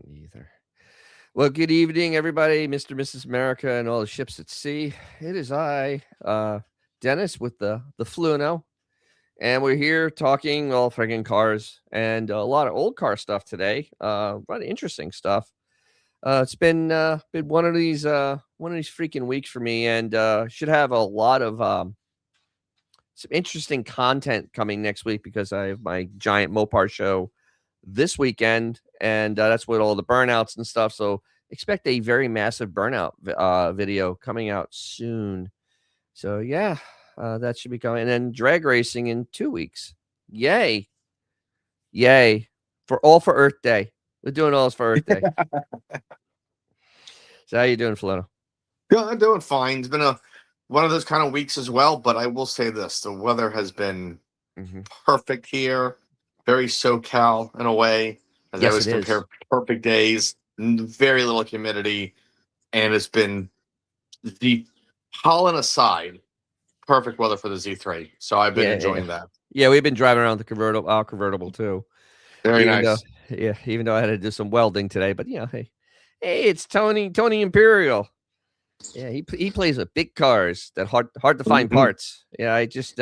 don't either. Well, good evening, everybody, Mr. and Mrs. America, and all the ships at sea. It is I, Dennis, with the Fluno, and we're here talking all friggin' cars and a lot of old car stuff today. A lot of interesting stuff. It's been one of these freaking weeks for me, and should have a lot of some interesting content coming next week because I have my giant Mopar show this weekend, and that's with all the burnouts and stuff. So expect a very massive burnout video coming out soon. So yeah, that should be coming. And then drag racing in 2 weeks. Yay. For Earth Day. We're doing all this for Earth Day. So how you doing, Fluno? Yeah, I'm doing fine. It's been one of those kind of weeks as well, but I will say this. The weather has been perfect here. Very SoCal in a way. As I always compare perfect days, very little humidity, and it's been, the pollen aside, perfect weather for the Z3. So I've been enjoying that. Yeah, we've been driving around our convertible too. Very nice. Even though I had to do some welding today, but hey, it's Tony Imperial. Yeah, he plays with big cars that hard to find parts. Yeah, I just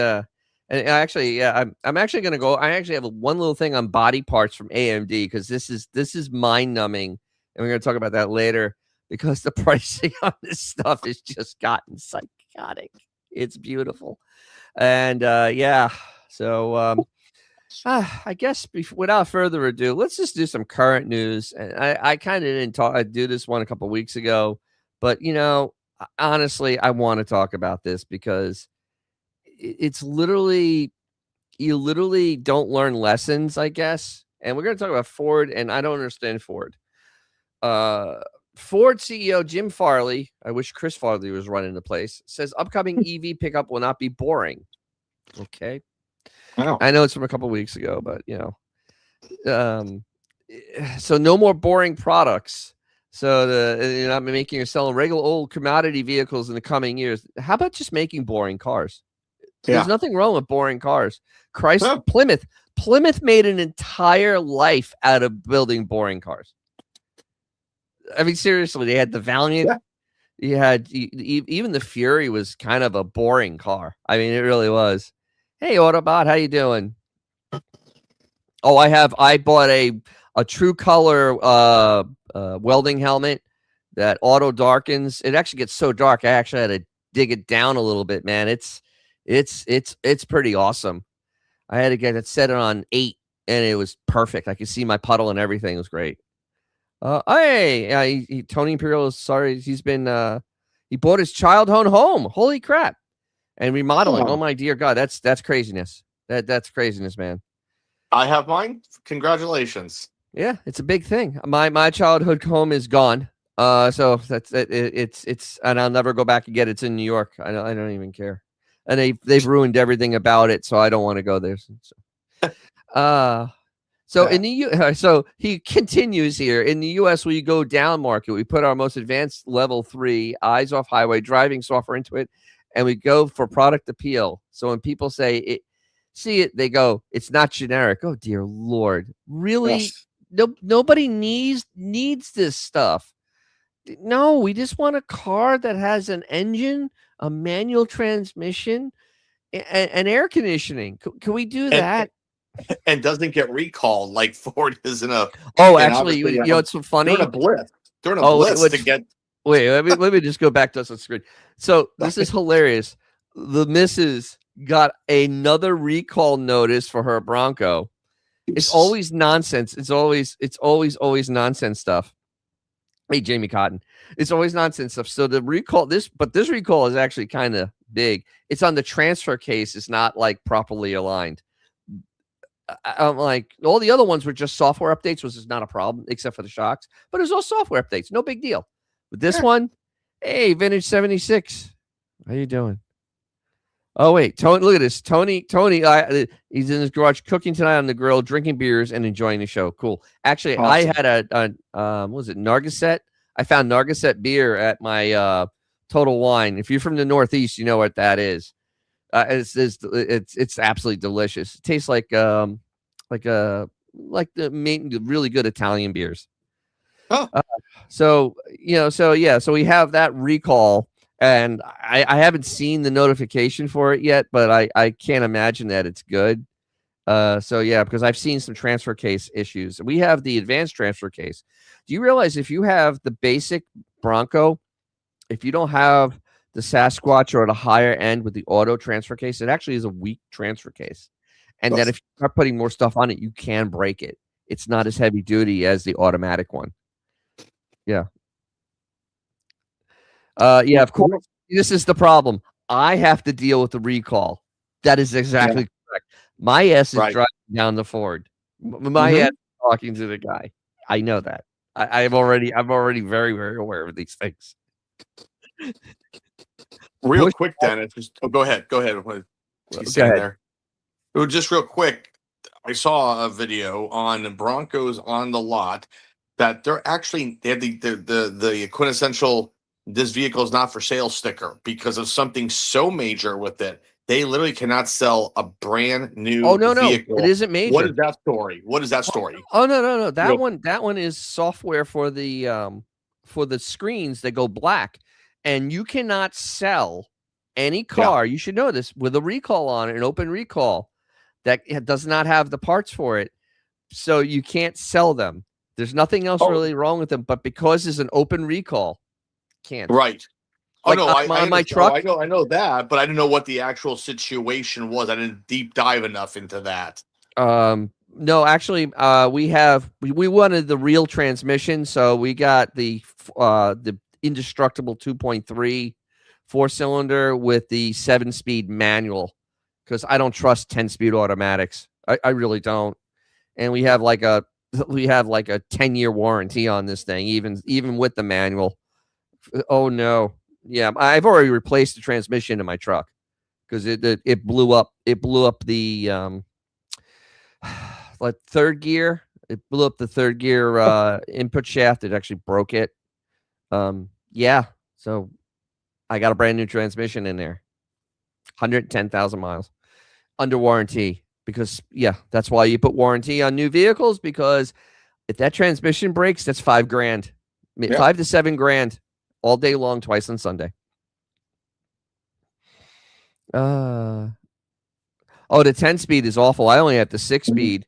and actually, I'm actually gonna go. I actually have one little thing on body parts from AMD because this is mind numbing, and we're gonna talk about that later because the pricing on this stuff has just gotten psychotic. It's beautiful, and so I guess without further ado, let's just do some current news. And I kind of didn't I do this one a couple weeks ago, but honestly, I want to talk about this because it's literally, you literally don't learn lessons, I guess. And we're going to talk about Ford, and I don't understand Ford. Ford CEO Jim Farley, I wish Chris Farley was running the place, says upcoming EV pickup will not be boring. Okay. Wow. I know it's from a couple weeks ago, but so no more boring products. So you're not making or selling regular old commodity vehicles in the coming years. How about just making boring cars? There's nothing wrong with boring cars. Chrysler, Plymouth made an entire life out of building boring cars. I mean, seriously, they had the Valiant. Yeah. You had even the Fury was kind of a boring car. I mean, it really was. Hey, Autobot, how you doing? Oh, I bought a true color welding helmet that auto darkens. It actually gets so dark I actually had to dig it down a little bit, man. It's pretty awesome. I had to get it set on 8 and it was perfect. I could see my puddle and everything. It was great. Tony Imperial is sorry. He's been he bought his childhood home. Holy crap. And remodeling. Oh my dear God, that's craziness. That's craziness, man. I have mine. Congratulations. Yeah, it's a big thing. My childhood home is gone. So that's it. It's and I'll never go back and get it. It's in New York. I don't even care. And they've ruined everything about it, so I don't want to go there. So he continues here. In the US, we go down market. We put our most advanced level 3 eyes off highway driving software into it, and we go for product appeal. So when people say it, see it, they go, it's not generic. Oh dear Lord. Really? Yes. Nobody needs this stuff. No, we just want a car that has an engine, a manual transmission, and air conditioning. Can we do that? And doesn't get recalled like Ford is in a. Oh, actually, it's so funny. During a blitz. Let me just go back to us on screen. So this is hilarious. The missus got another recall notice for her Bronco. It's always nonsense. It's always nonsense stuff. Hey, Jamie Cotton. It's always nonsense stuff. So the recall, this recall is actually kind of big. It's on the transfer case. It's not like properly aligned. I'm like, all the other ones were just software updates, which is not a problem, except for the shocks. But it was all software updates. No big deal. But this one, hey, Vintage 76. How you doing? Oh, wait. Tony, look at this. Tony, he's in his garage cooking tonight on the grill, drinking beers and enjoying the show. Cool. Actually, awesome. I had what was it, Nargissette? I found Nargissette beer at my Total Wine. If you're from the Northeast, you know what that is. It's absolutely delicious. It tastes like the really good Italian beers. Oh. So so we have that recall, and I haven't seen the notification for it yet, but I can't imagine that it's good. So yeah, because I've seen some transfer case issues. We have the advanced transfer case. Do you realize if you have the basic Bronco, if you don't have the Sasquatch or the higher end with the auto transfer case, it actually is a weak transfer case. And that if you start putting more stuff on it, you can break it. It's not as heavy duty as the automatic one. Yeah. Yeah, of course. This is the problem. I have to deal with the recall. That is exactly correct. My ass is driving down the Ford. My ass is talking to the guy. I know that. I'm already very, very aware of these things. Real quick, Dennis. Go ahead. Go ahead. What he's saying there. Just real quick. I saw a video on the Broncos on the lot that they have the quintessential "this vehicle is not for sale" sticker because of something so major with it. They literally cannot sell a brand new vehicle. It isn't major. What is that story? Oh no. That one is software for the screens that go black, and you cannot sell any car. You should know this with a recall on it, an open recall that does not have the parts for it, so you can't sell them. There's nothing else really wrong with them, but because it's an open recall, can't. Right. Like on my truck. I know that, but I didn't know what the actual situation was. I didn't deep dive enough into that. No, actually, we wanted the real transmission, so we got the indestructible 2.3 4-cylinder with the 7-speed manual, because I don't trust 10-speed automatics. I really don't. And we have like a 10-year warranty on this thing, even with the manual. Oh no. Yeah, I've already replaced the transmission in my truck because it blew up. It blew up the like third gear. It blew up the third gear input shaft. It actually broke it. Yeah. So I got a brand new transmission in there. 110,000 miles under warranty, because that's why you put warranty on new vehicles, because if that transmission breaks, that's $5,000, $5,000 to $7,000 all day long, twice on Sunday. The 10-speed is awful. I only have the 6-speed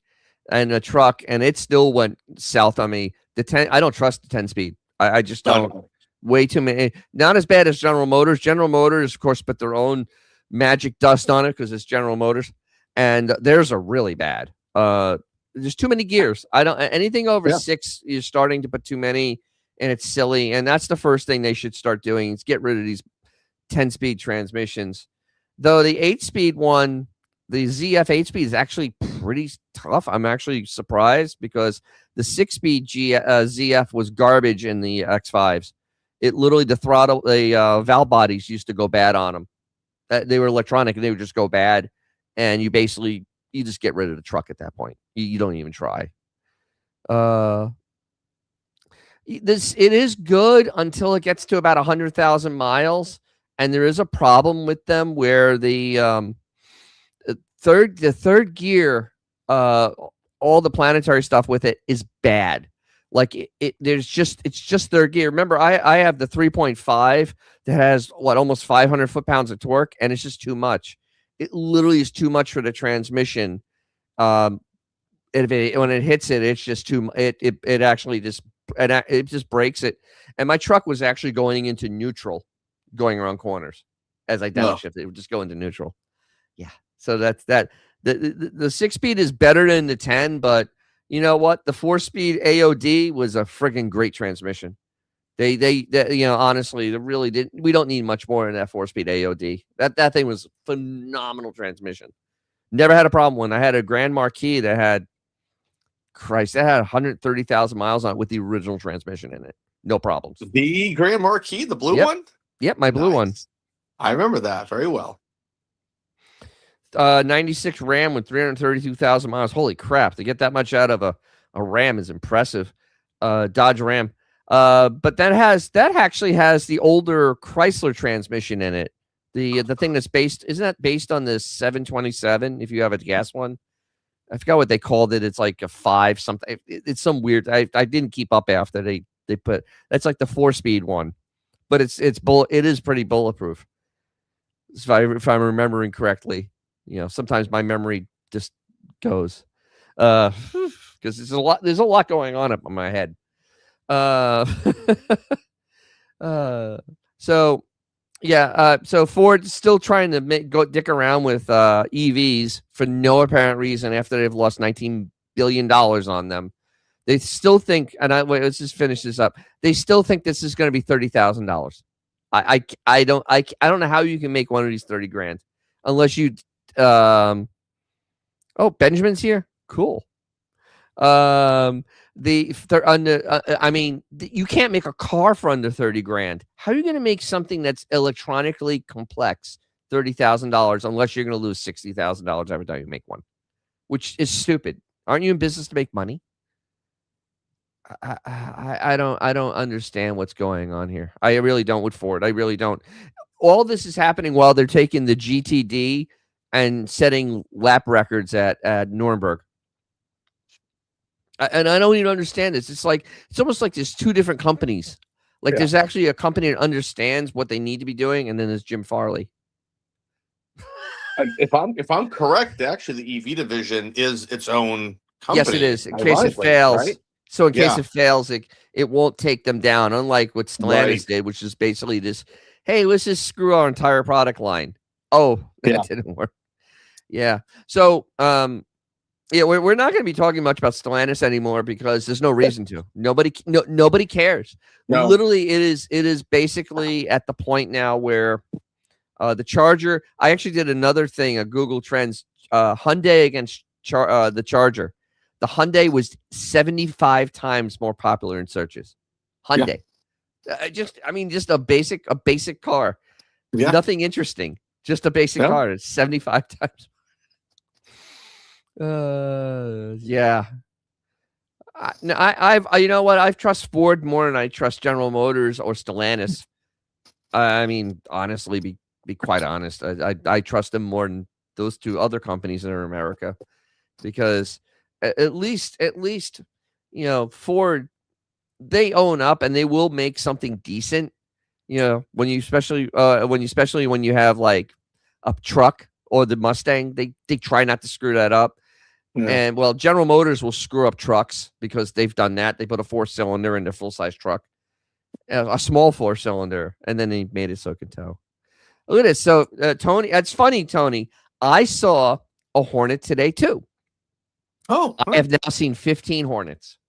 and a truck, and it still went south on me. I don't trust the 10-speed. I just don't. Way too many. Not as bad as General Motors. General Motors, of course, put their own magic dust on it because it's General Motors, and theirs are really bad. There's too many gears. I don't anything over 6. You're starting to put too many, and it's silly. And that's the first thing they should start doing is get rid of these 10-speed transmissions. Though the 8-speed one, the ZF 8-speed is actually pretty tough. I'm actually surprised because the 6-speed ZF was garbage in the X5s. It literally, the throttle, the valve bodies used to go bad on them. They were electronic and they would just go bad. And you just get rid of the truck at that point. You don't even try. It is good until it gets to about 100,000 miles. And there is a problem with them where the third gear, all the planetary stuff with it is bad. Like it's just third gear. Remember, I have the 3.5 that has almost 500 foot-pounds of torque, and it's just too much. It literally is too much for the transmission. When it hits it, it's just too. It actually just breaks it. And my truck was actually going into neutral, going around corners as I downshifted. It would just go into neutral. Yeah. So that's that. The 6-speed is better than the 10, but you know what? The 4-speed AOD was a friggin' great transmission. They honestly, they really didn't. We don't need much more in that 4-speed AOD. That thing was phenomenal transmission. Never had a problem when I had a Grand Marquis that had 130,000 miles on it with the original transmission in it. No problems. The Grand Marquis, the blue one? Yep, my blue one. I remember that very well. 96 Ram with 332,000 miles. Holy crap. To get that much out of a Ram is impressive. Dodge Ram. But that actually has the older Chrysler transmission in it. The thing that's isn't that based on the 727 if you have a gas one? I forgot what they called it. It's like a 5 something. It's some weird. I didn't keep up after they put. That's like the 4-speed one, but it is pretty bulletproof. If I'm remembering correctly, sometimes my memory just goes, because there's a lot going on up in my head. So yeah, so Ford's still trying to dick around with EVs for no apparent reason after they've lost $19 billion on them. They still think, and let's just finish this up. They still think this is going to be $30,000. I don't know how you can make one of these 30 grand unless you. Oh, Benjamin's here. Cool. I mean, you can't make a car for under 30 grand. How are you going to make something that's electronically complex $30,000 unless you're going to lose $60,000 every time you make one, which is stupid. Aren't you in business to make money? I don't understand what's going on here. I really don't with Ford. I really don't. All this is happening while they're taking the GTD and setting lap records at Nuremberg. And I don't even understand this. It's almost like there's two different companies. Like there's actually a company that understands what they need to be doing, and then there's Jim Farley. If I'm correct, actually the EV division is its own company. Yes, it is. In case it fails. Right? So in case it fails, it won't take them down, unlike what Stellantis did, which is basically this, hey, let's just screw our entire product line. Oh, that didn't work. Yeah. So we're not going to be talking much about Stellantis anymore because there's no reason to. Nobody cares. No. Literally, it is basically at the point now where the Charger. I actually did another thing, a Google Trends, Hyundai against the Charger. The Hyundai was 75 times more popular in searches. Hyundai, just a basic car, nothing interesting, just a basic car. It's 75 times. Yeah. You know what? I trust Ford more than I trust General Motors or Stellantis. I mean, honestly, be quite honest, I trust them more than those two other companies in America, because at least Ford, they own up and they will make something decent. When you have like a truck or the Mustang, they try not to screw that up. Yeah. And General Motors will screw up trucks because they've done that. They put a 4-cylinder in their full-size truck, a small 4-cylinder, and then they made it so it could tow. Look at this. So, Tony, it's funny, Tony. I saw a Hornet today too. Oh, I have now seen 15 Hornets.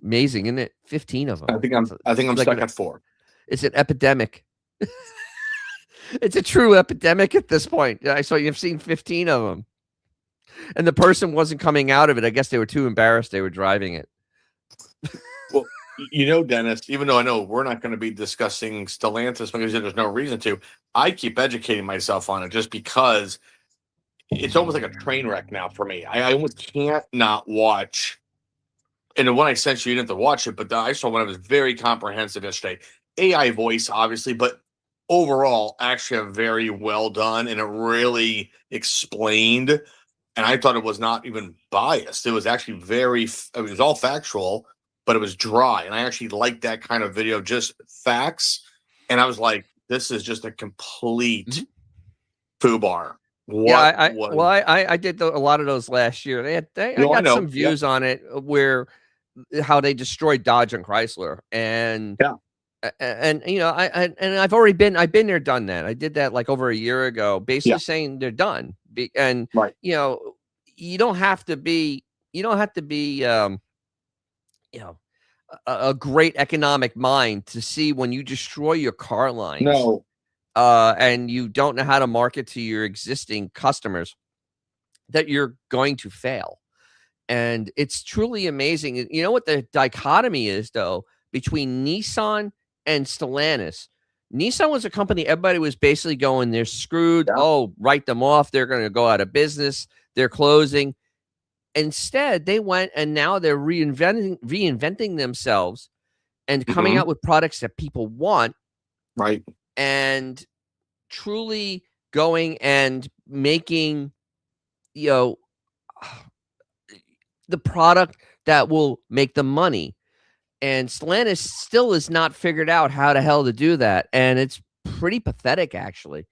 Amazing, isn't it? 15 of them. I think I'm stuck at 4. It's an epidemic. It's a true epidemic at this point. So you've seen 15 of them. And the person wasn't coming out of it. I guess they were too embarrassed. They were driving it. Well, Dennis, even though I know we're not going to be discussing Stellantis because there's no reason to, I keep educating myself on it just because it's almost like a train wreck now for me. I almost can't not watch. And the one I sent you didn't have to watch it, but I saw one that was very comprehensive yesterday. AI voice, obviously, but overall, actually very well done, and it really explained. And I thought it was not even biased. It was actually it was all factual, but it was dry. And I actually liked that kind of video, just facts. And I was like, this is just a complete foobar. I did a lot of those last year. I got some views on it where how they destroyed Dodge and Chrysler, and I've been there, done that. I did that like over a year ago, basically saying they're done. And you don't have to be a great economic mind to see when you destroy your car lines. No. And you don't know how to market to your existing customers, that you're going to fail. And it's truly amazing. You know what the dichotomy is, though, between Nissan and Stellantis? Nissan was a company everybody was basically going, they're screwed. Yeah. Oh, write them off. They're going to go out of business. They're closing. Instead, they went and now they're reinventing themselves and coming out with products that people want. Right. And truly going and making you know, the product that will make the money. And Stellantis still has not figured out how the hell to do that. And it's pretty pathetic, actually.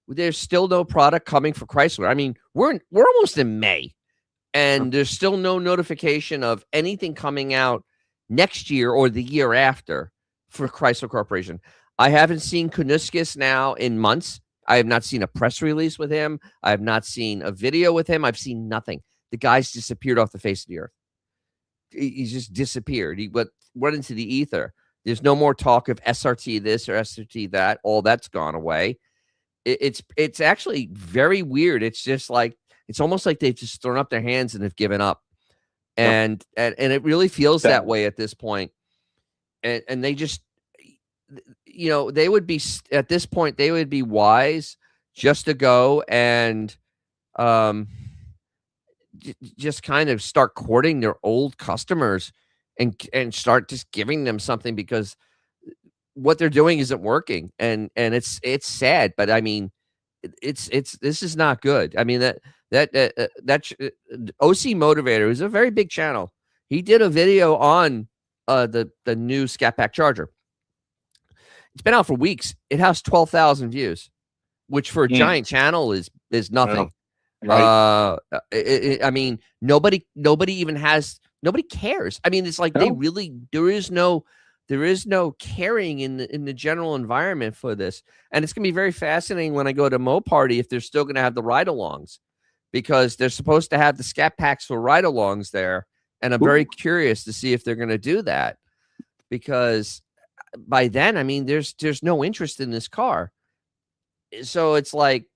There's still no product coming for Chrysler. I mean, we're almost in May, and there's still no notification of anything coming out next year or the year after for Chrysler Corporation. I haven't seen Kuniskis now in months. I have not seen a press release with him. I have not seen a video with him. I've seen nothing. The guy's disappeared off the face of the earth. He's just disappeared. He went into the ether. There's no more talk of SRT this or SRT that. All that's gone away. It's actually very weird. It's just like, it's almost like they've just thrown up their hands and have given up. And it really feels that way at this point. And they just, they would be, at this point, they would be wise just to go and just kind of start courting their old customers and start just giving them something, because what they're doing isn't working. And it's sad, but I mean, this is not good. I mean, that OC Motivator is a very big channel. He did a video on the new Scat Pack Charger. It's been out for weeks. It has 12,000 views, which for a giant channel is nothing. Right. I mean, nobody even has, nobody cares. I mean, it's like they really, there is no caring in the general environment for this. And it's gonna be very fascinating when I go to Mo Party if they're still gonna have the ride-alongs, because they're supposed to have the Scat Packs for ride-alongs there, and I'm very curious to see if they're gonna do that, because by then, I mean, there's no interest in this car. So it's like,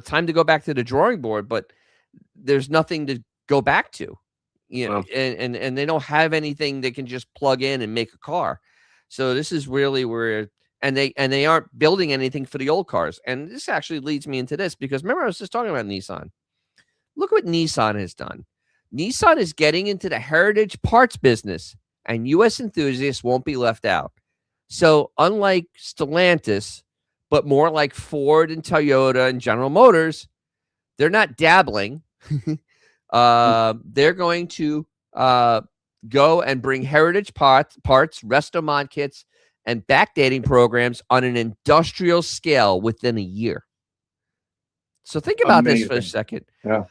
time to go back to the drawing board, but there's nothing to go back to, and they don't have anything they can just plug in and make a car. So this is really where, and they aren't building anything for the old cars. And this actually leads me into this, because remember, I was just talking about Nissan. Look what Nissan has done. Nissan is getting into the heritage parts business, and U.S. enthusiasts won't be left out. So unlike Stellantis, but more like Ford and Toyota and General Motors, they're not dabbling. They're going to go and bring heritage parts, resto mod kits, and backdating programs on an industrial scale within a year. So think about this for a second. Yeah.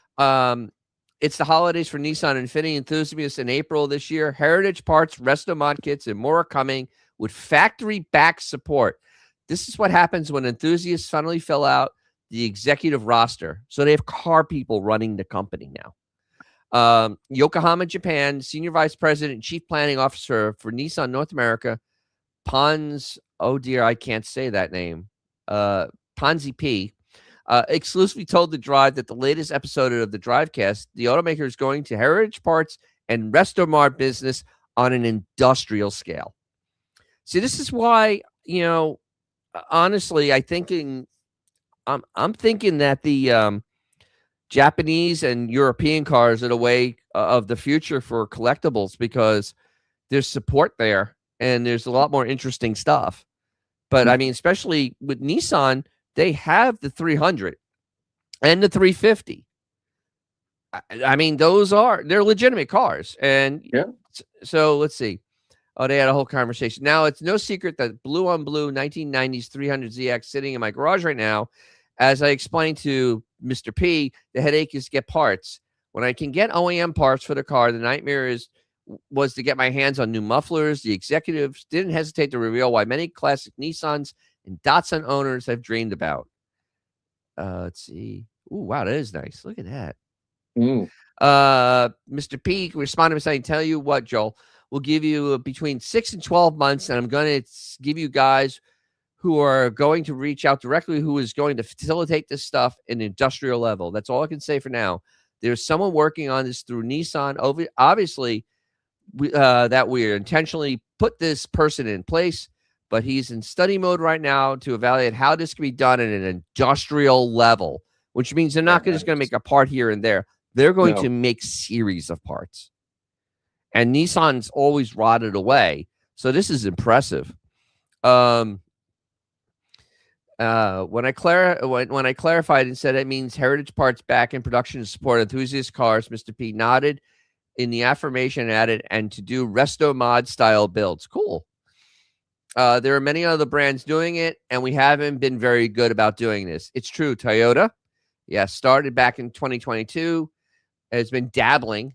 It's the holidays for Nissan and Infiniti enthusiasts in April this year. Heritage parts, resto mod kits, and more are coming with factory-backed support. This is what happens when enthusiasts finally fill out the executive roster. So they have car people running the company now. Yokohama, Japan, Senior Vice President and Chief Planning Officer for Nissan North America, Pons, oh dear, I can't say that name, Ponzi P, exclusively told The Drive that the latest episode of the Drivecast, the automaker is going to heritage parts and Restomar business on an industrial scale. See, this is why, honestly, I'm thinking that the Japanese and European cars are the way of the future for collectibles, because there's support there and there's a lot more interesting stuff. But I mean, especially with Nissan, they have the 300 and the 350. I mean, they're legitimate cars. And so let's see. Oh, they had a whole conversation. Now, it's no secret that blue on blue 1990s 300ZX sitting in my garage right now. As I explained to Mr. P, the headache is to get parts. When I can get OEM parts for the car, the nightmare was to get my hands on new mufflers. The executives didn't hesitate to reveal why many classic Nissans and Datsun owners have dreamed about. Let's see. Ooh, wow, that is nice. Look at that. Mr. P responded by saying, tell you what, Joel, we'll give you between 6 and 12 months, and I'm going to give you guys who are going to reach out directly, who is going to facilitate this stuff in industrial level. That's all I can say for now. There's someone working on this through Nissan. Obviously, that we intentionally put this person in place, but he's in study mode right now to evaluate how this can be done at an industrial level, which means they're not just going to make a part here and there. They're going to make series of parts. And Nissan's always rotted away. So this is impressive. When I clarified and said it means Heritage Parts back in production to support enthusiast cars, Mr. P nodded in the affirmation, added, and to do resto mod style builds. Cool. There are many other brands doing it, and we haven't been very good about doing this. It's true. Toyota, started back in 2022, has been dabbling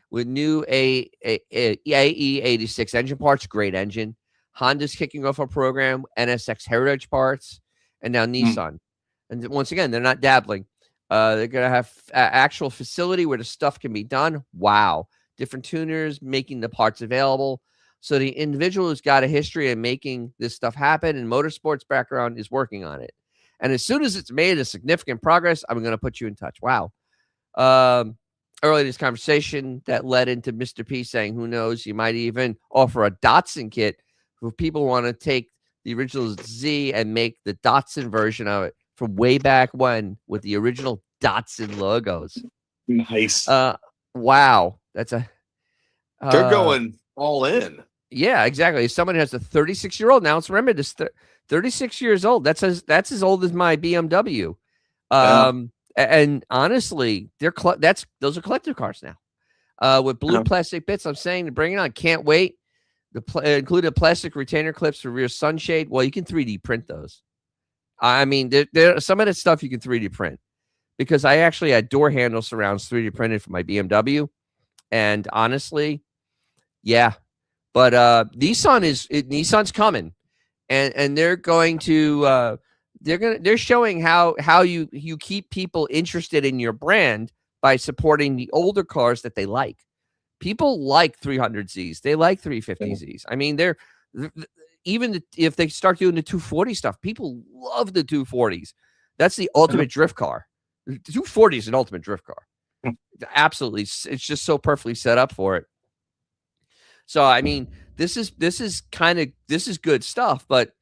with new AE86 engine parts. Great engine. Honda's kicking off a program, NSX Heritage Parts, and now Nissan. And once again, they're not dabbling. They're going to have actual facility where the stuff can be done. Wow. Different tuners making the parts available. So the individual who's got a history of making this stuff happen and motorsports background is working on it. And as soon as it's made a significant progress, I'm going to put you in touch. Wow. Earlier this conversation that led into Mr. P saying, who knows, you might even offer a Datsun kit for people who want to take the original Z and make the Datsun version of it from way back when with the original Datsun logos. Nice. Wow. That's a... They're going all in. Yeah, exactly. If someone has a 36-year-old, now let's remember this, 36 years old. That's as old as my BMW. And honestly, those are collector cars now. With blue plastic bits, I'm saying to bring it on. Can't wait. Included plastic retainer clips for rear sunshade. Well, you can 3D print those. I mean, there some of that stuff you can 3D print because I actually had door handle surrounds 3D printed for my BMW, and honestly, yeah. But Nissan's coming, and they're going to they're showing how you keep people interested in your brand by supporting the older cars that they like. People like 300Zs, they like 350Zs. I mean, even if they start doing the 240 stuff, people love the 240s. That's the ultimate drift car. The 240 is an ultimate drift car. Absolutely, it's just so perfectly set up for it. So I mean, this is good stuff. But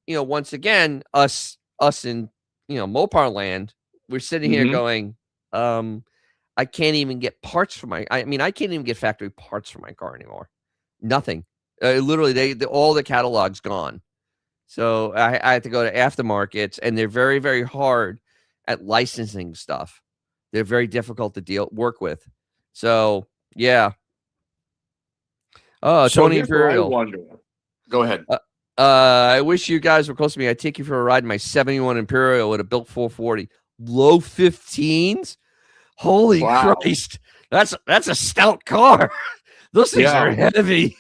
once again, us in Mopar land, we're sitting here going, I can't even get parts for I can't even get factory parts for my car anymore. Nothing. Literally, all the catalog's gone. So I have to go to aftermarkets, and they're very, very hard at licensing stuff. They're very difficult to work with. So yeah. Oh, so Tony Imperial. Go ahead. I wish you guys were close to me. I'd take you for a ride in my 71 Imperial with a built 440. Low 15s. Holy Christ. That's a stout car. Those things are heavy.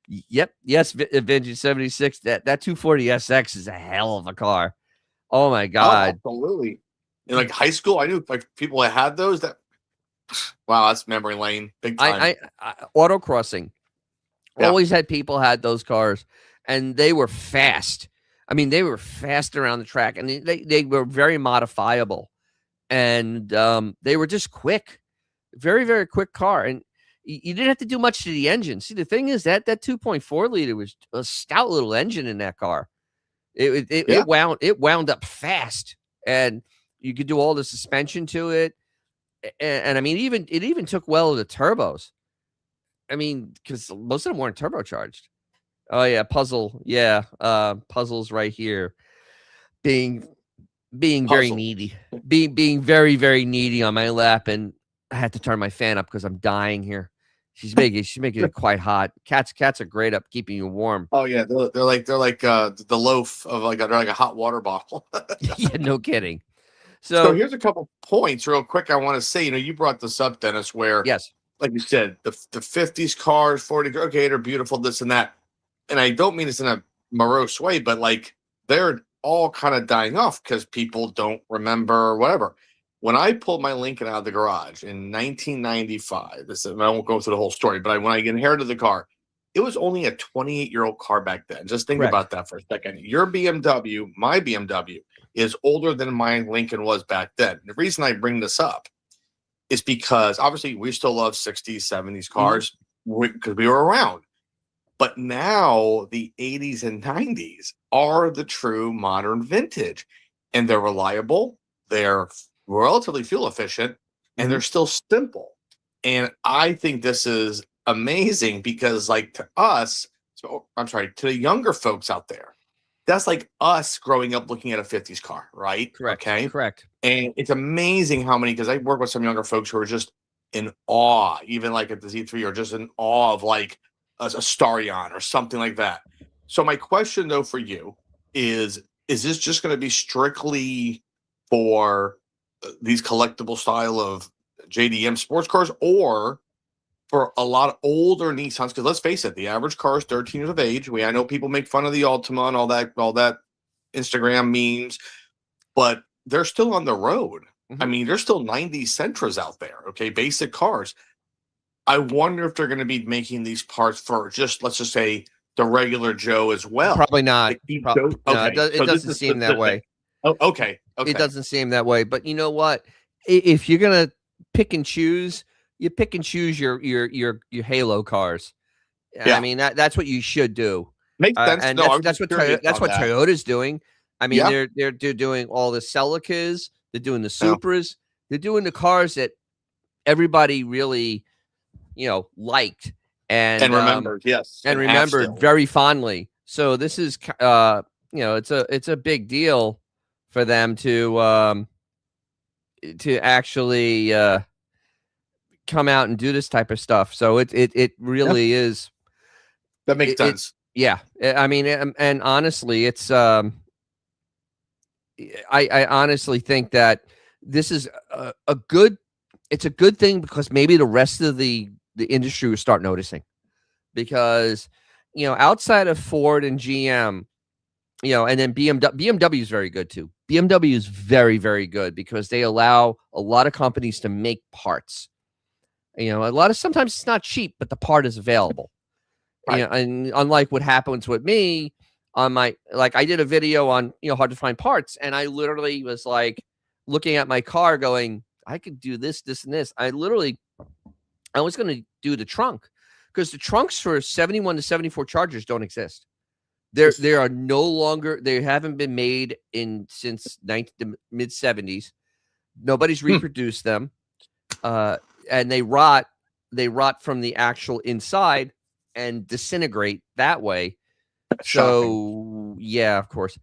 Yep. Yes, Vintage 76. That 240 SX is a hell of a car. Oh my God. Oh, absolutely. In like high school, I knew like people that had those. Wow, that's memory lane. Big time. I autocrossing. Always had people had those cars, and they were fast. I mean, they were fast around the track, and they were very modifiable, and they were just quick, very, very quick car. And you didn't have to do much to the engine. See, the thing is that 2.4 liter was a stout little engine in that car. It wound up fast, and you could do all the suspension to it. And I mean, it even took well of the turbos. I mean, because most of them weren't turbocharged. Oh yeah, Puzzle. Yeah, Puzzle's right here, being very needy, being very, very needy on my lap, and I had to turn my fan up because I'm dying here. She's making it quite hot. Cats are great up keeping you warm. Oh yeah, they're like the loaf of like a hot water bottle. Yeah, no kidding. So here's a couple points real quick. I want to say, you brought this up, Dennis, where yes, like you said, the 50s cars, 40, okay, they're beautiful, this and that. And I don't mean this in a morose way, but like they're all kind of dying off because people don't remember whatever. When I pulled my Lincoln out of the garage in 1995, I won't go through the whole story, but when I inherited the car, it was only a 28-year-old car back then. Just think about that for a second. Your BMW, my BMW, is older than my Lincoln was back then. The reason I bring this up is because obviously we still love 60s, 70s cars because we were around. But now the 80s and 90s are the true modern vintage, and they're reliable. They're relatively fuel efficient, and they're still simple. And I think this is amazing because, like, to us, to the younger folks out there, that's like us growing up looking at a 50s car, right? Correct. Okay. Correct. And it's amazing how many, because I work with some younger folks who are just in awe, even like at the Z3, or just in awe of like a Starion or something like that. So my question though for you is this just going to be strictly for these collectible style of JDM sports cars, or for a lot of older Nissans? Because let's face it, the average car is 13 years of age. I know people make fun of the Altima and all that Instagram memes, but they're still on the road. I mean, there's still 90 Sentras out there, okay, basic cars. I wonder if they're going to be making these parts for just, let's just say, the regular Joe as well. Probably not. No, it doesn't seem that way. Oh, okay. It doesn't seem that way. But you know what? If you're gonna pick and choose, you pick and choose your Halo cars. Yeah. I mean, that's what you should do. Makes sense. And no, that's what Toyota's doing. I mean, they're doing all the Celicas, they're doing the Supras, they're doing the cars that everybody really, liked and remembered, yes, and remembered very fondly. So this is, it's a big deal for them to actually come out and do this type of stuff. So it really is. That makes sense. I mean, and honestly, it's I honestly think that this is a good thing, because maybe the rest of the industry will start noticing, because outside of Ford and GM, and then BMW is very good too. BMW is very, very good because they allow a lot of companies to make parts. Sometimes it's not cheap, but the part is available. Right. And unlike what happens with me on I did a video on, hard to find parts, and I literally was like looking at my car going, I could do this, this, and this. I was going to do the trunk, because the trunks for 71 to 74 Chargers don't exist. They are no longer, they haven't been made since the mid 70s. Nobody's reproduced them. And they rot from the actual inside and disintegrate that way. So yeah, of course.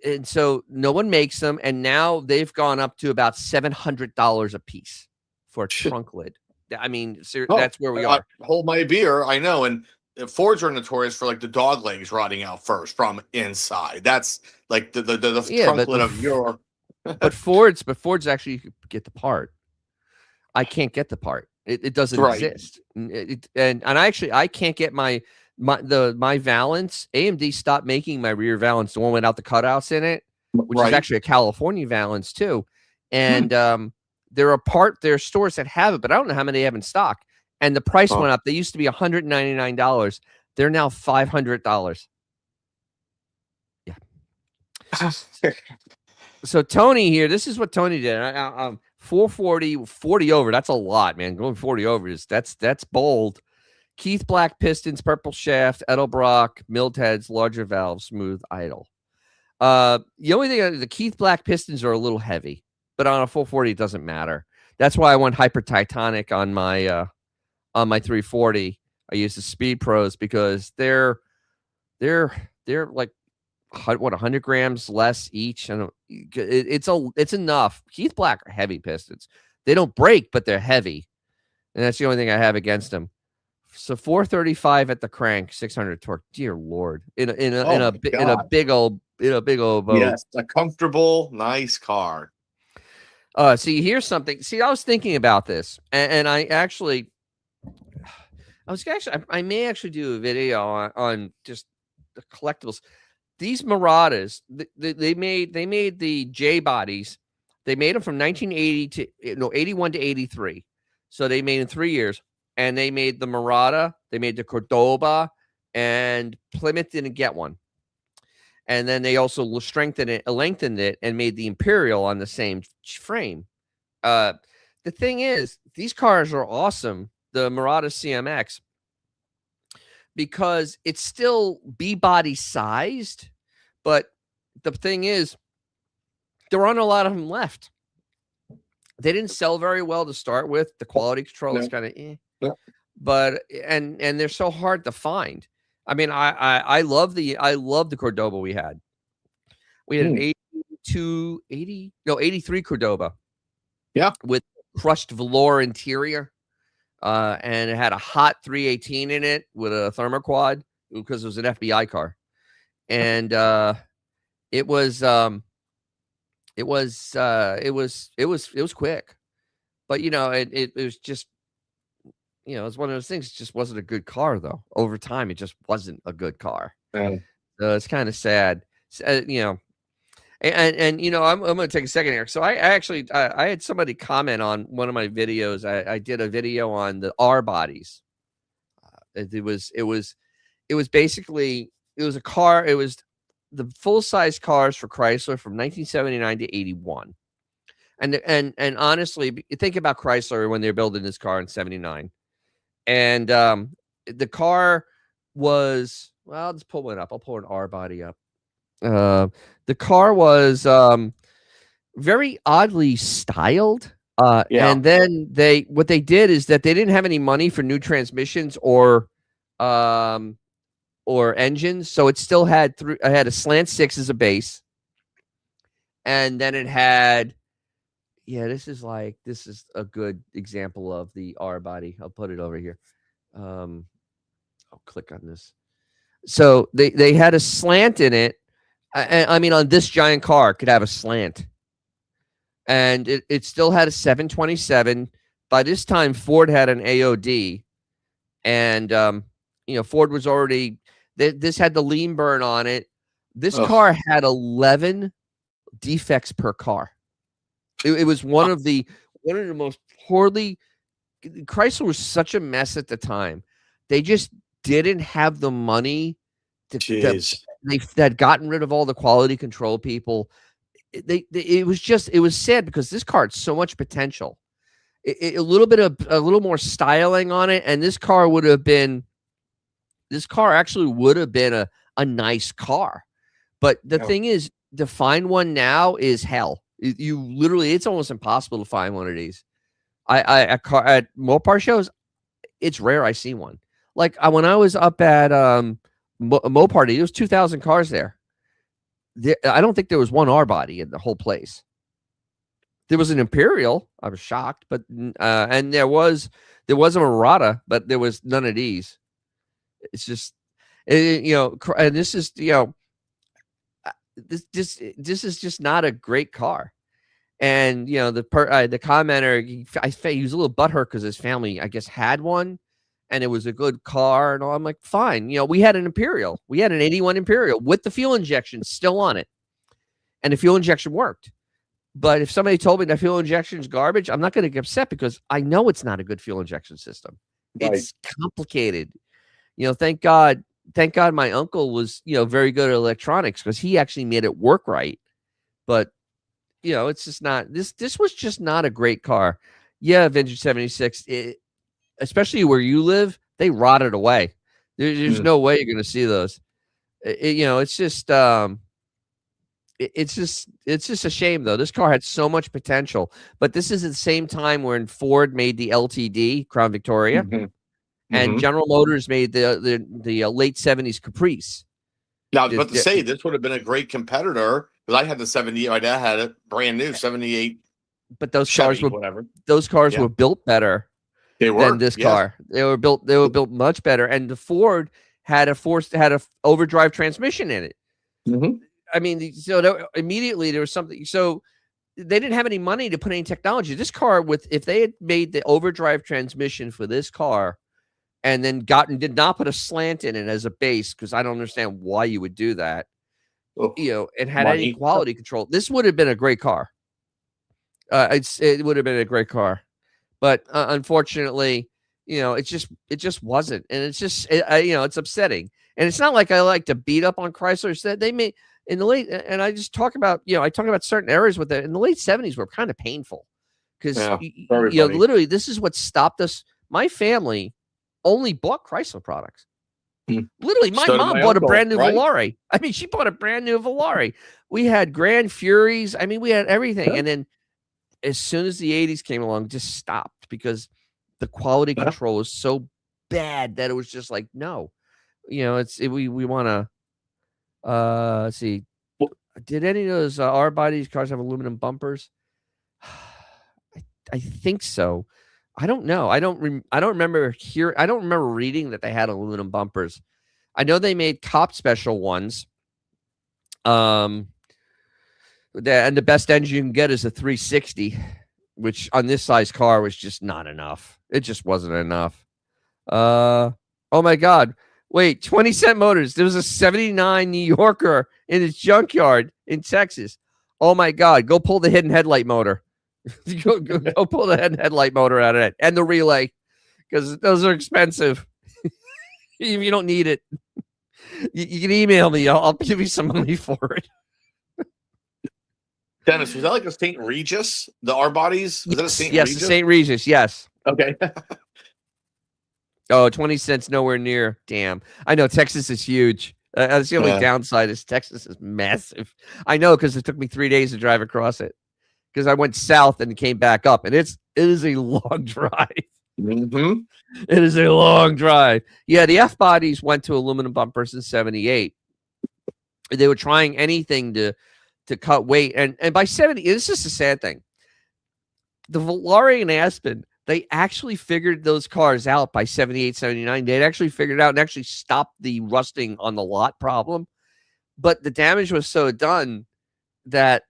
And so no one makes them, and now they've gone up to about $700 a piece for a trunk lid. I mean, that's where we are. Hold my beer. I know. And Fords are notorious for like the dog legs rotting out first from inside. That's like the trunk lid of your. but Fords actually, you could get the part. I can't get the part. It doesn't exist. And I can't get my valance. AMD stopped making my rear valance, the one without the cutouts in it, which is actually a California valance too. And there are stores that have it, but I don't know how many they have in stock. And the price went up. They used to be $199. They're now $500. Yeah. So Tony here, this is what Tony did. 440, 40 over. That's a lot, man. Going 40 over that's bold. Keith Black pistons, purple shaft, Edelbrock, milled heads, larger valves, smooth idle. The only thing, the Keith Black pistons are a little heavy, but on a 440 it doesn't matter. That's why I went Hyper Titanic on my 340. I use the Speed Pros because they're like 100 grams less each, and it's enough. Keith Black are heavy pistons. They don't break, but they're heavy, and that's the only thing I have against them. So 435 at the crank, 600 torque. Dear Lord, in a big old boat. Yes, a comfortable, nice car. See, here's something. See, I was thinking about this, and I may actually do a video on just the collectibles. These Muratas, they made the J bodies. They made them from 81 to 83. So they made in 3 years. And they made the Murata, they made the Cordoba, and Plymouth didn't get one. And then they also lengthened it, and made the Imperial on the same frame. The thing is, these cars are awesome, the Murata CMX, because it's still B-body sized, but the thing is, there aren't a lot of them left. They didn't sell very well to start with. The quality control is kind of Yeah. But and they're so hard to find. I mean, I love the Cordoba we had. We had an 83 Cordoba. Yeah. With crushed velour interior. And it had a hot 318 in it with a thermoquad because it was an FBI car. And it was quick. But it was just it's one of those things. It just wasn't a good car though. Over time, it just wasn't a good car. So it's kind of sad. And I'm going to take a second here. So I actually had somebody comment on one of my videos. I did a video on the R-bodies. It was basically a car. It was the full size cars for Chrysler from 1979 to 81. And honestly, think about Chrysler when they're building this car in 79. And the car was, well, I'll just pull one up. I'll pull an R-body up. The car was very oddly styled. And then what they did is that they didn't have any money for new transmissions or engines, so it still had a slant 6 as a base, and then it had this is a good example of the R-body. I'll put it over here. I'll click on this. So they had a slant in it. I mean, on this giant car, it could have a slant. And it still had a 727. By this time, Ford had an AOD. And, Ford was already... This had the lean burn on it. This car had 11 defects per car. It was one of the most poorly... Chrysler was such a mess at the time. They just didn't have the money to... They had gotten rid of all the quality control people. It was sad because this car had so much potential. A little more styling on it, and this car actually would have been a nice car. But the thing is, to find one now is hell. You literally, it's almost impossible to find one of these. At Mopar shows, it's rare I see one. Like when I was up at Mopar, there was 2,000 cars there. I don't think there was one R-body in the whole place. There was an Imperial. I was shocked, but and there was a Murata, but there was none of these. It's just and this is this is just not a great car. And the commenter, he was a little butthurt because his family, I guess, had one. And it was a good car, and all. I'm like, fine. We had an Imperial. We had an 81 Imperial with the fuel injection still on it. And the fuel injection worked. But if somebody told me that fuel injection is garbage, I'm not going to get upset because I know it's not a good fuel injection system. Right. It's complicated. Thank God my uncle was, very good at electronics because he actually made it work right. But, it's just not, this was just not a great car. Yeah, Vintage 76, especially where you live, they rotted away. There's no way you're going to see those. It's just a shame though. This car had so much potential, but this is at the same time when Ford made the LTD Crown Victoria, and General Motors made the late 70s Caprice. Yeah, I was about to say this would have been a great competitor because I had the 78. My dad had it brand new 78. But those cars were built better. Than this car. They were built much better, and the Ford had a overdrive transmission in it. I mean, so immediately there was something. So they didn't have any money to put any technology. This car, if they had made the overdrive transmission for this car, and then did not put a slant in it as a base, because I don't understand why you would do that. And had any quality control, this would have been a great car. It would have been a great car. But unfortunately, it just wasn't, and it's just it's upsetting. And it's not like I like to beat up on Chrysler. Said they made in the late, and I just talk about I talk about certain areas with it. In the late 70s were kind of painful because literally this is what stopped us. My family only bought Chrysler products. Literally, my mom bought a brand new Volare. I mean, she bought a brand new Volare. We had Grand Furies. I mean, we had everything, and then as soon as the 80s came along, just stopped because the quality control was so bad that it was just like, no. we want to let's see. Well, Did any of those R-bodies cars have aluminum bumpers? I think so. I don't know. I don't remember I don't remember reading that they had aluminum bumpers. I know they made cop special ones. And the best engine you can get is a 360, which on this size car was just not enough. It just wasn't enough. Oh my God. Wait, 20 Cent Motors. There was a 79 New Yorker in its junkyard in Texas. Oh my God. Go pull the hidden headlight motor. go pull the headlight motor out of it and the relay, because those are expensive. You don't need it. You can email me. I'll give you some money for it. Dennis, was that like a St. Regis? The R-bodies? Was that a St. Regis? Yes, St. Regis. Yes. Okay. Oh, 20 cents nowhere near. Damn. I know Texas is huge. That's the only downside is Texas is massive. I know, because it took me 3 days to drive across it, because I went south and came back up, and it is a long drive. Mm-hmm. It is a long drive. Yeah, the F-bodies went to aluminum bumpers in 78. They were trying anything to cut weight. And by 70, this is a sad thing. The Volare and Aspen, they actually figured those cars out by 78, 79. They'd actually figured it out and actually stopped the rusting on the lot problem. But the damage was so done that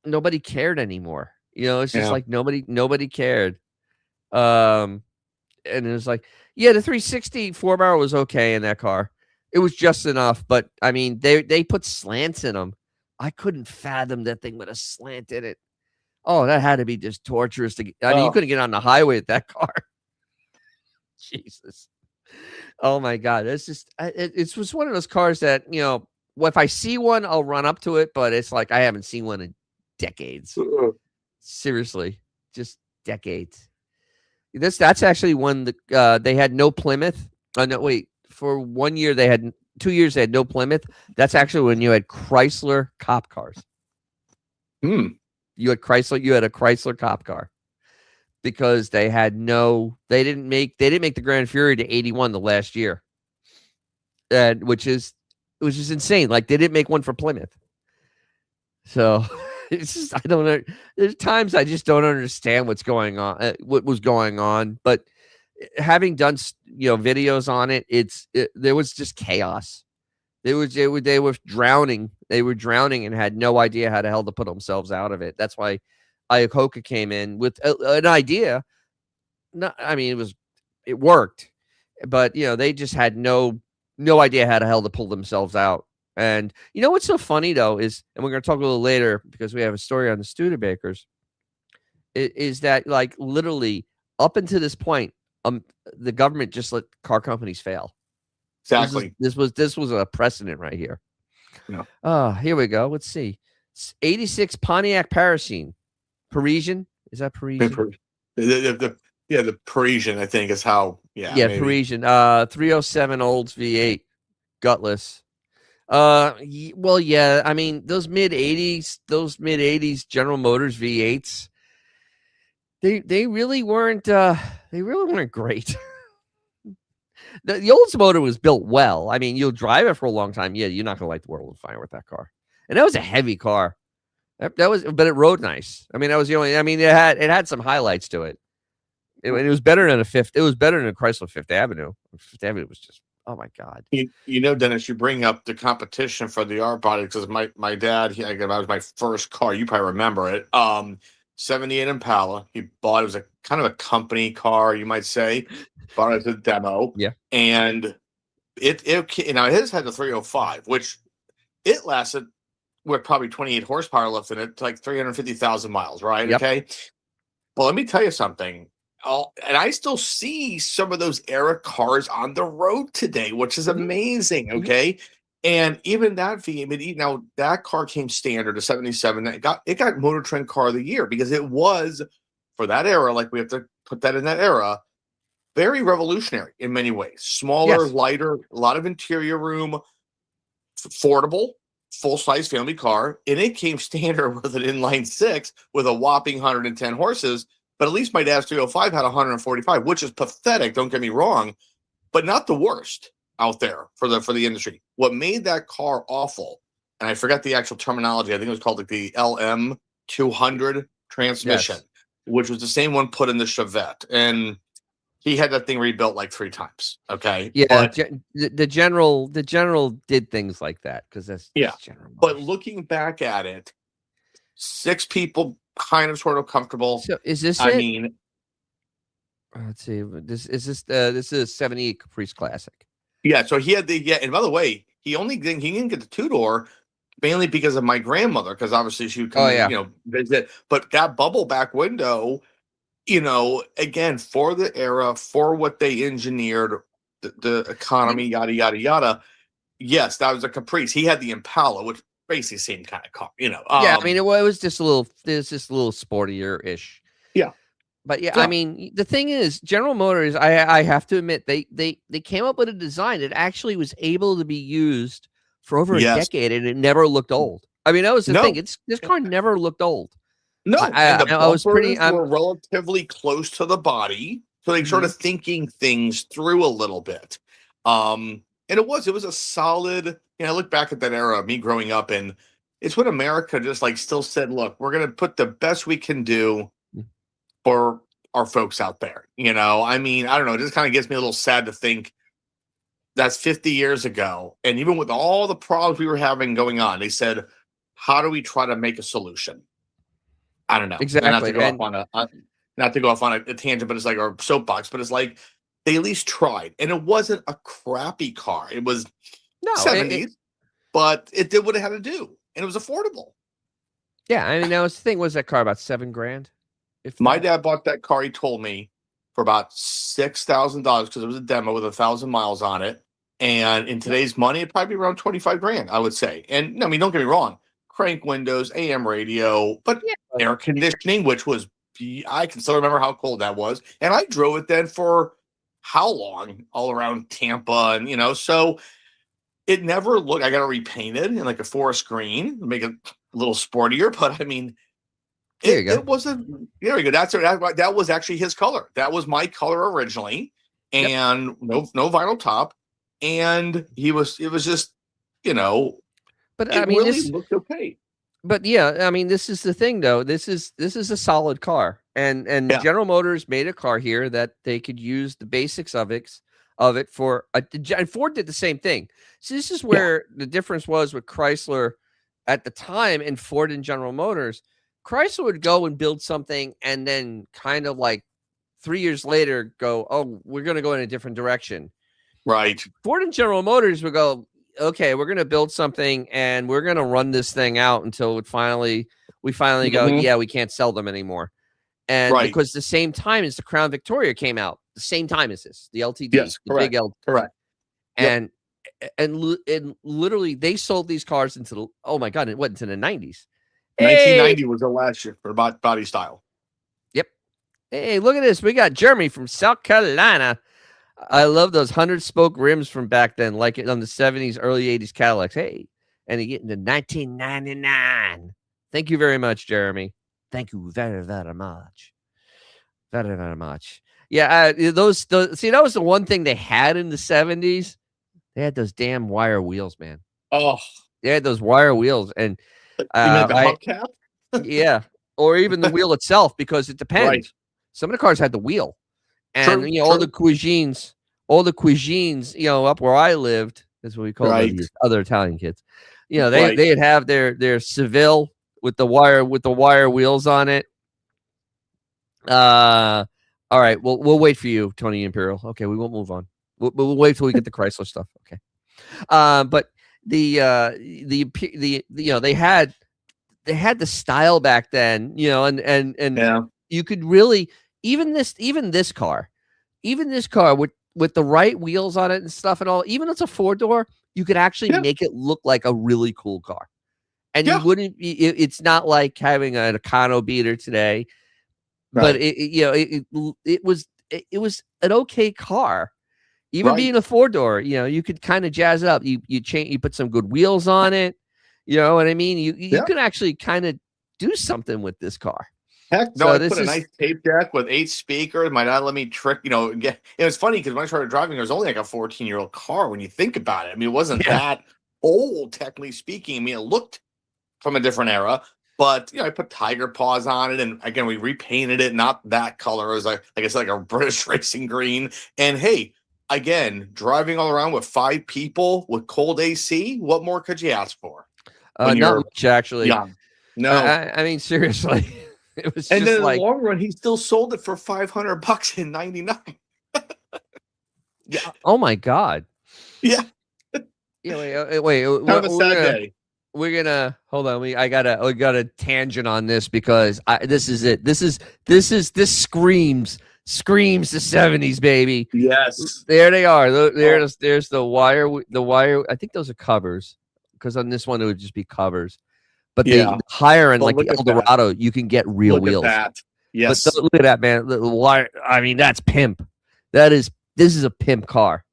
nobody cared anymore. It's just like nobody cared. And it was like, yeah, the 360 4-barrel was okay in that car. It was just enough, but I mean, they put slants in them. I couldn't fathom that thing with a slant in it. Oh, that had to be just torturous to. I mean, you couldn't get on the highway with that car. Jesus. Oh my God, it's just it's just one of those cars that if I see one, I'll run up to it, but it's like I haven't seen one in decades. Seriously, just decades. That's actually one that they had no Plymouth. No, wait. For 1 year, 2 years they had no Plymouth. That's actually when you had Chrysler cop cars. You had a Chrysler cop car, because they didn't make the Grand Fury to 81 the last year, and which is insane. Like, they didn't make one for Plymouth. So it's just, I don't know. There's times I just don't understand what's going on, what was going on. But having done videos on it, there was just chaos. They were drowning. They were drowning and had no idea how the hell to put themselves out of it. That's why Iacocca came in with an idea. It worked, but they just had no idea how the hell to pull themselves out. And what's so funny though is, and we're going to talk a little later because we have a story on the Studebakers, is that, like, literally up until this point, the government just let car companies fail. Exactly. This was a precedent right here. Yeah. Here we go. Let's see. 86 Pontiac Parisienne. Parisian? Is that Parisian? The Parisian, I think, is how. Yeah. Yeah, maybe. Parisian. 307 Olds V8, gutless. Well, yeah. I mean, those mid 80s General Motors V8s. They really weren't. They really weren't great. The Oldsmotor was built well. I mean, you'll drive it for a long time. Yeah, you're not gonna light the world on fire with that car. And that was a heavy car. That was, but it rode nice. I mean, that was the only. I mean, it had some highlights to it. It was better than It was better than a Chrysler Fifth Avenue. Fifth Avenue was just, oh my God. Dennis, you bring up the competition for the R-body, because my dad, that was my first car. You probably remember it. 78 Impala. He bought it. Was a kind of a company car, you might say. Bought it as a demo. Yeah. And it his had the 305, which it lasted with probably 28 horsepower left in it, to like 350,000 miles, right? Yep. Okay. But let me tell you something. And I still see some of those era cars on the road today, which is amazing. Okay. And even that that car came standard to 77. It got Motor Trend Car of the Year, because it was, for that era, like, we have to put that in that era, very revolutionary in many ways. Smaller, lighter, a lot of interior room, affordable, full-size family car. And it came standard with an inline six with a whopping 110 horses. But at least my dad's 305 had 145, which is pathetic, don't get me wrong, but not the worst. out there for the industry. What made that car awful, and I forgot the actual terminology. I think it was called like the LM200 transmission, which was the same one put in the Chevette, and he had that thing rebuilt like 3 times. Okay, yeah, but the general did things like that because that's General Motors. But looking back at it, 6 people kind of sort of comfortable. So is this? I mean, let's see. This is a 78 Caprice Classic. Yeah, so he had and by the way, he didn't get the 2-door mainly because of my grandmother, because obviously she would come in, visit. But that bubble back window, again, for the era, for what they engineered, the economy, yada yada yada. Yes, that was a Caprice. He had the Impala, which basically same kind of car, Yeah, I mean, it was just a little sportier ish. Yeah. But I mean, the thing is, General Motors, I have to admit, they came up with a design that actually was able to be used for over a decade, and it never looked old. I mean, that was the thing. This car never looked old. No, and the bumpers were relatively close to the body, so they sort of thinking things through a little bit. And it was a solid. I look back at that era of me growing up, and it's when America just like still said, "Look, we're going to put the best we can do for our folks out there." I mean, I don't know. It just kind of gets me a little sad to think that's 50 years ago. And even with all the problems we were having going on, they said, how do we try to make a solution? I don't know. Exactly. Not to go off on a tangent, but it's like our soapbox, but it's like they at least tried. And it wasn't a crappy car. It was 70s, but it did what it had to do. And it was affordable. Yeah. I mean, that was the thing. Was that car about $7,000? My dad bought that car, he told me, for about $6,000 because it was a demo with 1,000 miles on it. And in today's money, it'd probably be around $25,000, I would say. And I mean, don't get me wrong, crank windows, AM radio, but air conditioning, which was, I can still remember how cold that was. And I drove it then for how long? All around Tampa, and so it never looked. I got it repainted in like a forest green, make it a little sportier. But I mean, it wasn't. There we go. That was actually his color. That was my color originally, and no vinyl top. And it was just, But I mean, really looked okay. But I mean, this is the thing, though. This is a solid car, and General Motors made a car here that they could use the basics of it for. And Ford did the same thing. So this is where the difference was with Chrysler at the time and Ford and General Motors. Chrysler would go and build something, and then kind of like 3 years later go, "Oh, we're going to go in a different direction." Right. Ford and General Motors would go, "Okay, we're going to build something, and we're going to run this thing out until we finally go, yeah, we can't sell them anymore." And because the same time as the Crown Victoria came out, the same time as this, the LTD, the big LTD. Correct. And literally they sold these cars into the, oh my God, it went into the 90s. 1990 was the last year for body style. Yep. Hey, look at this. We got Jeremy from South Carolina. I love those 100-spoke rims from back then, like it on the 70s, early 80s Cadillacs. Hey, and you get into 1999. Thank you very much, Jeremy. Thank you very, very much. Very, very much. Yeah, those see, that was the one thing they had in the 70s. They had those damn wire wheels, man. Oh, they had those wire wheels, and the hubcap. Yeah, or even the wheel itself, because it depends. Right. Some of the cars had the wheel, and all the cuisines, up where I lived, that's what we call the other Italian kids. They'd have their Seville with the wire wheels on it. All right, we'll wait for you, Tony Imperial. Okay, we won't move on. We'll wait till we get the Chrysler stuff. Okay, but they had the style back then, and you could really even this car with the right wheels on it and stuff and all, even if it's a 4-door, you could actually make it look like a really cool car. And you wouldn't be, it's not like having an Econo beater today, but it was an okay car. Even being a 4-door, you could kind of jazz it up. You put some good wheels on it. You know what I mean? You can actually kind of do something with this car. Heck no, So I this put a is nice tape deck with 8 speakers. My dad let me trick, get. It was funny because when I started driving, it was only like a 14-year-old car when you think about it. I mean, it wasn't yeah. that old, technically speaking. I mean, it looked from a different era, but I put tiger paws on it, and again, we repainted it, not that color. It was like I said, like a British racing green. And hey, again, driving all around with 5 people with cold AC, what more could you ask for when Not you're much actually. young? No. I mean, seriously, it was And just then in the like, long run, he still sold it for $500 in '99. yeah. Oh my God. Yeah. Yeah. Wait. Kind of a sad day. We're gonna hold on. We got a tangent on this because this is it. This screams the 70s, baby. Yes. There they are. There's the wire. The wire. I think those are covers because on this one it would just be covers. But the higher end, like the Eldorado, you can get real wheels. Look at that. Yes. But look at that, man. The wire. I mean, that's pimp. This is a pimp car.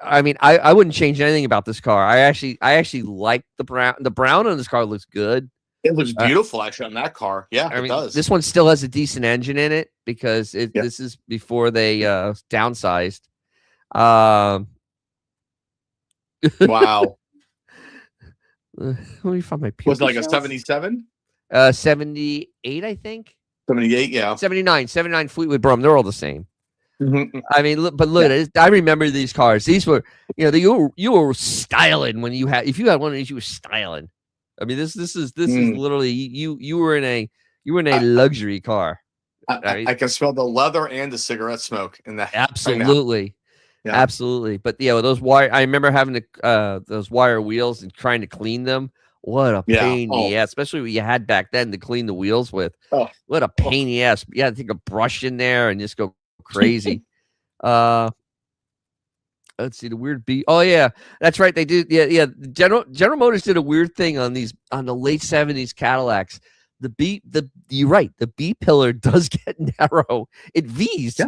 I mean, I wouldn't change anything about this car. I actually like the brown. The brown on this car looks good. It looks beautiful, actually, on that car. Yeah, I mean, it does. This one still has a decent engine in it because this is before they downsized. Wow. Let me find my. Was it like a 77? 78, I think. 78, yeah. 79 Fleetwood Brougham. They're all the same. Mm-hmm. I mean, but look at it. I remember these cars. These were, you were styling when if you had one of these, you were styling. I mean, this is literally you were in a luxury car. Right? I can smell the leather and the cigarette smoke in that. Absolutely, yeah. Absolutely. But those wire. I remember having those wire wheels and trying to clean them. What a pain in the ass, especially what you had back then to clean the wheels with. Oh. What a pain in the ass. You had to take a brush in there and just go crazy. Let's see the weird beat. Oh yeah, that's right. They did. Yeah. General Motors did a weird thing on the late 70s Cadillacs. You're right. The B pillar does get narrow. It V's,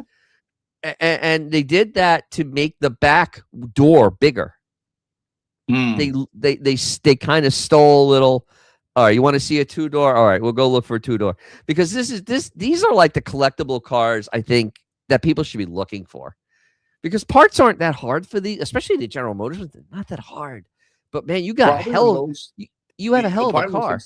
and they did that to make the back door bigger. They kind of stole a little. All right, you want to see a 2-door? All right, we'll go look for a 2-door because these are like the collectible cars I think that people should be looking for, because parts aren't that hard for these, especially the General Motors ones. They're not that hard, but man, you got you have a hell of a car.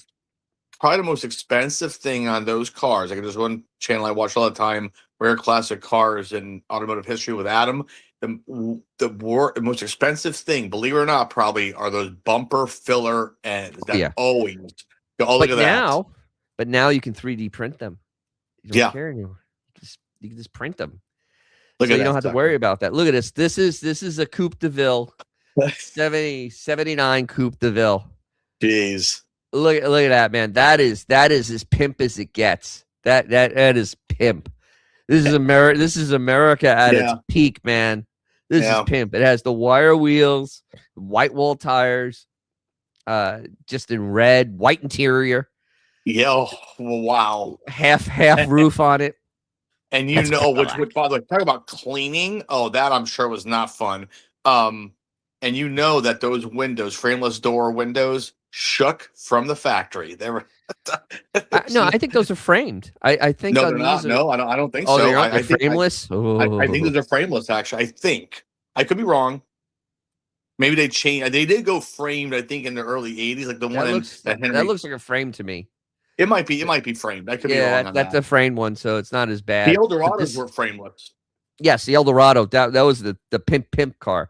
Probably the most expensive thing on those cars. Like there's one channel I watch all the time, Rare Classic Cars and Automotive History with Adam. The most expensive thing, believe it or not, probably are those bumper filler ends. Always. Oh, look at that. But now you can 3D print them. You don't care anymore. You can just print them. You don't have to worry about that. Look at this. This is a Coupe de Ville. 79 Coupe de Ville. Jeez. Look at that, man. That is as pimp as it gets. That is pimp. This is America at its peak, man. This is pimp. It has the wire wheels, white wall tires, just in red, white interior. Yeah. Wow. Half roof on it. And which by the way, talk about cleaning. Oh, that I'm sure was not fun. And that those windows, frameless door windows, shook from the factory. They were no, I think those are framed. I think no, they're not. No, I don't think so. They're frameless. I think those are frameless. Actually, I think I could be wrong. Maybe they changed. They did go framed. I think in the early '80s, like the one that looks like a frame to me. It might be framed. I could be wrong. That's a framed one, so it's not as bad. The Eldorados were frameless. Yes, the Eldorado. That was the pimp car.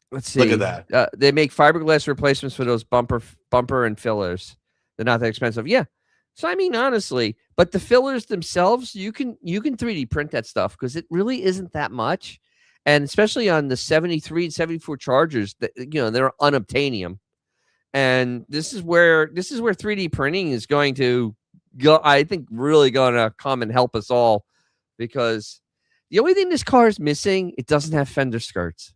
Let's see. Look at that. They make fiberglass replacements for those bumper and fillers. They're not that expensive. Yeah. So I mean, honestly, but the fillers themselves, you can 3D print that stuff because it really isn't that much, and especially on the 73 and 74 Chargers, they're unobtainium, and this is where 3D printing is going to go. I think really going to come and help us all, because the only thing this car is missing, it doesn't have fender skirts.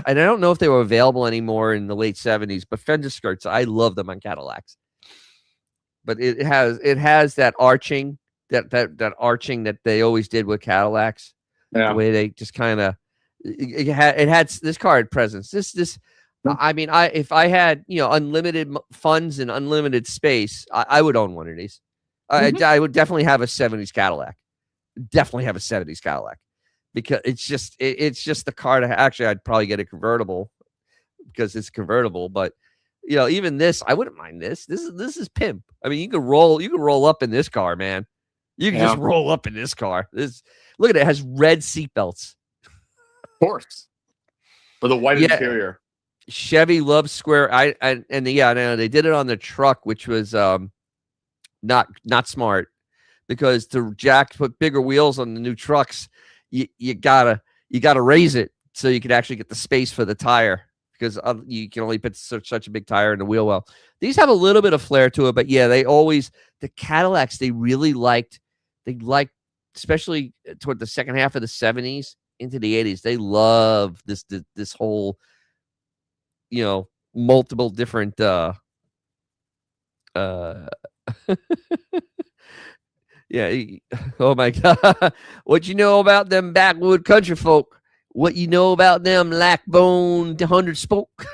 And I don't know if they were available anymore in the late 70s, but fender skirts, I love them on Cadillacs. But it has that arching, that arching that they always did with Cadillacs. Yeah. The way they just kind of this car had presence. I mean, if I had, unlimited funds and unlimited space, I would own one of these. I would definitely have a 70s Cadillac. Definitely have a 70s Cadillac, because it's just the car to actually. I'd probably get a convertible because it's convertible, but even this, I wouldn't mind this. This is pimp. I mean, you can roll up in this car, man. You can just roll up in this car. Look at it. It has red seatbelts. Of course. With a white interior. Chevy loves square. I know they did it on the truck, which was not smart, because to put bigger wheels on the new trucks, you gotta raise it so you can actually get the space for the tire, because you can only put such a big tire in the wheel well. These have a little bit of flair to it, but yeah, the Cadillacs they liked, especially toward the second half of the 70s into the 80s. They love this whole multiple different yeah. Oh my God. What you know about them backwood country folk? What you know about them lack-bone 100 spoke?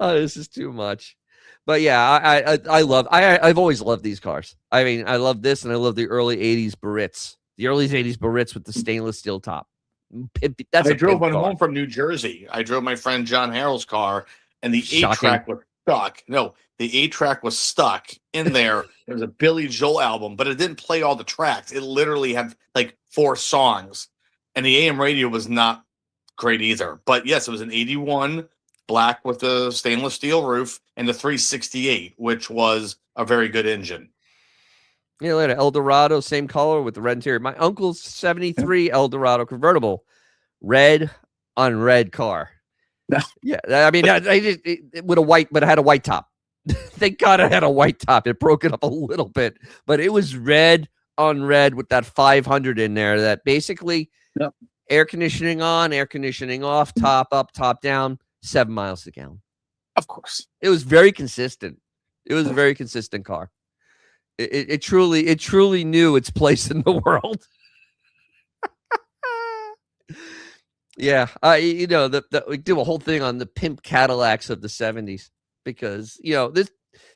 Oh, this is too much. But yeah, I've always loved these cars. I mean, I love this, and I love the early 80s Barrettes. The early 80s Barrettes with the stainless steel top. I drove one home from New Jersey. I drove my friend John Harrell's car, and the 8-track was stuck. No, the 8-track was stuck in there. There was a Billy Joel album, but it didn't play all the tracks. It literally had like 4 songs, and the AM radio was not great either. But yes, it was an 81 black with the stainless steel roof and the 368, which was a very good engine. Yeah, later Eldorado, same color with the red interior. My uncle's 73 Eldorado convertible, red on red car. Yeah, I mean, with a white, but it had a white top. Thank God it had a white top. It broke it up a little bit, but it was red on red with that 500 in there. That basically air conditioning on, air conditioning off, top up, top down, 7 miles a gallon. Of course, it was very consistent. It was a very consistent car. It truly knew its place in the world. Yeah, we do a whole thing on the pimp Cadillacs of the 70s, because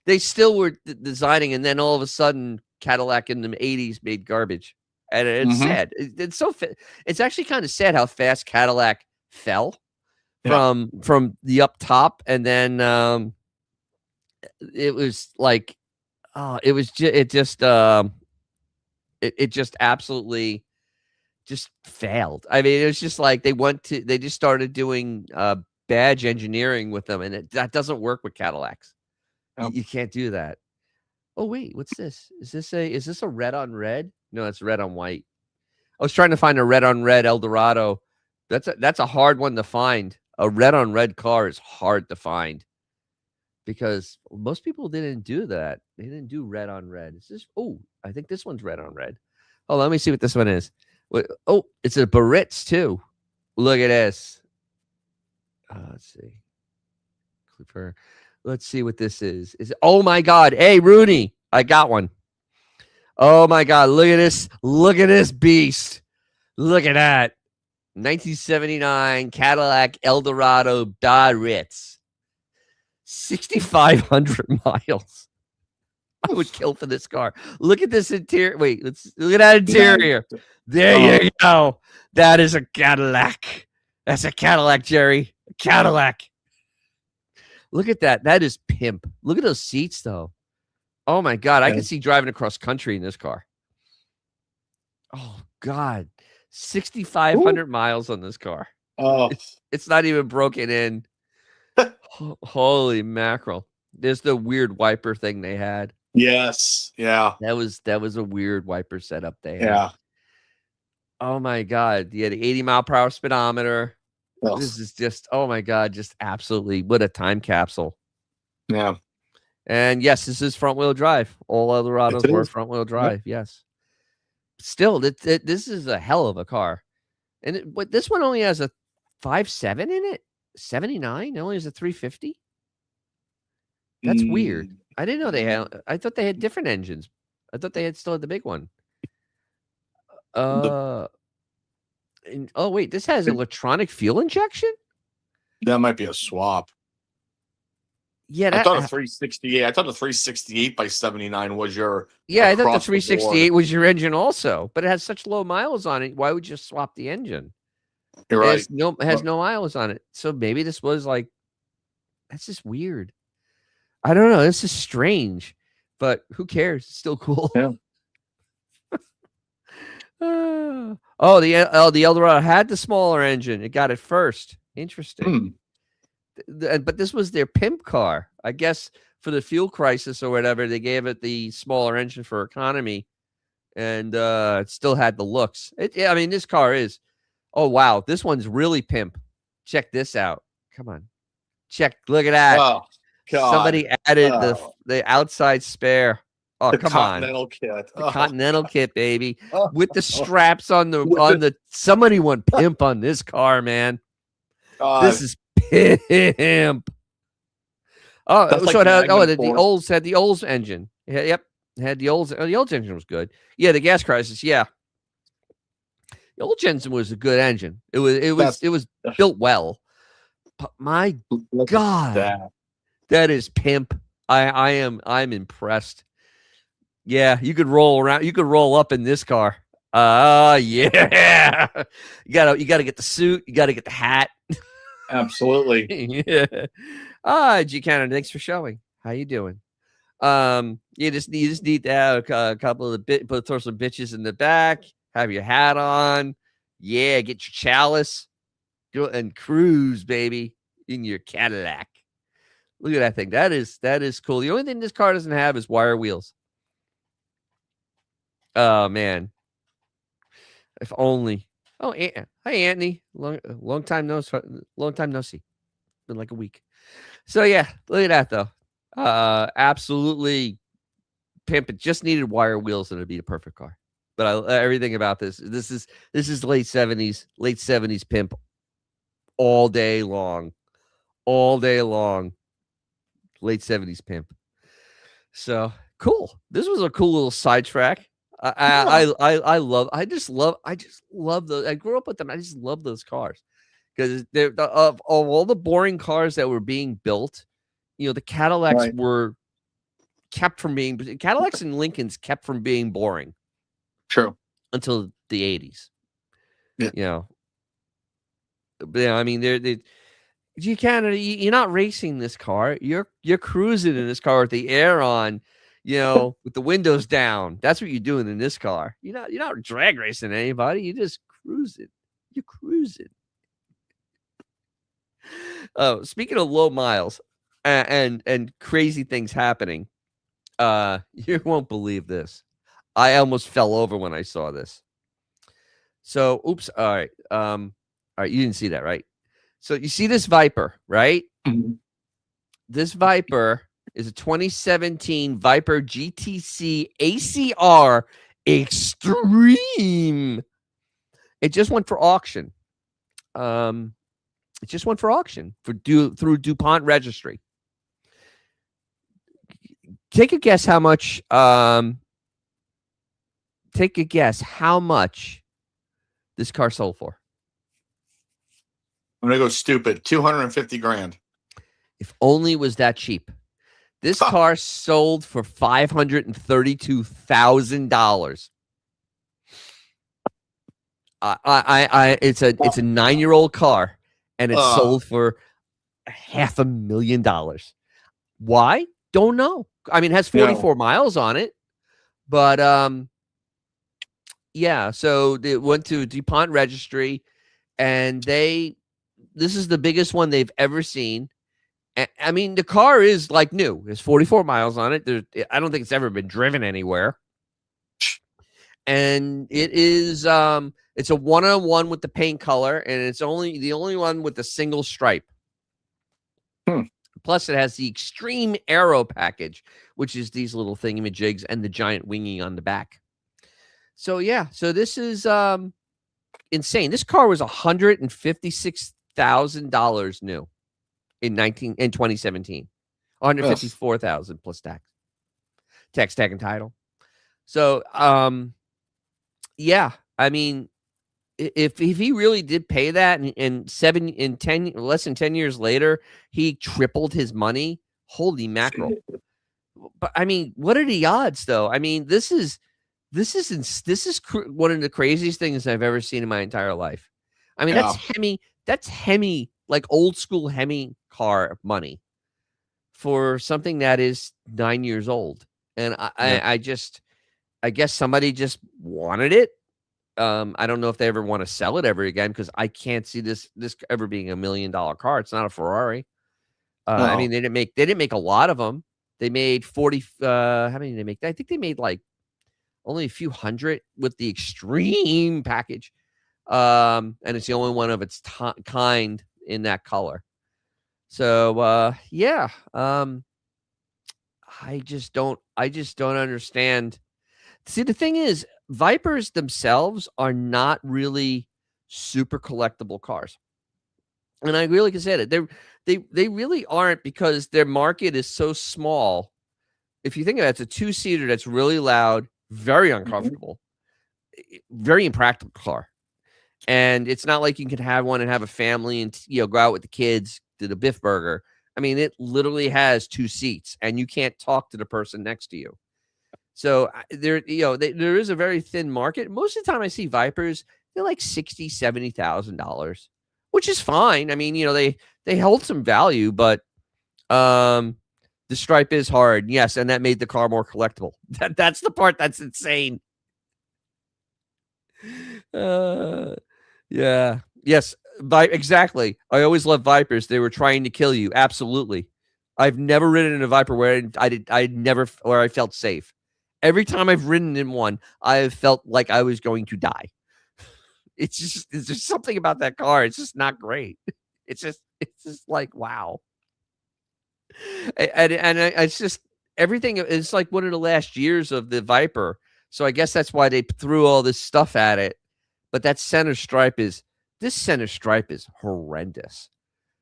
they still were designing, and then all of a sudden Cadillac in the 80s made garbage, and it's sad. It's actually kind of sad how fast Cadillac fell from the up top, and then it was like. It just absolutely just failed. I mean, it was just like they just started doing badge engineering with them, and that doesn't work with Cadillacs. You can't do that. Oh wait, what's this? Is this a red on red? No, it's red on white. I was trying to find a red on red Eldorado. That's a hard one to find. A red on red car is hard to find, because most people didn't do that. They didn't do red on red. I think this one's red on red. Oh, let me see what this one is. Oh, it's a Barrettes too. Look at this. Let's see. Let's see what this is. Oh my God. Hey, Rooney, I got one. Oh my God. Look at this. Look at this beast. Look at that. 1979 Cadillac Eldorado Barrettes. 6,500 miles. I would kill for this car. Look at this interior. Wait, look at that interior. There you go. That is a Cadillac. That's a Cadillac, Jerry. A Cadillac. Look at that. That is pimp. Look at those seats, though. Oh my God. I can see driving across country in this car. Oh God. 6,500 miles on this car. Oh, it's not even broken in. Holy mackerel. There's the weird wiper thing they had. Yes. Yeah. That was a weird wiper setup they had. Yeah. Oh my God. Yeah, the 80-mile-per-hour speedometer. Oh. This is just, oh my God, just absolutely, what a time capsule. Yeah. And yes, this is front-wheel drive. All Eldorados were front-wheel drive. Yep. Yes. Still, this is a hell of a car. And but this one only has a 5.7 in it. 79. It only has a 350. That's weird. I didn't know they had. I thought they had different engines. I thought they still had the big one. Oh wait, this has electronic fuel injection. That might be a swap. Yeah, I thought a 368. I thought a 368 by 79 was your. Yeah, I thought the 368 was your engine also, but it has such low miles on it. Why would you swap the engine? You're right. It has no miles on it. So maybe this was like, that's just weird. I don't know. This is strange, but who cares? It's still cool. Yeah. The Eldorado had the smaller engine. It got it first. Interesting. But this was their pimp car. I guess for the fuel crisis or whatever, they gave it the smaller engine for economy, and it still had the looks. I mean, this car is. Oh wow, this one's really pimp. Check this out. Come on, look at that. Oh, God. Somebody added the outside spare. Oh, the come Continental on. Kit. The Continental kit, baby. With the straps on the somebody went pimp on this car, man. This is pimp. Oh, that's so like the Olds had the Olds engine. Yep. It had the Olds. The Olds engine was good. Yeah, the gas crisis. Yeah. The old engine was a good engine. It was built well. But my God, that is pimp. I'm impressed. Yeah, you could roll around. You could roll up in this car. Yeah. You gotta get the suit. You gotta get the hat. Absolutely. Yeah. G Canada, thanks for showing. How you doing? You just need to have a couple of throw some bitches in the back. Have your hat on. Yeah, get your chalice. Go and cruise, baby, in your Cadillac. Look at that thing. That is cool. The only thing this car doesn't have is wire wheels. Oh man. If only. Oh, hi Anthony. Long time no see. Been like a week. So yeah, look at that though. Absolutely pimp. It just needed wire wheels and it'd be the perfect car. But everything about this is late 70s pimp all day long. Late 70s pimp. So cool. This was a cool little sidetrack. I just love those. I grew up with them. I just love those cars because they're of all the boring cars that were being built. You know, the Cadillacs were kept from being Cadillacs and Lincolns kept from being boring. True. Until the 80s. Yeah. You know. But, yeah, I mean, you're not racing this car. You're cruising in this car with the air on, with the windows down. That's what you're doing in this car. You're not drag racing anybody. You're just cruising. You're cruising. Oh, speaking of low miles and crazy things happening, you won't believe this. I almost fell over when I saw this. So, oops. All right. You didn't see that, right? So you see this Viper, right? Mm-hmm. This Viper is a 2017 Viper GTC ACR Extreme. It just went for auction. Through DuPont Registry. Take a guess how much. Take a guess how much this car sold for. I'm gonna go stupid. 250 grand. If only it was that cheap. This car sold for $532,000. It's a 9-year-old car, and it's sold for $500,000. Why? Don't know. I mean, it has 44 miles on it, but yeah. So it went to DuPont Registry, and this is the biggest one they've ever seen. I mean, the car is like new. There's 44 miles on it. I don't think it's ever been driven anywhere. And it is it's a 1-on-1 with the paint color, and it's the only one with a single stripe. Plus, it has the Extreme Aero package, which is these little thingamajigs and the giant winging on the back. So yeah, so this is insane. This car was $156,000 new in 2017. 154,000 plus tax, tag, and title. So yeah, I mean, if he really did pay that, and less than 10 years later, he tripled his money. Holy mackerel! But I mean, what are the odds, though? I mean, this is one of the craziest things I've ever seen in my entire life. I mean, that's Hemi, like old school Hemi car money for something that is 9 years old. And I guess somebody just wanted it. I don't know if they ever want to sell it ever again, because I can't see this ever being $1 million car. It's not a Ferrari. I mean, they didn't make a lot of them. They made 40. How many did they make? I think they made like only a few hundred with the extreme package. And it's the only one of its kind in that color. So yeah. I just don't understand. See, the thing is, Vipers themselves are not really super collectible cars. And I really can say that they really aren't, because their market is so small. If you think about it, it's a 2-seater that's really loud, very uncomfortable, very impractical car. And it's not like you can have one and have a family and go out with the kids to the Biff Burger. I mean, it literally has 2 seats, and you can't talk to the person next to you. So there is a very thin market. Most of the time I see Vipers, they're like $60,000, $70,000, which is fine. I mean, they hold some value, but the stripe is hard. Yes, and that made the car more collectible. That's the part that's insane. Yeah. Yes, exactly. I always love Vipers. They were trying to kill you. Absolutely. I've never ridden in a Viper where I felt safe. Every time I've ridden in one, I have felt like I was going to die. It's just something about that car. It's just not great. It's just like, wow. And it's just everything. It's like one of the last years of the Viper. So I guess that's why they threw all this stuff at it. But this center stripe is horrendous.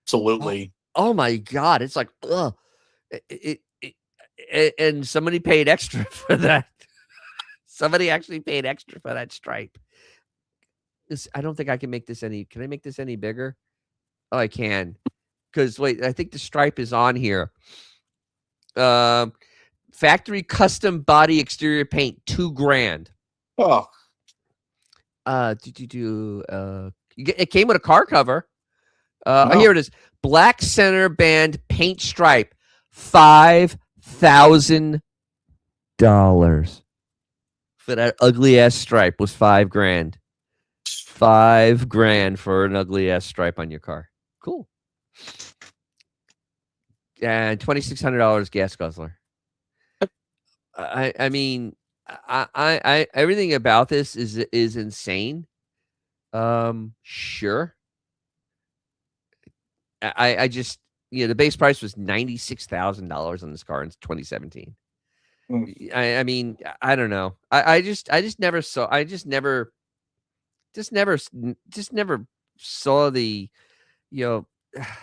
Absolutely. Oh my God. It's like, ugh. And somebody paid extra for that. Somebody actually paid extra for that stripe. I don't think I can make this any. Can I make this any bigger? Oh, I can. Because wait, I think the stripe is on here. Factory custom body exterior paint, $2,000. Oh. It came with a car cover. Here it is. Black center band paint stripe, $5,000 for that ugly ass stripe was $5,000. $5,000 for an ugly ass stripe on your car. Cool. And $2,600 gas guzzler. I mean, I everything about this is insane. Sure. I just, the base price was $96,000 on this car in 2017. I mean, I don't know. I just never saw the,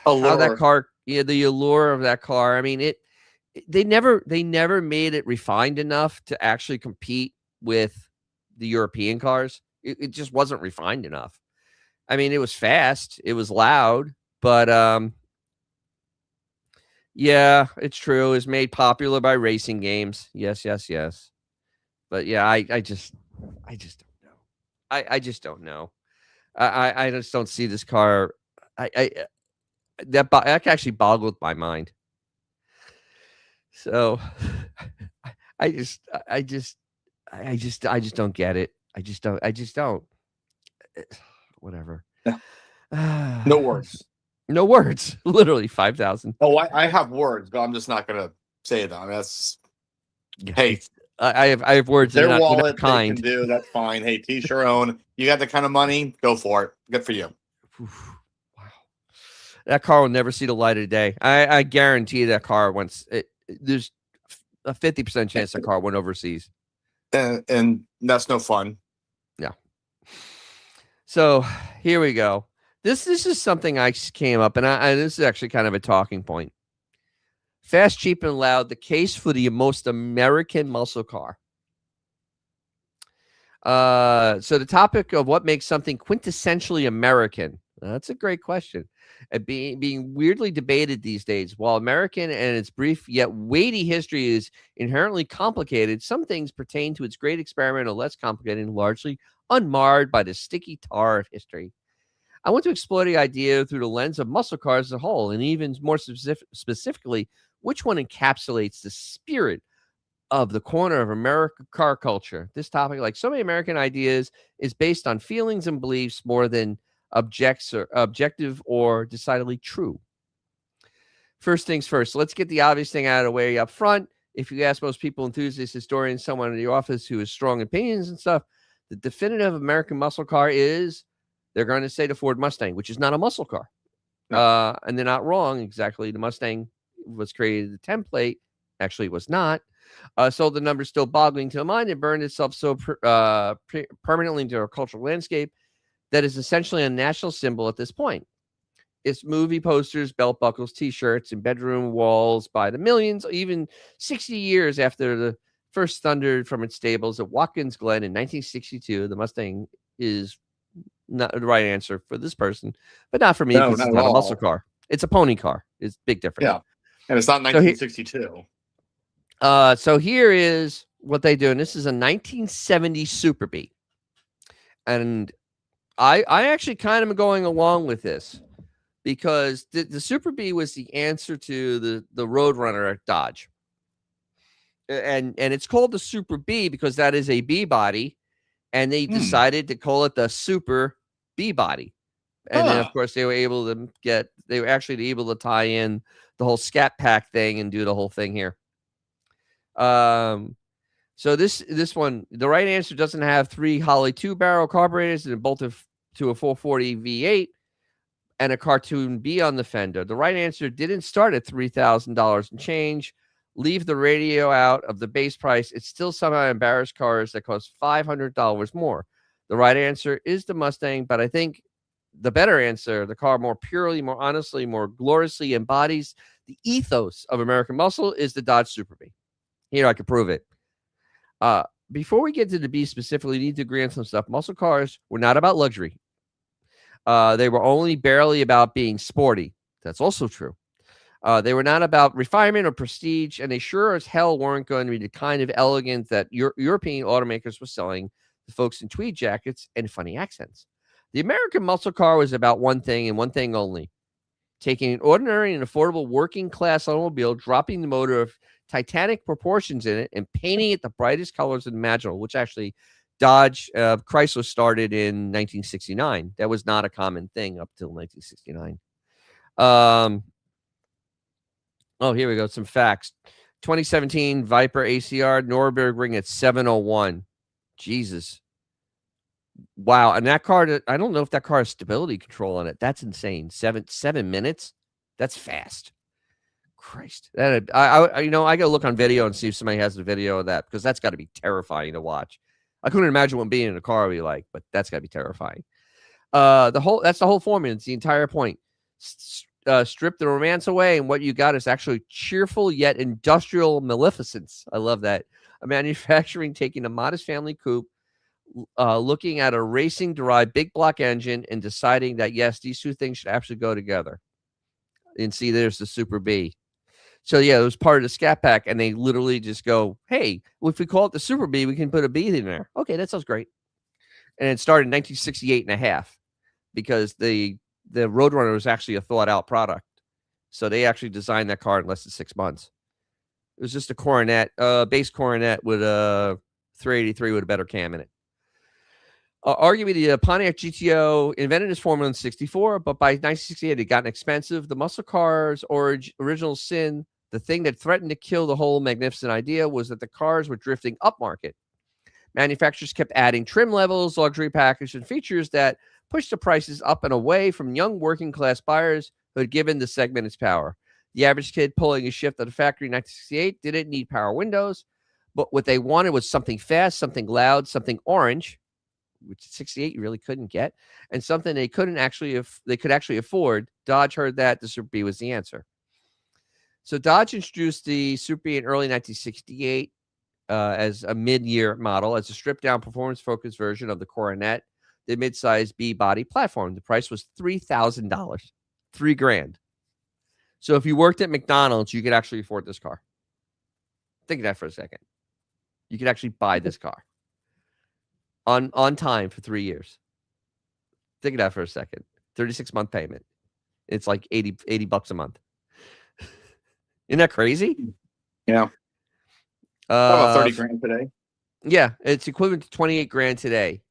how that car, the allure of that car. I mean, they never made it refined enough to actually compete with the European cars. It just wasn't refined enough. I mean, it was fast, it was loud, but yeah, it's true. It's made popular by racing games. Yes. But yeah, I just don't know. I just don't know. I just don't see this car. That actually boggled my mind. So I just don't get it. I just don't. Whatever. No words. No words. Literally 5,000. Oh, I have words, but I'm just not gonna say them. That's hey. I have words. Their wallet they can do. That's fine. Hey, teach your own. You got the kind of money, go for it. Good for you. Wow. That car will never see the light of day. I guarantee that car there's a 50% chance that car went overseas. And that's no fun. Yeah. So here we go. This is something I came up, and this is actually kind of a talking point. Fast, cheap, and loud, the case for the most American muscle car. So the topic of what makes something quintessentially American. That's a great question. Being weirdly debated these days. While American and its brief yet weighty history is inherently complicated, some things pertain to its great experimental, less complicated, and largely unmarred by the sticky tar of history. I want to explore the idea through the lens of muscle cars as a whole, and even more specifically, which one encapsulates the spirit of the corner of American car culture. This topic, like so many American ideas, is based on feelings and beliefs more than objective or decidedly true. First things first, let's get the obvious thing out of the way up front. If you ask most people, enthusiasts, historians, someone in the office who has strong opinions and stuff, the definitive American muscle car is, they're going to say the Ford Mustang, which is not a muscle car. No. And they're not wrong. Exactly. The Mustang was created the template. Actually, it was not. So the number's still boggling to the mind. It burned itself so permanently into our cultural landscape that is essentially a national symbol at this point. It's movie posters, belt buckles, T-shirts, and bedroom walls by the millions, even 60 years after the first thundered from its stables at Watkins Glen in 1962. The Mustang is not the right answer for this person, but not for me because it's not a muscle car. It's a pony car. It's a big difference. Yeah, and it's not 1962. So here is what they do, and this is a 1970 Super B. And I actually kind of am going along with this because the Super B was the answer to the Roadrunner at Dodge. And it's called the Super B because that is a B body, and they decided to call it the Super B body. And then, of course, they were able to tie in the whole Scat Pack thing and do the whole thing here. So this one, the right answer doesn't have 3 Holley 2-barrel carburetors and bolted to a 440 V8 and a cartoon B on the fender. The right answer didn't start at $3,000 and change. Leave the radio out of the base price. It's still somehow embarrassed cars that cost $500 more. The right answer is the Mustang, but I think the better answer, the car more purely, more honestly, more gloriously embodies the ethos of American muscle, is the Dodge Super B. Here, I can prove it. Before we get to the B specifically, we need to agree on some stuff. Muscle cars were not about luxury. They were only barely about being sporty. That's also true. They were not about refinement or prestige, and they sure as hell weren't going to be the kind of elegance that European automakers were selling to folks in tweed jackets and funny accents. The American muscle car was about one thing and one thing only: taking an ordinary and affordable working-class automobile, dropping the motor of titanic proportions in it, and painting it the brightest colors imaginable, which actually Chrysler started in 1969. That was not a common thing up till 1969. Oh, here we go. Some facts. 2017 Viper ACR, Nürburgring at 701. Jesus. Wow. And that car, I don't know if that car has stability control on it. That's insane. 7 minutes. That's fast. Christ. I got to look on video and see if somebody has a video of that, because that's got to be terrifying to watch. I couldn't imagine what being in a car would be like, but that's got to be terrifying. That's the whole formula. It's the entire point. Strip the romance away, and what you got is actually cheerful yet industrial maleficence. I love that. A manufacturing taking a modest family coupe, looking at a racing-derived big block engine and deciding that, yes, these two things should actually go together. And see, there's the Super B. So, yeah, it was part of the Scat Pack, and they literally just go, hey, if we call it the Super B, we can put a B in there. Okay, that sounds great. And it started in 1968 and a half, because the Roadrunner was actually a thought-out product. So they actually designed that car in less than 6 months. It was just a Coronet, base Coronet with a 383 with a better cam in it. Arguably, the Pontiac GTO invented its formula in 1964, but by 1968, it had gotten expensive. The muscle car's original sin, the thing that threatened to kill the whole magnificent idea, was that the cars were drifting upmarket. Manufacturers kept adding trim levels, luxury package, and features that pushed the prices up and away from young working-class buyers who had given the segment its power. The average kid pulling a shift at a factory in 1968 didn't need power windows, but what they wanted was something fast, something loud, something orange, which in 68 you really couldn't get, and something they could actually afford. Dodge heard that the Super B was the answer. So Dodge introduced the Super B in early 1968. as a mid-year model as a stripped-down performance-focused version of the Coronet, the mid-size B-body platform. The price was $3,000, $3,000. So if you worked at McDonald's, you could actually afford this car. Think of that for a second. You could actually buy this car on time for 3 years. Think of that for a second. 36-month payment. It's like $80 a month. Isn't that crazy? Yeah. About 30 grand today. Yeah, it's equivalent to 28 grand today.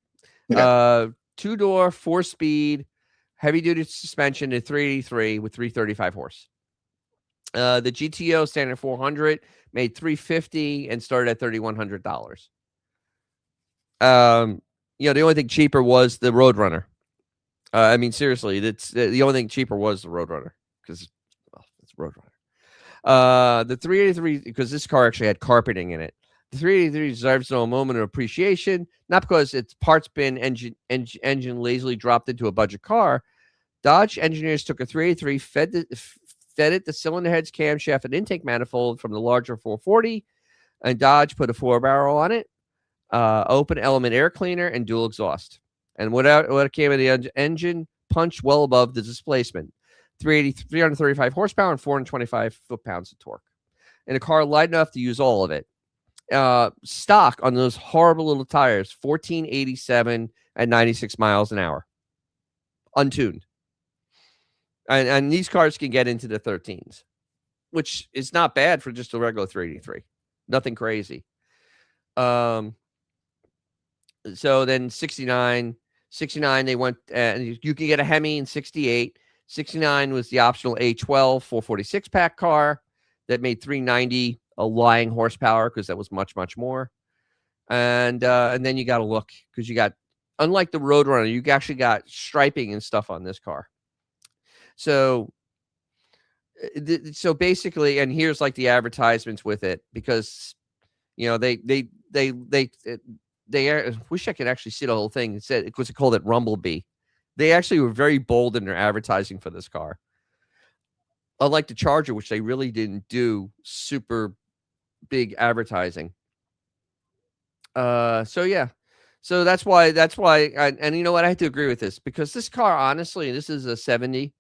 Yeah. 2-door, 4-speed, heavy-duty suspension at 383 with 335 horse. The GTO standard 400 made $350 and started at $3,100. The only thing cheaper was the Roadrunner. I mean, seriously, that's the only thing cheaper was the Roadrunner because it's Roadrunner. The 383, because this car actually had carpeting in it. The 383 deserves a moment of appreciation, not because its parts bin engine lazily dropped into a budget car. Dodge engineers took a 383, fed it the cylinder heads, camshaft, and intake manifold from the larger 440, and Dodge put a 4-barrel on it, open element air cleaner, and dual exhaust. And what came in the engine punched well above the displacement. 335 horsepower and 425 foot-pounds of torque. And a car light enough to use all of it. Stock on those horrible little tires, 1487 at 96 miles an hour. Untuned. And these cars can get into the 13s, which is not bad for just a regular 383. Nothing crazy. So then 69, they went, and you can get a Hemi in 68. 69 was the optional A12 446 pack car that made 390 a lying horsepower because that was much, much more. And then you got to look because you got, unlike the Roadrunner, you actually got striping and stuff on this car. So basically, and here's like the advertisements with it because, they wish I could actually see the whole thing. It said, because it called it Rumblebee. They actually were very bold in their advertising for this car. Unlike the Charger, which they really didn't do super big advertising. So that's why, and you know what? I have to agree with this because this car, honestly, this is a 70.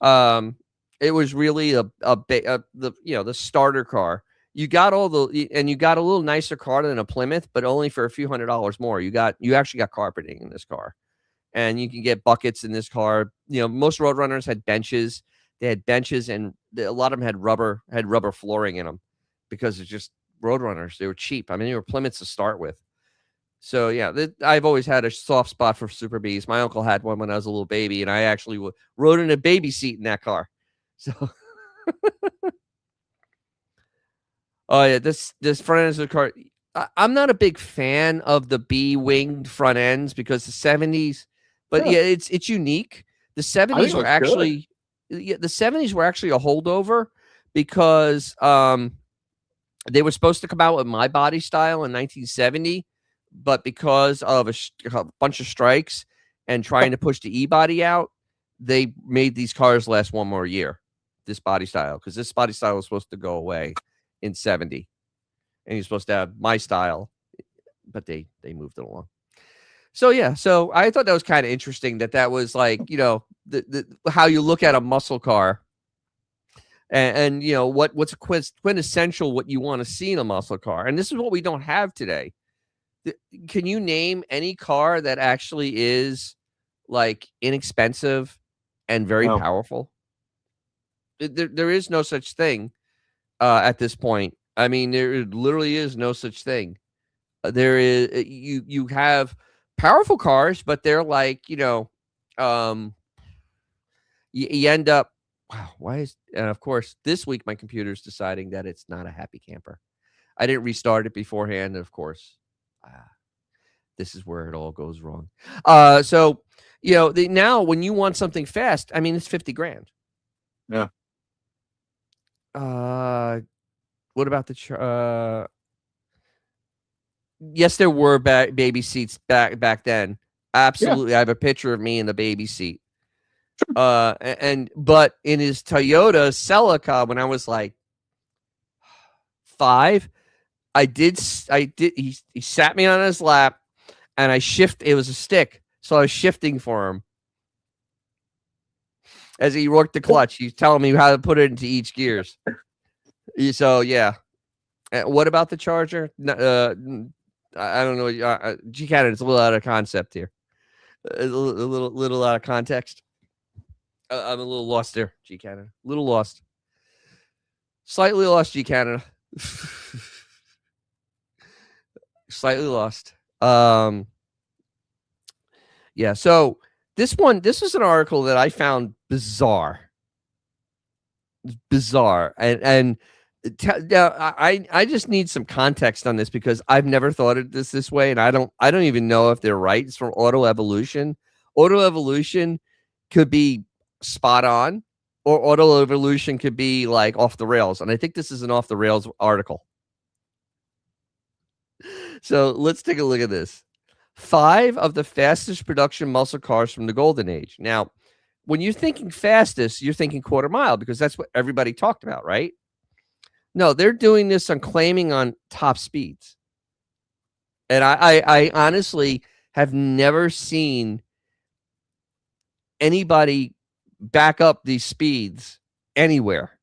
It was really the starter car. You got you got a little nicer car than a Plymouth, but only for a few $100s more. You actually got carpeting in this car, and you can get buckets in this car. Most Roadrunners had benches. They had benches, and a lot of them had rubber flooring in them because it's just Roadrunners. They were cheap. I mean, they were Plymouths to start with. So yeah, I've always had a soft spot for Super Bs. My uncle had one when I was a little baby, and I actually rode in a baby seat in that car. So, oh yeah, this front end of the car. I'm not a big fan of the B-winged front ends because the 70s, but yeah, it's unique. The 70s were actually, the 70s were actually a holdover because they were supposed to come out with my body style in 1970. But because of a bunch of strikes and trying to push the E-body out, they made these cars last one more year, this body style, because this body style was supposed to go away in 70. And you're supposed to have my style, but they moved it along. So, yeah, so I thought that was kind of interesting that was like, the how you look at a muscle car and what's quintessential what you want to see in a muscle car. And this is what we don't have today. Can you name any car that actually is like inexpensive and very powerful? There is no such thing at this point. I mean, there literally is no such thing. There is you have powerful cars, but they're like you end up. Wow, and of course this week my computer's deciding that it's not a happy camper. I didn't restart it beforehand, and of course. This is where it all goes wrong. So now when you want something fast, I mean, it's 50 grand. Yeah. What about the yes, there were baby seats back then. Absolutely. Yeah. I have a picture of me in the baby seat. But in his Toyota Celica when I was like 5, I did. He sat me on his lap, and it was a stick, so I was shifting for him as he worked the clutch. He's telling me how to put it into each gears. So yeah. What about the Charger? I don't know. G Canada is a little out of concept here. A little out of context. I'm a little lost there, G Canada. A little lost. Slightly lost, G Canada. Slightly lost. Yeah. So this was an article that I found bizarre. And I just need some context on this because I've never thought of this way, and I don't even know if they're right. It's from Auto Evolution. Auto Evolution could be spot on, or Auto Evolution could be like off the rails, and I think this is an off the rails article. So let's take a look at this. 5 of the fastest production muscle cars from the golden age. Now, when you're thinking fastest, you're thinking quarter mile because that's what everybody talked about, right? No, they're doing this on claiming on top speeds. And I honestly have never seen anybody back up these speeds anywhere.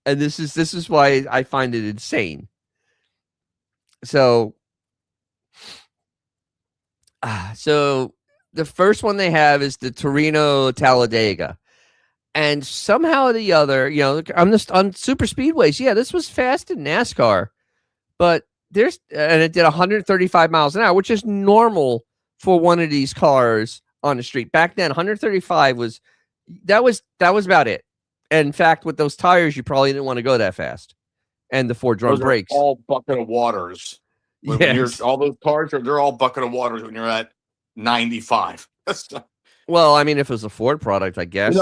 And this is why I find it insane. So the first one they have is the Torino Talladega. And somehow or the other, on super speedways, yeah, this was fast in NASCAR, but it did 135 miles an hour, which is normal for one of these cars on the street. Back then, 135 was about it. And in fact, with those tires, you probably didn't want to go that fast. And the 4-drum brakes. All bucket of waters. Yes. All those cars they're all bucket of waters when you're at 95. Well, I mean, if it was a Ford product, I guess.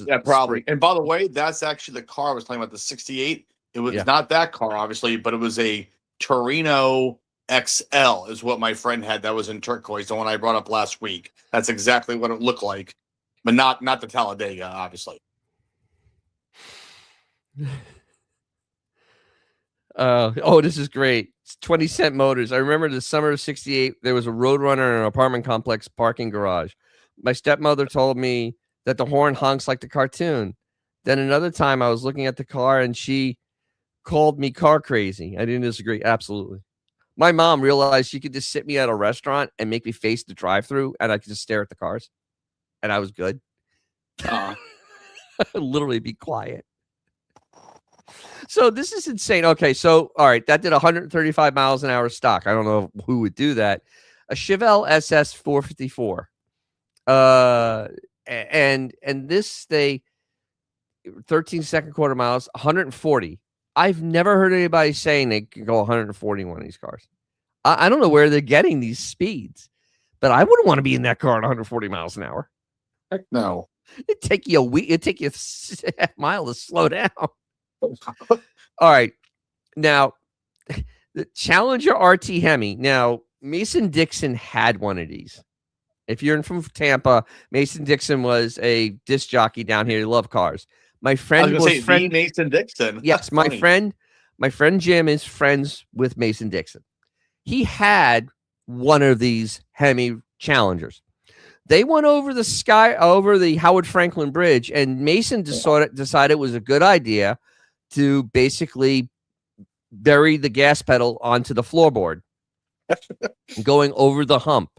Yeah, probably. And by the way, that's actually the car I was talking about, the 68. It was not that car, obviously, but it was a Torino XL is what my friend had that was in turquoise, the one I brought up last week. That's exactly what it looked like, but not the Talladega, obviously. This is great. It's 20 Cent Motors. I remember the summer of 68, there was a Roadrunner in an apartment complex parking garage. My stepmother told me that the horn honks like the cartoon. Then another time I was looking at the car and she called me car crazy. I didn't disagree. Absolutely. My mom realized she could just sit me at a restaurant and make me face the drive-thru and I could just stare at the cars. And I was good. Literally be quiet. So this is insane. Okay, so all right, that did 135 miles an hour stock. I don't know who would do that. A Chevelle SS 454. And this 13-second quarter miles, 140. I've never heard anybody saying they can go 140 in one of these cars. I don't know where they're getting these speeds, but I wouldn't want to be in that car at 140 miles an hour. Heck no. It'd take you a week. It'd take you a half mile to slow down. All right. Now, the Challenger RT Hemi. Now, Mason Dixon had one of these. If you're from Tampa, Mason Dixon was a disc jockey down here. He loved cars. My friend Mason Dixon. Yes, my friend Jim is friends with Mason Dixon. He had one of these Hemi Challengers. They went over the Howard Franklin Bridge, and Mason decided it was a good idea to basically bury the gas pedal onto the floorboard, going over the hump.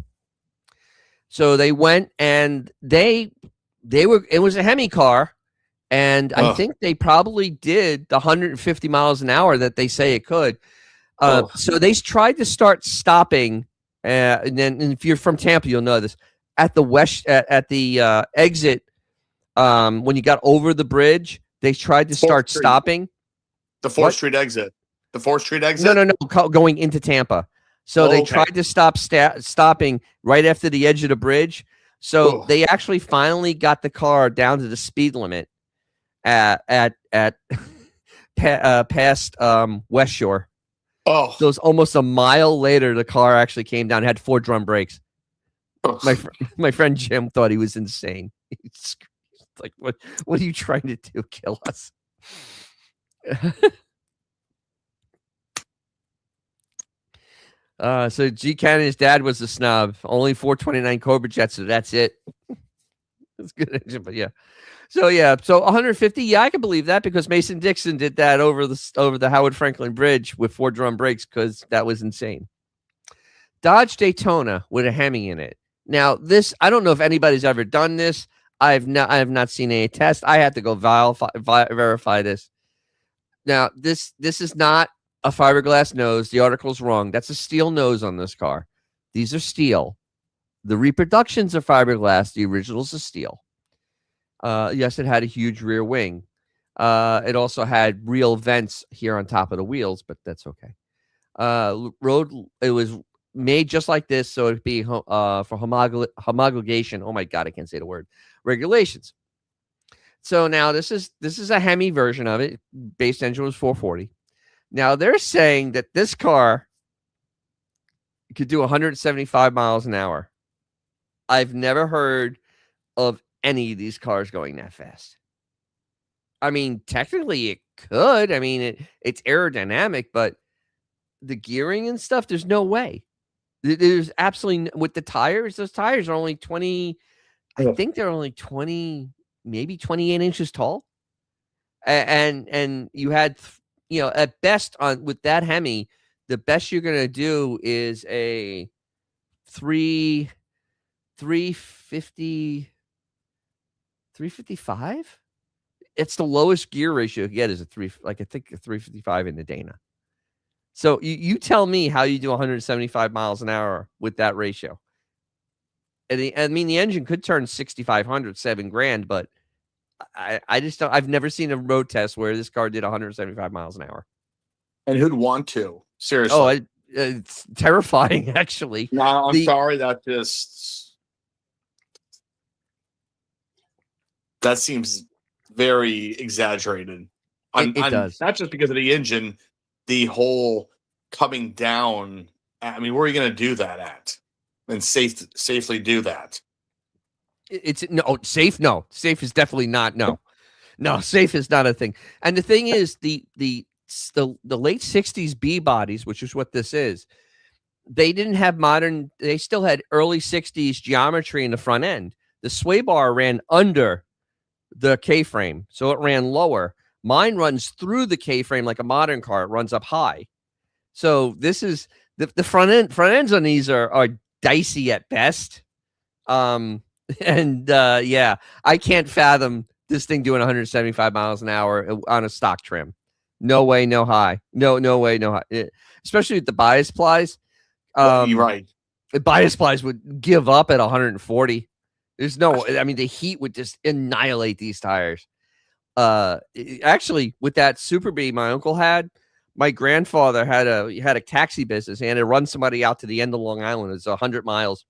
So they went and it was a Hemi car, and I think they probably did the 150 miles an hour that they say it could. So they tried to start stopping, and if you're from Tampa, you'll know this. At the exit, when you got over the bridge, they tried to start stopping. The 4th Street exit. The 4th Street exit? No, going into Tampa. So they tried to stopping right after the edge of the bridge. So they actually finally got the car down to the speed limit at past West Shore. So it was almost a mile later, the car actually came down. It had 4-drum brakes. My friend Jim thought he was insane. He's like, what are you trying to do? Kill us? So G. Cannon's dad was a snob. Only 429 Cobra jets, so that's it. That's good engine, but yeah. So 150. Yeah, I can believe that because Mason Dixon did that over the Howard Franklin Bridge with 4 drum brakes because that was insane. Dodge Daytona with a Hemi in it. Now this, I don't know if anybody's ever done this. I have not seen any test. I had to go verify this. Now this is not a fiberglass nose. The article's wrong. That's a steel nose on this car. These are steel. The reproductions are fiberglass. The originals are steel. Yes, it had a huge rear wing. It also had real vents here on top of the wheels, but that's okay. It was made just like this, so it'd be for homologation. Oh my God, I can't say the word. Regulations. So now this is a Hemi version of it. Base engine was 440. Now they're saying that this car could do 175 miles an hour. I've never heard of any of these cars going that fast. I mean, technically it could. I mean, it's aerodynamic, but the gearing and stuff, there's no way. There's absolutely, with the tires, those tires are only 20, I think they're only 20, maybe 28 inches tall. And you had, at best with that Hemi, the best you're going to do is a 355. It's the lowest gear ratio you get is I think a 355 in the Dana. So you tell me how you do 175 miles an hour with that ratio. And the engine could turn 6,500, $7,000, but I just don't. I've never seen a road test where this car did 175 miles an hour. And who'd want to? Seriously. Oh, it's terrifying, actually. No, I'm sorry. That seems very exaggerated. It does. Not just because of the engine, the whole coming down. I mean, where are you going to do that at? And safely do that? Safe. No, safe is definitely not. No, safe is not a thing. And the thing is, the late 60s B bodies, which is what this is, they didn't have modern. They still had early 60s geometry in the front end. The sway bar ran under the K-frame, so it ran lower. Mine runs through the K-frame like a modern car. It runs up high. So this is the front ends on these are dicey at best. I can't fathom this thing doing 175 miles an hour on a stock trim. No way, no high. No way, no high. Especially with the bias plies. You're right. The bias plies would give up at 140. There's no, I mean, the heat would just annihilate these tires. Actually, with that Super B my uncle had, my grandfather had a taxi business and to run somebody out to the end of Long Island. It's 100 miles.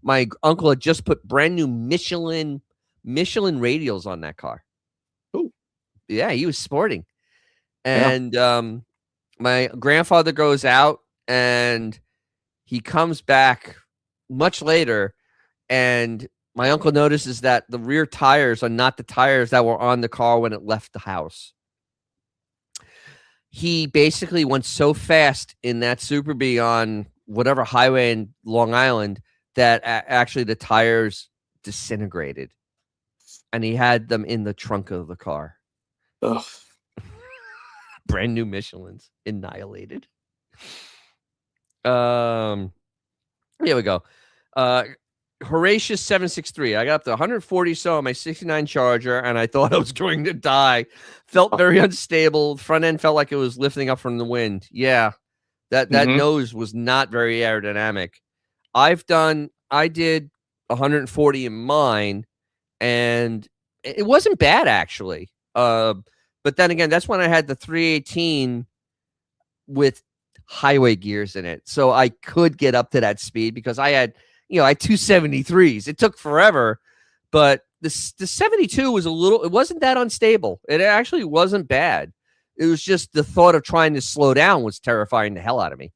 My uncle had just put brand new Michelin radials on that car. Ooh. Yeah, he was sporting. And my grandfather goes out and he comes back much later, and my uncle notices that the rear tires are not the tires that were on the car when it left the house. He basically went so fast in that Super B on whatever highway in Long Island that actually the tires disintegrated, and he had them in the trunk of the car. Ugh. Brand new Michelins annihilated. Here we go. Horatius 763. I got up to 140 so on my 69 Charger, and I thought I was going to die. Felt very unstable. Front end felt like it was lifting up from the wind. Yeah, that nose was not very aerodynamic. I did 140 in mine, and it wasn't bad actually. But then again, that's when I had the 318 with highway gears in it, so I could get up to that speed because I had 273s. It took forever, but the 72 was it wasn't that unstable. It actually wasn't bad. It was just the thought of trying to slow down was terrifying the hell out of me,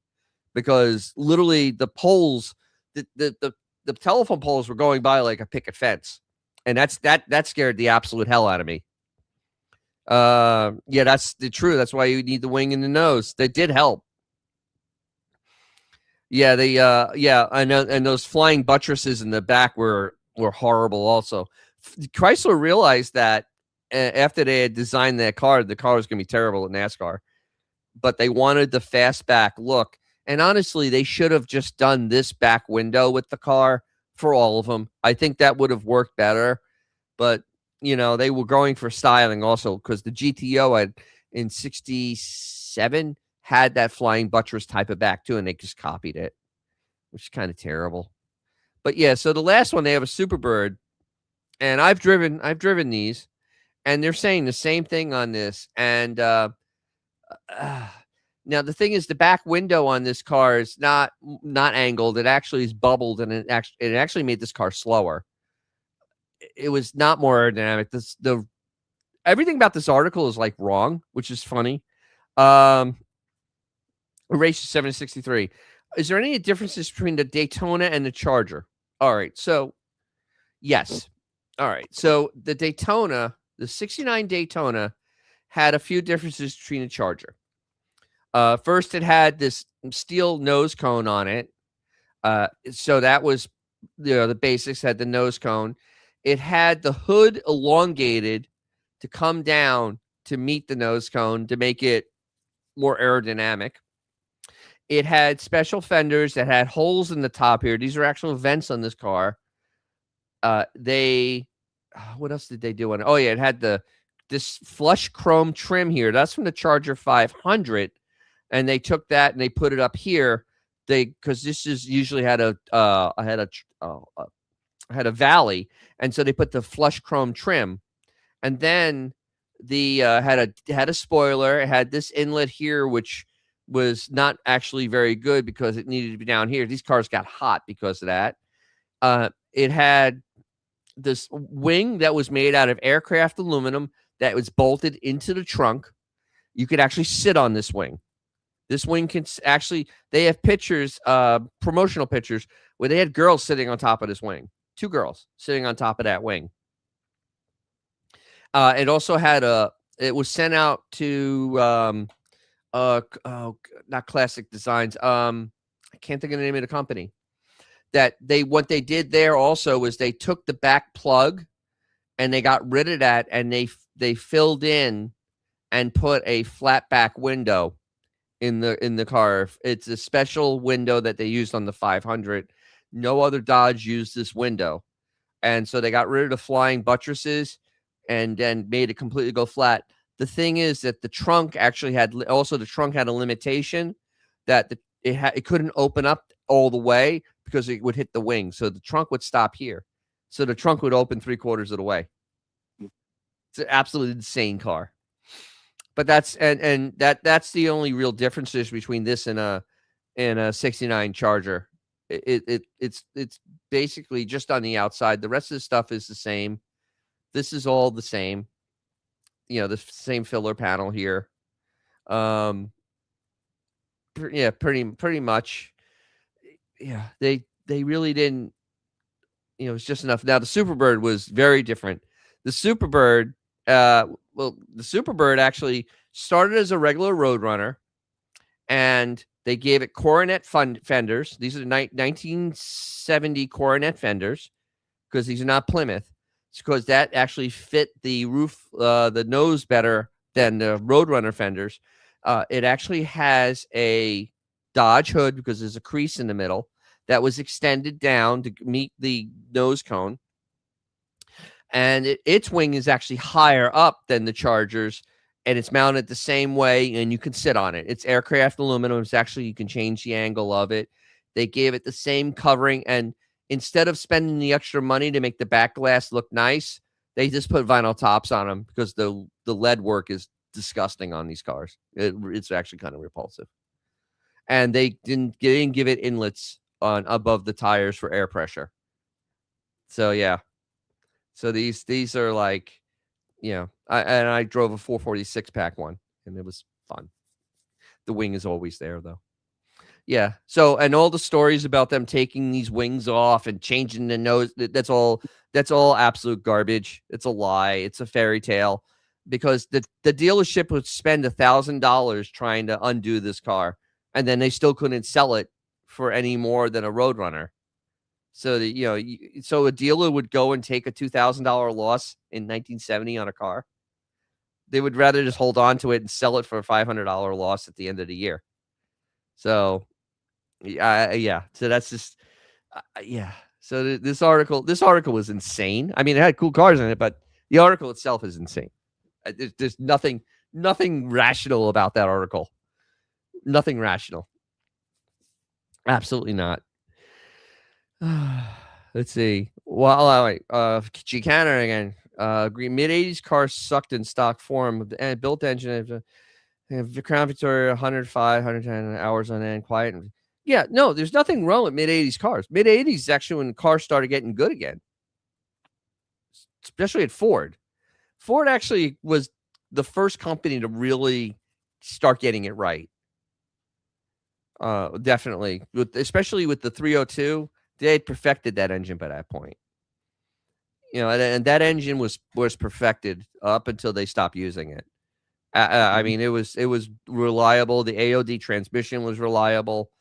because literally the poles, the telephone poles were going by like a picket fence, and that scared the absolute hell out of me. That's the truth. That's why you need the wing and the nose. That did help. Yeah, yeah, I know, and those flying buttresses in the back were horrible. Also, Chrysler realized that after they had designed that car, the car was going to be terrible at NASCAR, but they wanted the fastback look. And honestly, they should have just done this back window with the car for all of them. I think that would have worked better. But they were going for styling also, because the GTO in '67 had that flying buttress type of back too, and they just copied it, which is kind of terrible. But yeah, so the last one, they have a Superbird, and I've driven these, and they're saying the same thing on this. And now the thing is, the back window on this car is not angled. It actually is bubbled, and it actually made this car slower. It was not more aerodynamic. Everything about this article is like wrong, which is funny. Race 763. Is there any differences between the Daytona and the Charger? All right. So, yes. All right. So the Daytona, the 69 Daytona, had a few differences between the Charger. First, it had this steel nose cone on it. So that was, the basics. Had the nose cone. It had the hood elongated to come down to meet the nose cone to make it more aerodynamic. It had special fenders that had holes in the top here. These are actual vents on this car. What else did they do on it? Oh yeah, it had this flush chrome trim here. That's from the Charger 500, and they took that and they put it up here. Because this is usually had a valley, and so they put the flush chrome trim, and then the had a spoiler. It had this inlet here, which was not actually very good because it needed to be down here. These cars got hot because of that. It had this wing that was made out of aircraft aluminum that was bolted into the trunk. You could actually sit on this wing. This wing can actually, they have pictures, promotional pictures, where they had girls sitting on top of this wing. 2 girls sitting on top of that wing. It also had it was sent out to, not Classic Designs. I can't think of the name of the company. What they did there also was they took the back plug and they got rid of that, and they filled in and put a flat back window in the car. It's a special window that they used on the 500. No other Dodge used this window. And so they got rid of the flying buttresses and then made it completely go flat. The thing is that the trunk actually had a limitation that it couldn't open up all the way because it would hit the wing. So the trunk would stop here. So the trunk would open 3/4 of the way. It's an absolutely insane car. But that's the only real differences between this and a 69 Charger. It's basically just on the outside. The rest of the stuff is the same. This is all the same. The same filler panel here. Pretty much. Yeah, they really didn't. It's just enough. Now the Superbird was very different. The Superbird. The Superbird actually started as a regular Roadrunner, and they gave it coronet fenders. These are 1970 coronet fenders, because these are not Plymouth. It's because that actually fit the roof, the nose better than the Roadrunner fenders. It actually has a Dodge hood because there's a crease in the middle that was extended down to meet the nose cone. And its wing is actually higher up than the Charger's, and it's mounted the same way, and you can sit on it. It's aircraft aluminum. It's actually, you can change the angle of it. They gave it the same covering, and instead of spending the extra money to make the back glass look nice, they just put vinyl tops on them because the lead work is disgusting on these cars. It's actually kind of repulsive. And they didn't give it inlets on above the tires for air pressure. So yeah. So these are like, I drove a 446 pack one, and it was fun. The wing is always there though. Yeah. So, and all the stories about them taking these wings off and changing the nose, that's all absolute garbage. It's a lie. It's a fairy tale, because the dealership would spend $1,000 trying to undo this car, and then they still couldn't sell it for any more than a Roadrunner. So that so a dealer would go and take a $2,000 loss in 1970 on a car. They would rather just hold on to it and sell it for a $500 loss at the end of the year. So, yeah. So that's just, yeah. So this article was insane. I mean, it had cool cars in it, but the article itself is insane. There's nothing rational about that article. Nothing rational. Absolutely not. Let's see. Well, wait. Chicaner again. Mid-80s cars sucked in stock form. And built engine. The Crown Victoria 105, 110 hours on end, quiet. Yeah, no, there's nothing wrong with mid-80s cars. Mid-80s is actually when cars started getting good again, especially at Ford. Ford actually was the first company to really start getting it right. Definitely, especially with the 302, they had perfected that engine by that point. And that engine was perfected up until they stopped using it. I mean, it was reliable. The AOD transmission was reliable,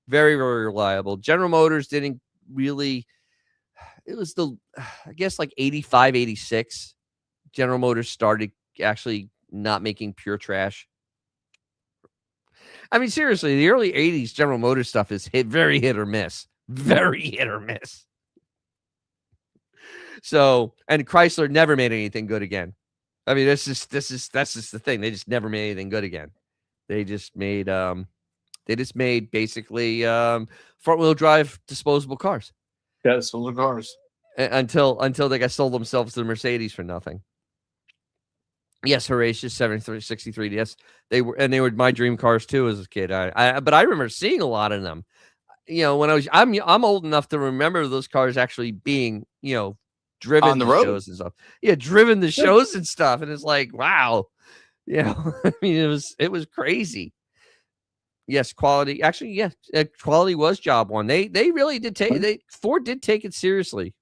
very, very reliable. General Motors didn't really. It was I guess like 85, 86. General Motors started actually not making pure trash. I mean, seriously, the early 80s General Motors stuff is very hit or miss. Very hit or miss. So, and Chrysler never made anything good again. I mean, that's just the thing. They just never made anything good again. They just made basically front-wheel drive disposable cars. Yeah, disposable cars. Until they got sold themselves to the Mercedes for nothing. Yes, Horatius 763. Yes, they were my dream cars too as a kid. But I remember seeing a lot of them. When I'm old enough to remember those cars actually being, driven on the road shows and stuff. Yeah, driven the shows and stuff, and it's like, wow. I mean, it was crazy. Yes, quality. Actually, yes, quality was job one. They really did take. Ford did take it seriously.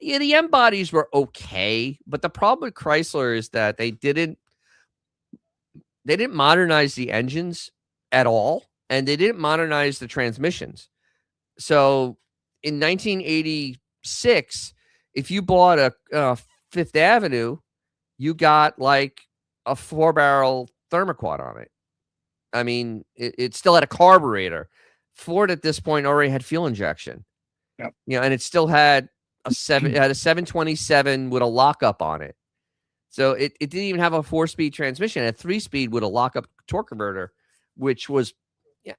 Yeah, the M bodies were okay, but the problem with Chrysler is that they didn't modernize the engines at all, and they didn't modernize the transmissions. So in 1986, if you bought a Fifth Avenue, you got like a 4-barrel thermoquad on it. I mean, it still had a carburetor. Ford at this point already had fuel injection. Yep. And it still had a 727 with a lockup on it. So it didn't even have a 4-speed transmission. It had 3-speed with a lockup torque converter, which was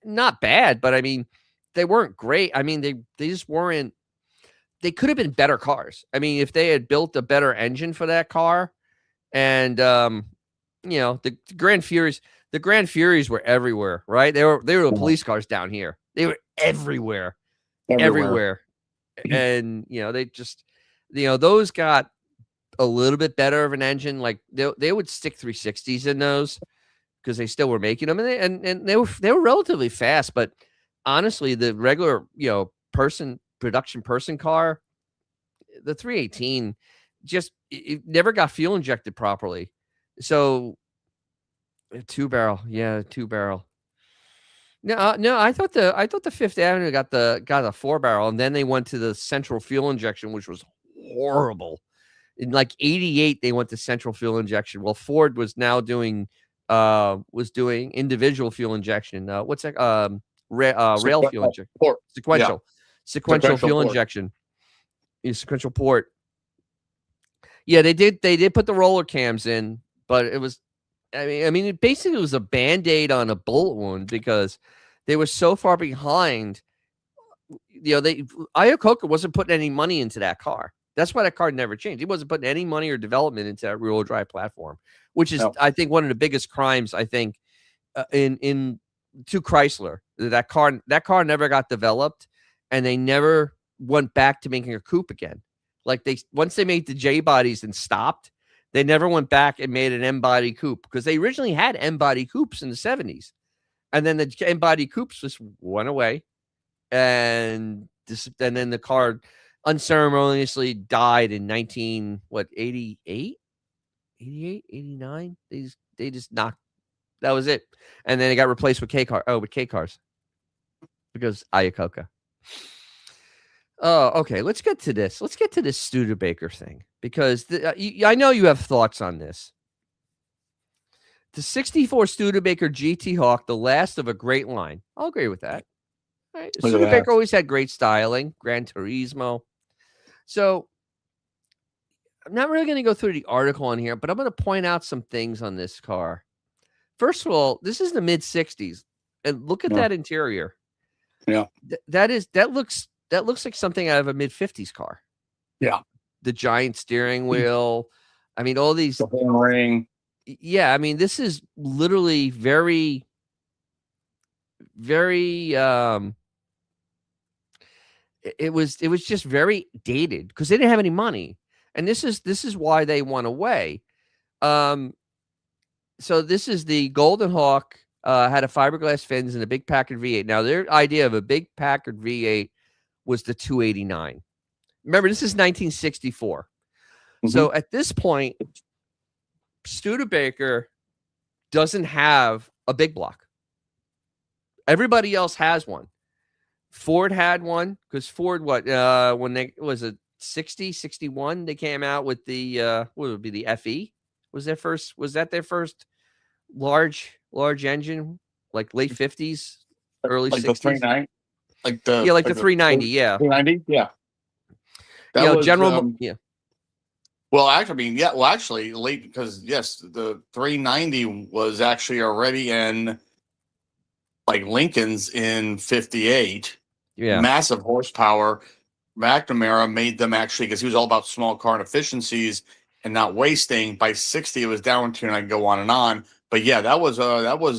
not bad, but I mean, they weren't great. I mean, they just weren't. They could have been better cars. I mean, if they had built a better engine for that car, and the Grand Furies. The Grand Furies were everywhere, right? They were the police cars down here. They were everywhere. And they just, those got a little bit better of an engine. Like they would stick 360s in those because they still were making them, and they were relatively fast. But honestly, the regular production person car, the 318, just it never got fuel injected properly. So. 2-barrel, yeah, 2-barrel. No, I thought the Fifth Avenue got a 4-barrel, and then they went to the central fuel injection, which was horrible. In like 88, they went to central fuel injection. Well, Ford was now doing individual fuel injection. What's that? Rail fuel injection. Sequential fuel injection. Sequential port. Yeah, they did put the roller cams in, but it was. I mean, it basically was a Band-Aid on a bullet wound because they were so far behind. Iacocca wasn't putting any money into that car. That's why that car never changed. He wasn't putting any money or development into that rear-wheel drive platform, which is, I think, one of the biggest crimes. I think to Chrysler, that car never got developed, and they never went back to making a coupe again. Like once they made the J bodies and stopped. They never went back and made an M-body coupe because they originally had M-body coupes in the 70s. And then the M-body coupes just went away. And then the car unceremoniously died in 88? 88, 89? They just knocked. That was it. And then it got replaced with K cars. because Iacocca. Oh, okay. Let's get to this. Let's get to this Studebaker thing because I know you have thoughts on this. The 64 Studebaker GT Hawk, the last of a great line. I'll agree with that. Right? Studebaker always had great styling, Gran Turismo. So I'm not really going to go through the article on here, but I'm going to point out some things on this car. First of all, this is the mid 60s, and look at that interior. Yeah, that looks like something out of a mid 50s car. Yeah, the giant steering wheel. I mean, all these the horn ring. Yeah, I mean, this is literally very, very. It was just very dated because they didn't have any money, and this is why they went away. So this is the Golden Hawk. Had a fiberglass fins and a big Packard V8. Now their idea of a big Packard V8 was the 289. Remember, this is 1964. So at this point, Studebaker doesn't have a big block. Everybody else has one. Ford had one because Ford, when they was a 60, 61, they came out with the what would be the FE? Was that their first large engine, like late 50s, early 60s? The 390, like the 390, yeah. 390, yeah. That was General, yeah. Well, actually, late because yes, the 390 was actually already in like Lincoln's in 58. Yeah, massive horsepower. McNamara made them actually because he was all about small car and efficiencies and not wasting. By 60, it was down to, and I can go on and on. But yeah, that was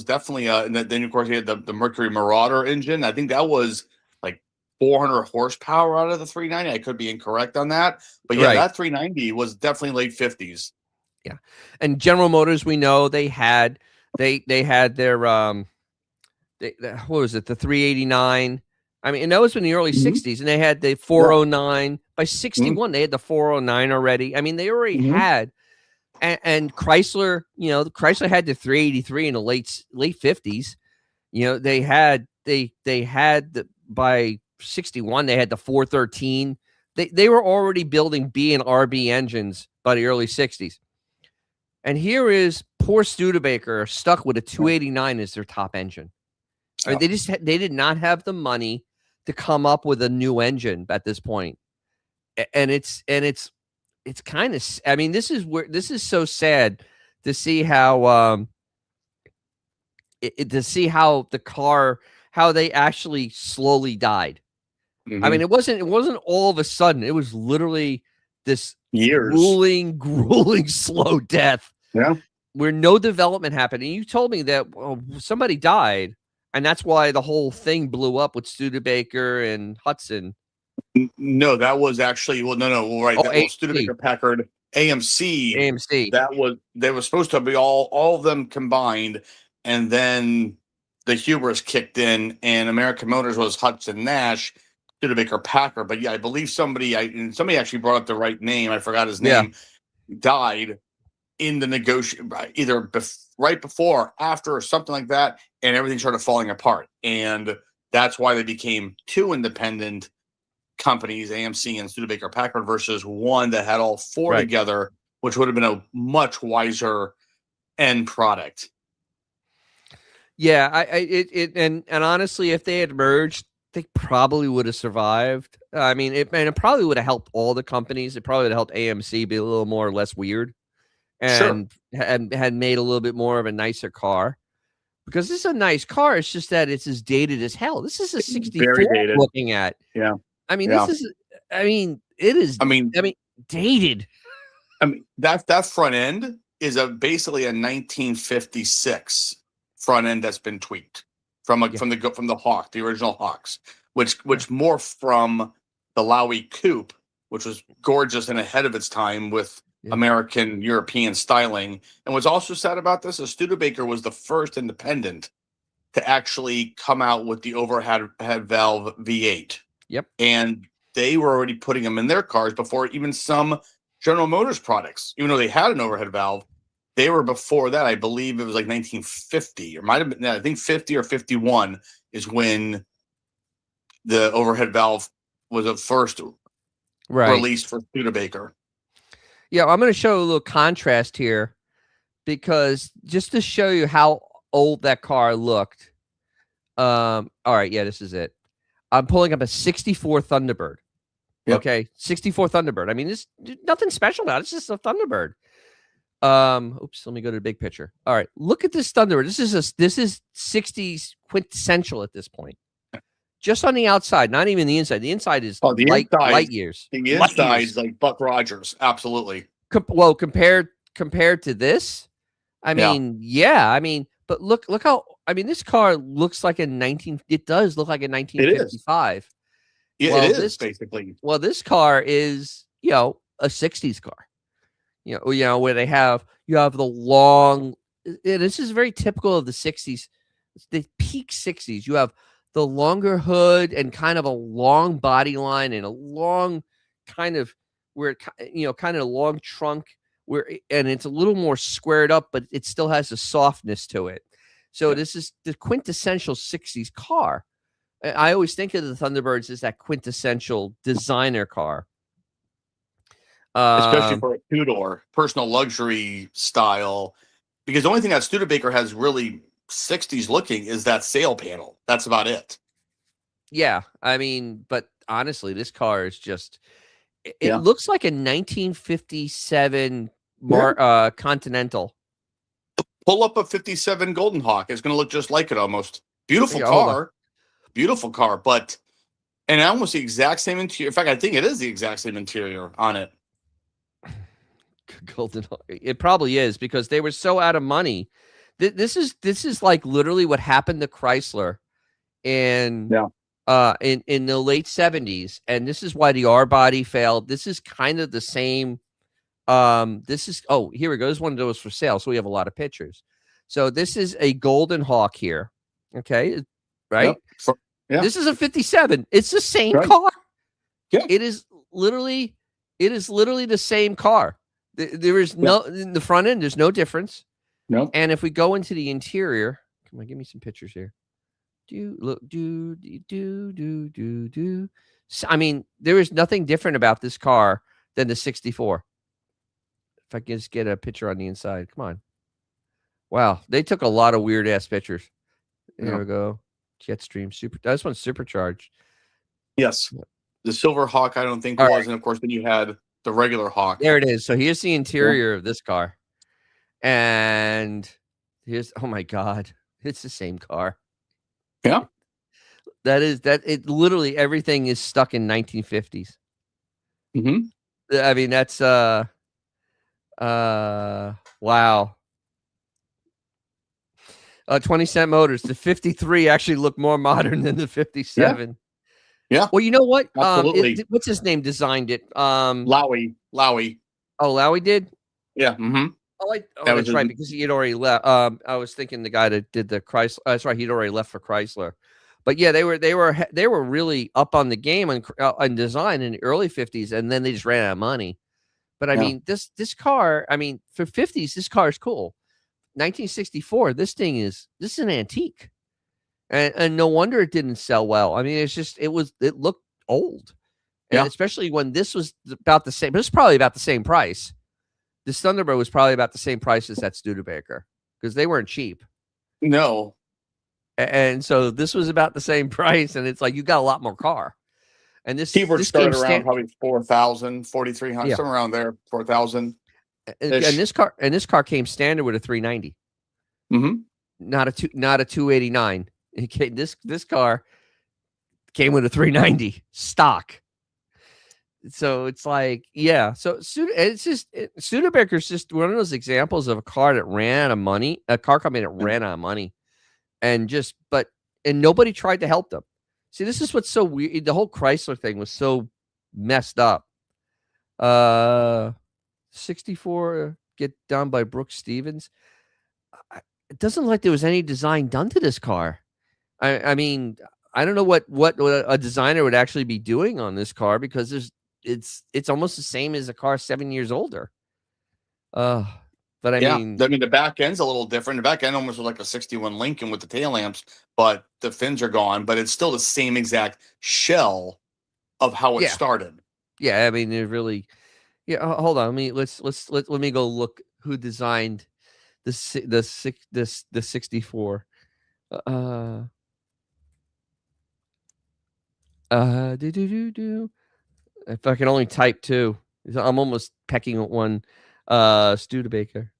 definitely and then of course he had the Mercury Marauder engine. I think that was like 400 horsepower out of the 390. I could be incorrect on that, but yeah, that 390 was definitely late 50s. Yeah, and General Motors, we know they had their what was it, the 389. I mean, and that was in the early 60s, and they had the 409. By 61, they had the 409 already. I mean, they already had, and Chrysler, Chrysler had the 383 in the late 50s. They had by 61, they had the 413. They were already building B and RB engines by the early 60s. And here is poor Studebaker stuck with a 289 as their top engine. I mean, they did not have the money to come up with a new engine at this point. And it's kind of, I mean, this is so sad to see how the car, how they actually slowly died. I mean, it wasn't all of a sudden. It was literally this years grueling slow death. Yeah, where no development happened. And you told me that somebody died, and that's why the whole thing blew up with Studebaker and Hudson. No, that was actually right. Studebaker Packard AMC. They were supposed to be all of them combined, and then the hubris kicked in, and American Motors was Hudson Nash, Studebaker Packard. But yeah, I believe somebody actually brought up the right name. I forgot his name. Died in the negotiation, either right before or after or something like that, and everything started falling apart. And that's why they became two independent companies, AMC and Studebaker Packard, versus one that had all four together, which would have been a much wiser end product. Yeah, and honestly, if they had merged, they probably would have survived. I mean, it probably would have helped all the companies. It probably would have helped AMC be a little more or less weird, and had made a little bit more of a nicer car. Because this is a nice car. It's just that it's as dated as hell. This is a 64 looking at. Yeah. I mean, it is. I mean, dated. I mean, that front end is basically a 1956 front end that's been tweaked from the Hawk, the original Hawks, which morphed from the Lowy Coupe, which was gorgeous and ahead of its time with American European styling. And what's also sad about this is Studebaker was the first independent to actually come out with the overhead valve V8. Yep. And they were already putting them in their cars before even some General Motors products, even though they had an overhead valve. They were before that. I believe it was like 1950, or might have been, I think 50 or 51 is when the overhead valve was a first release for Studebaker. Yeah, I'm going to show a little contrast here because just to show you how old that car looked. All right, yeah, this is it. I'm pulling up a 64 Thunderbird. Yep. Okay, 64 Thunderbird. I mean, there's nothing special about it. It's just a Thunderbird. Oops, let me go to the big picture. All right, look at this Thunderbird. This is 60s quintessential at this point. Just on the outside, not even the inside. The inside is light years. The inside's like Buck Rogers, absolutely. Well, compared to this, I mean, yeah. I mean, but look how. I mean, this car looks like It does look like a 1955. Yeah, well, it is basically. Well, this car is, a 60s car. Where you have the long. This is very typical of the 60s, the peak 60s. You have the longer hood and kind of a long body line and a long kind of kind of a long trunk and it's a little more squared up, but it still has a softness to it. So this is the quintessential 60s car. I always think of the Thunderbirds as that quintessential designer car. Especially for a two-door personal luxury style, because the only thing that Studebaker has really 60s looking is that sail panel. That's about it. Yeah, I mean, but honestly, this car is just it looks like a 1957 Continental. Pull up a 57 Golden Hawk. It's going to look just like it almost. Beautiful car. Beautiful car, but and almost the exact same interior. In fact, I think it is the exact same interior on it. Golden Hawk. It probably is because they were so out of money. This is like literally what happened to Chrysler in the late 70s, and this is why the R-body failed. This is kind of the same. This is here we go. This is one of those for sale, so we have a lot of pictures. So this is a Golden Hawk here. Okay, right? Yep. This is a 57. It's the same car. Yeah. It is literally the same car. There is no in the front end. There's no difference. No. And if we go into the interior, come on, give me some pictures here. So, I mean, there is nothing different about this car than the 64. If I can just get a picture on the inside, come on. Wow, they took a lot of weird ass pictures. There we go. Jetstream super. This one's supercharged. Yes, the Silver Hawk. I don't think was, and of course, then you had the regular Hawk. There it is. So here's the interior of this car, and here's oh my god, it's the same car. Yeah, that is that. It literally everything is stuck in 1950s. Mm-hmm. I mean that's wow. 20 Cent Motors. The 53 actually looked more modern than the 57. Yeah. Well, you know what? Absolutely. What's his name designed it? Lowy. Oh, Lowy did? Yeah. Mm-hmm. That's right, because he had already left. I was thinking the guy that did the Chrysler. That's right, he'd already left for Chrysler. But yeah, they were really up on the game on design in the early 50s, and then they just ran out of money. But I mean, this car, I mean, for 50s, this car is cool. 1964, this is an antique, and no wonder it didn't sell well. I mean, it looked old, and especially when this was about the same. It was probably about the same price. This Thunderbird was probably about the same price as that Studebaker because they weren't cheap. No, and so this was about the same price, and it's like you got a lot more car. And this keyboard started around probably 4,000, 4,300, somewhere around there, 4,000. And this car came standard with a 390. Mm-hmm. Not a 289. This car came with a 390 stock. So it's like, so it's just Studebaker's just one of those examples of a car that ran out of money, a car company that ran out of money, and nobody tried to help them. See, this is what's so weird. The whole Chrysler thing was so messed up. 64 get done by Brooks Stevens. It doesn't look like there was any design done to this car. I mean, I don't know what a designer would actually be doing on this car because it's almost the same as a car 7 years older. But I mean, the back end's a little different. The back end almost was like a 61 Lincoln with the tail lamps, but the fins are gone. But it's still the same exact shell of how it started. Yeah, I mean, it really. Yeah, hold on. Let me go look who designed the 64. If I can only type two, I'm almost pecking at one. Studebaker.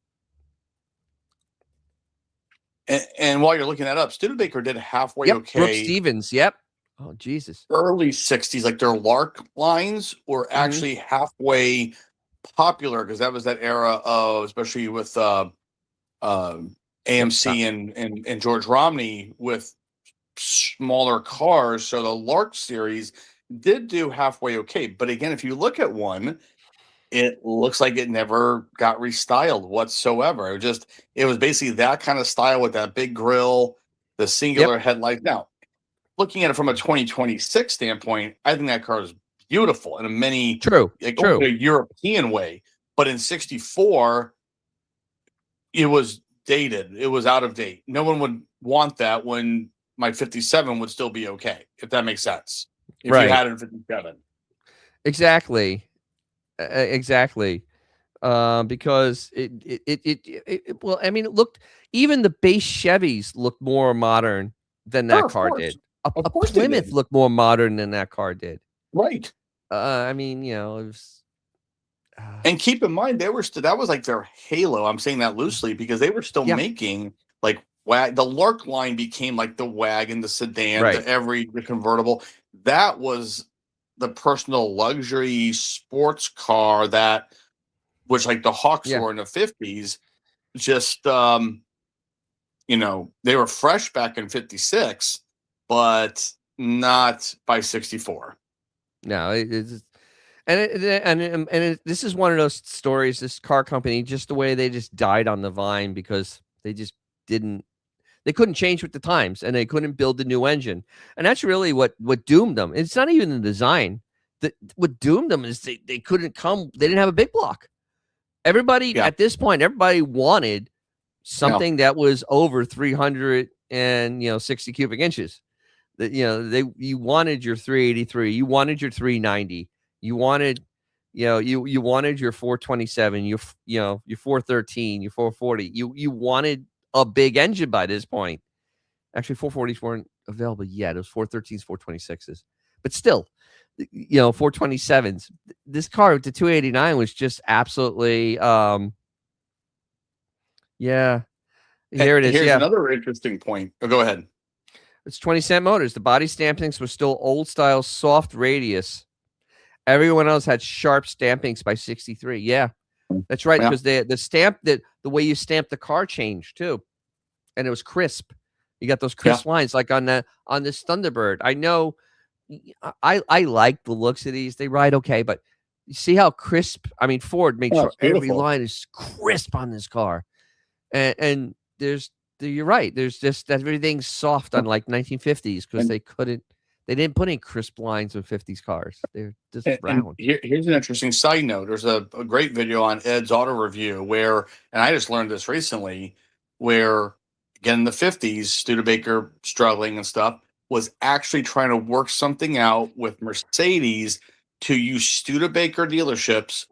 And while you're looking that up, Studebaker did halfway okay. Brooke Stevens. Yep. Oh Jesus. Early 60s, like their Lark lines were actually halfway popular because that was that era of, especially with AMC and George Romney with smaller cars. So the Lark series did do halfway okay. But again, if you look at one, it looks like it never got restyled whatsoever. It was basically that kind of style with that big grill, the singular headlight. Now, looking at it from a 2026 standpoint, I think that car is beautiful in a a European way. But in 64, it was dated. It was out of date. No one would want that when my 57 would still be okay, if that makes sense. If you had it in 57. Exactly. Because well, I mean, it looked, even the base Chevys looked more modern than that car did. A Plymouth looked more modern than that car did. Right. I mean, it was. And keep in mind, that was like their halo. I'm saying that loosely because they were still making like the Lark line became like the wagon, the sedan, the convertible. That was the personal luxury sports car which like the Hawks were in the 50s. Just they were fresh back in 56, but not by 64. No, this is one of those stories. This car company, just the way they just died on the vine because they just they couldn't change with the times, and they couldn't build a new engine, and that's really what doomed them. It's not even the design. What doomed them is they couldn't come. They didn't have a big block. Everybody at this point, everybody wanted something that was over 360 cubic inches. That you wanted your 383, you wanted your 390, you wanted you wanted your 427, your 413, your 440. You wanted a big engine by this point. Actually, 440s weren't available yet. It was 413s, 426s, but still, 427s. This car with the 289 was just absolutely here it is. Here's another interesting point. Go ahead. It's 20-cent motors. The body stampings were still old style soft radius. Everyone else had sharp stampings by 63. Yeah, that's right. Because the way you stamped the car changed too, and it was crisp. You got those crisp lines like on this Thunderbird. I know. I like the looks of these. They ride okay, but you see how crisp. I mean, Ford made sure every line is crisp on this car, and you're right. There's just that everything's soft on like 1950s because they didn't put any crisp lines with 50s cars. They're just round. Here's an interesting side note. There's a great video on Ed's Auto Review and I just learned this recently, where again in the 50s, Studebaker struggling and stuff was actually trying to work something out with Mercedes to use Studebaker dealerships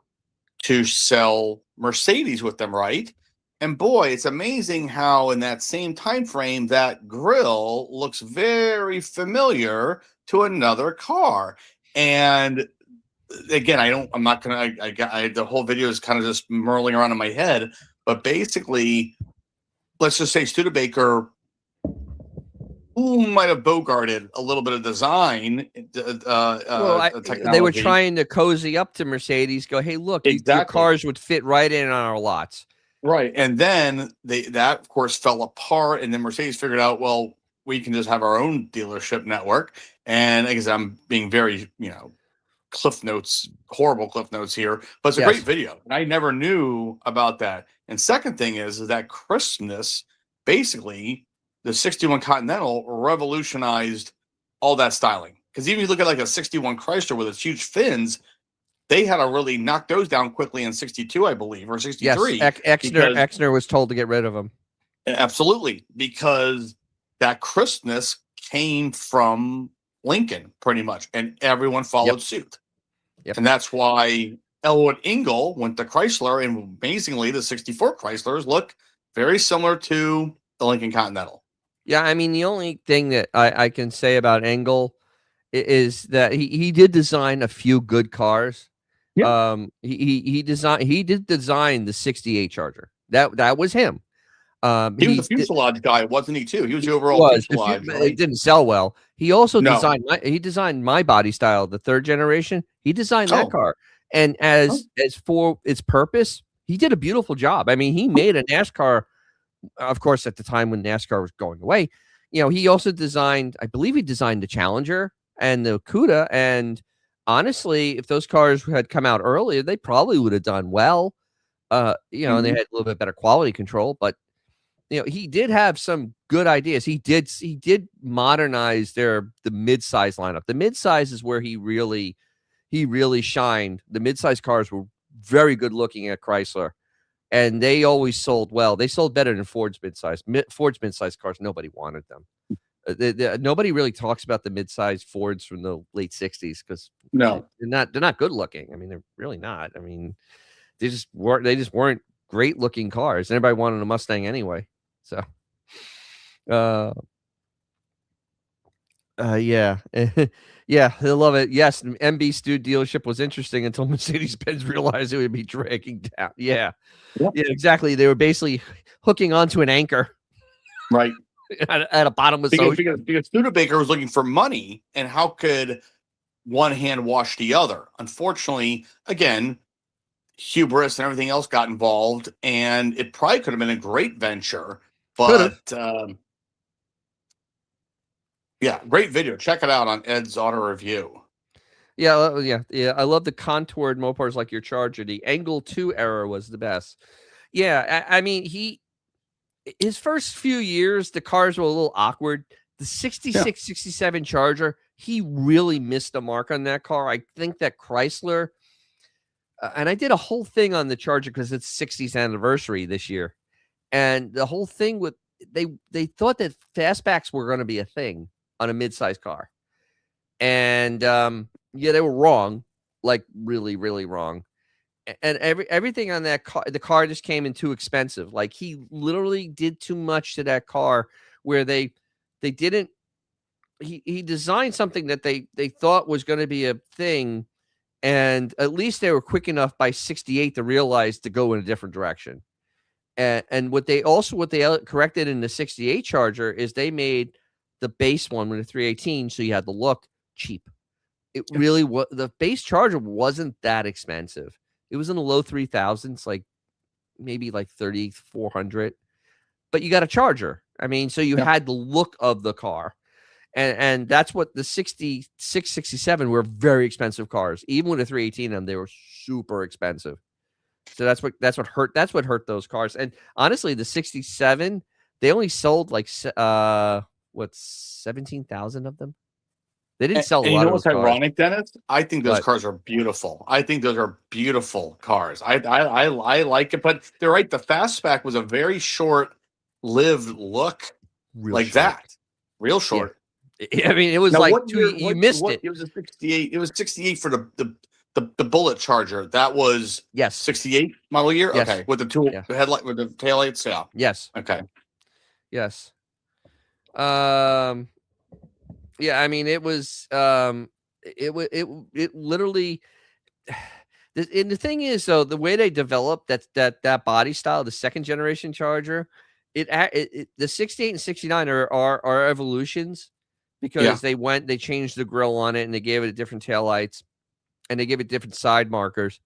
to sell Mercedes with them, right? And boy, it's amazing how in that same time frame that grill looks very familiar to another car. And again, the whole video is kind of just whirling around in my head, but basically, let's just say Studebaker might have bogarted a little bit of design. They were trying to cozy up to Mercedes. Go, hey, look, your cars would fit right in on our lots. Right. And then that of course fell apart. And then Mercedes figured out, well, we can just have our own dealership network. And I guess I'm being very, horrible cliff notes here, but it's a great video. And I never knew about that. And second thing is that crispness, basically the 61 Continental revolutionized all that styling. Because even if you look at like a 61 Chrysler with its huge fins, they had to really knock those down quickly in 62, I believe, or 63. Yes, Exner was told to get rid of them. Absolutely, because that crispness came from Lincoln pretty much, and everyone followed suit. And that's why Elwood Ingle went to Chrysler, and amazingly, the 64 Chryslers look very similar to the Lincoln Continental. Yeah, I mean, the only thing that I can say about Engel is that he did design a few good cars. Yeah. He did design the 68 Charger. That was him. He was the fuselage guy, wasn't he? Too. He was the overall fuselage. Right? It didn't sell well. He also designed my body style, the 3rd generation. He designed that car, and as for its purpose, he did a beautiful job. I mean, he made a NASCAR. Of course, at the time when NASCAR was going away, he also designed. I believe he designed the Challenger and the Cuda. And honestly, if those cars had come out earlier, they probably would have done well. And they had a little bit better quality control, but he did have some good ideas. He did modernize the mid-size lineup. The mid-size is where he really shined. The mid-size cars were very good looking at Chrysler, and they always sold well. They sold better than Ford's mid-size. Ford's mid-size cars, nobody wanted them. Nobody really talks about the mid-size Fords from the late 60s because they're not good looking. I mean, they're really not. I mean, they just weren't great looking cars. Everybody wanted a Mustang anyway. So, yeah, yeah, they love it. Yes, MB Stu dealership was interesting until Mercedes-Benz realized it would be dragging down. Yeah, exactly. They were basically hooking onto an anchor, right, at a bottomless ocean. Because Studebaker was looking for money, and how could one hand wash the other? Unfortunately, again, hubris and everything else got involved, and it probably could have been a great venture. But great video. Check it out on Ed's Auto Review. Yeah. I love the contoured Mopars like your Charger. The Angle 2 era was the best. Yeah, I mean, his first few years, the cars were a little awkward. The 66, 67 Charger, he really missed the mark on that car. I think that Chrysler, and I did a whole thing on the Charger because it's 60th anniversary this year. And the whole thing with they thought that fastbacks were going to be a thing on a mid-size car. And they were wrong, like really, really wrong. And everything on that car, the car just came in too expensive. Like he literally did too much to that car where they didn't. He designed something that they thought was going to be a thing, and at least they were quick enough by 68 to realize to go in a different direction. And what they corrected in the 68 Charger is they made the base one with a 318, so you had the look cheap. It really was. The base Charger wasn't that expensive. It was in the low 3,000s, like maybe like 3,400. But you got a Charger. I mean, so you had the look of the car. And that's what the 66, 67 were very expensive cars. Even with a 318 in them, they were super expensive. So that's what hurt those cars. And honestly, the 67, they only sold like 17,000 of them. They didn't sell a lot. You know what's ironic, Dennis? I think those cars are beautiful. I think those are beautiful cars. I like it, but they're right. The fastback was a very short-lived look, that, real short. Yeah. I mean, it was now, you missed it. It was a 68. It was 68 for the Bullet Charger. That was 68 model year. Yes. Okay, with the headlight with the taillights. Yeah. Yes. Okay. Yes. Yeah, I mean, it was it literally. And the thing is, though, the way they developed that body style, the 2nd generation Charger, the 68 and 69 are evolutions because they changed the grille on it and they gave it different taillights and they gave it different side markers.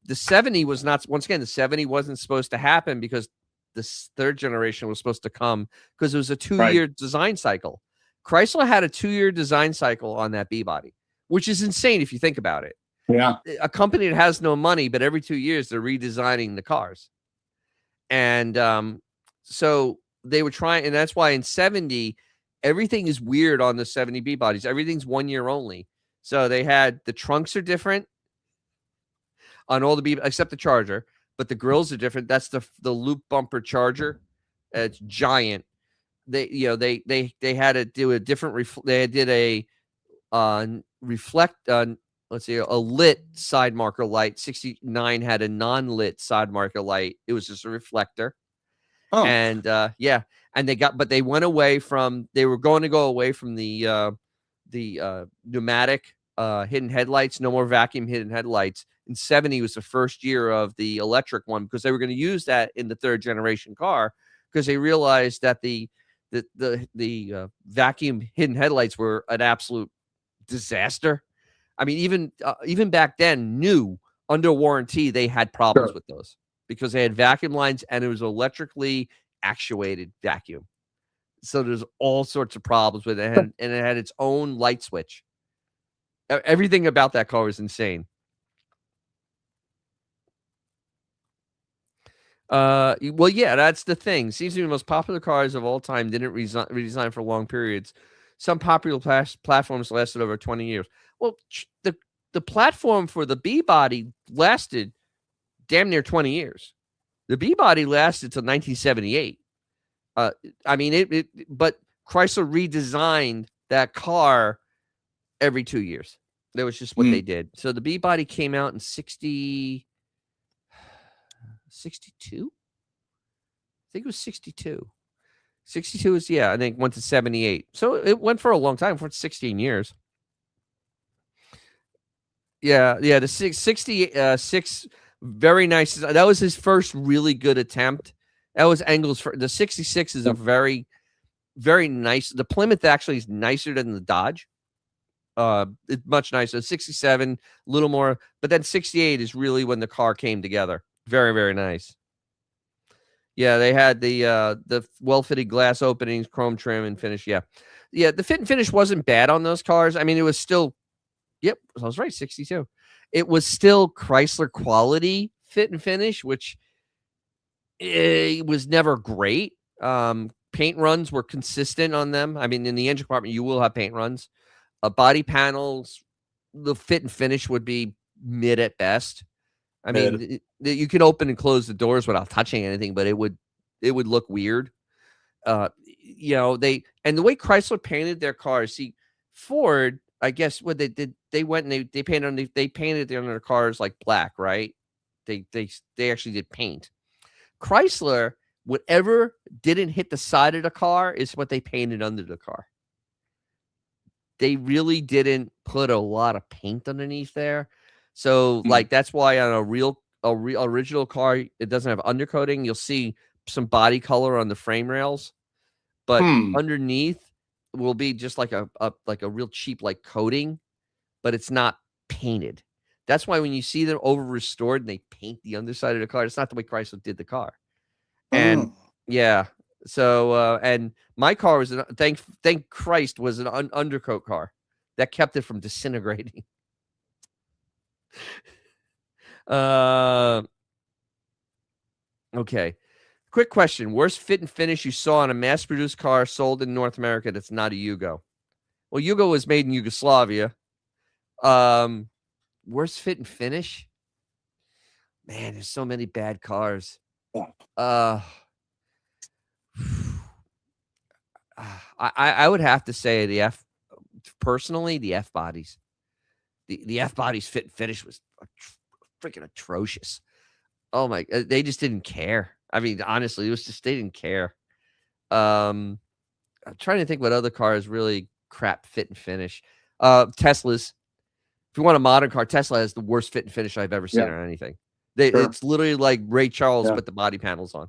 The 70 was not, once again, the 70 wasn't supposed to happen because the 3rd generation was supposed to come because it was a 2-year design cycle. Chrysler had a 2-year design cycle on that B-body, which is insane if you think about it. Yeah. A company that has no money, but every 2 years they're redesigning the cars. And so they were trying, and that's why in 70, everything is weird on the 70 B-bodies. Everything's 1 year only. So they had, the trunks are different. on all the B, except the Charger, but the grills are different. That's the loop bumper Charger. It's giant. They had to do a different. They did a let's see, a lit side marker light. 69 had a non-lit side marker light. It was just a reflector. Oh. And and they went away from. They were going to go away from the pneumatic hidden headlights. No more vacuum hidden headlights. In 70 was the first year of the electric one, because they were going to use that in the third generation car, because they realized that the vacuum hidden headlights were an absolute disaster. I mean, even back then, new under warranty, they had problems with those, because they had vacuum lines and it was electrically actuated vacuum. So there's all sorts of problems with it, and it had its own light switch. Everything about that car was insane. Well, yeah, that's the thing. Seems to be the most popular cars of all time didn't redesign for long periods. Some popular platforms lasted over 20 years. Well, the platform for the B-body lasted damn near 20 years. The B-body lasted till 1978. I mean, but Chrysler redesigned that car every 2 years. That was just what they did. So the B-body came out in 62? I think it was 62. 62 is, I think went to 78. So it went for a long time, for 16 years. Yeah, the 66, very nice. That was his first really good attempt. That was Engel's first. The 66 is a very, very nice. The Plymouth actually is nicer than the Dodge. It's much nicer. 67, a little more, but then 68 is really when the car came together. Very, very nice. Yeah, they had the well-fitted glass openings, chrome trim, and finish. Yeah, the fit and finish wasn't bad on those cars. I mean, it was still, I was right, 62. It was still Chrysler quality fit and finish, which it was never great. Paint runs were consistent on them. I mean, in the engine compartment, you will have paint runs. Body panels, the fit and finish would be mid at best. I mean, you can open and close the doors without touching anything, but it would look weird. And the way Chrysler painted their cars. See, Ford, I guess what they did, they went and they painted their cars like black, right? They actually did paint. Chrysler, whatever didn't hit the side of the car is what they painted under the car. They really didn't put a lot of paint underneath there. So like, that's why on a real original car, it doesn't have undercoating. You'll see some body color on the frame rails, but underneath will be just like a real cheap like coating, but it's not painted. That's why when you see them over restored and they paint the underside of the car, it's not the way Chrysler did the car. And so and my car was thank Christ was an undercoat car that kept it from disintegrating. Okay. Quick question. Worst fit and finish you saw on a mass-produced car sold in North America that's not a Yugo? Well, Yugo was made in Yugoslavia. Worst fit and finish? Man, there's so many bad cars. I would have to say the F bodies. The F bodies fit and finish was freaking atrocious. Oh my, they just didn't care. I mean, honestly, it was just, they didn't care. I'm trying to think what other cars really crap fit and finish. Teslas. If you want a modern car, Tesla has the worst fit and finish I've ever seen on anything. It's literally like Ray Charles put the body panels on.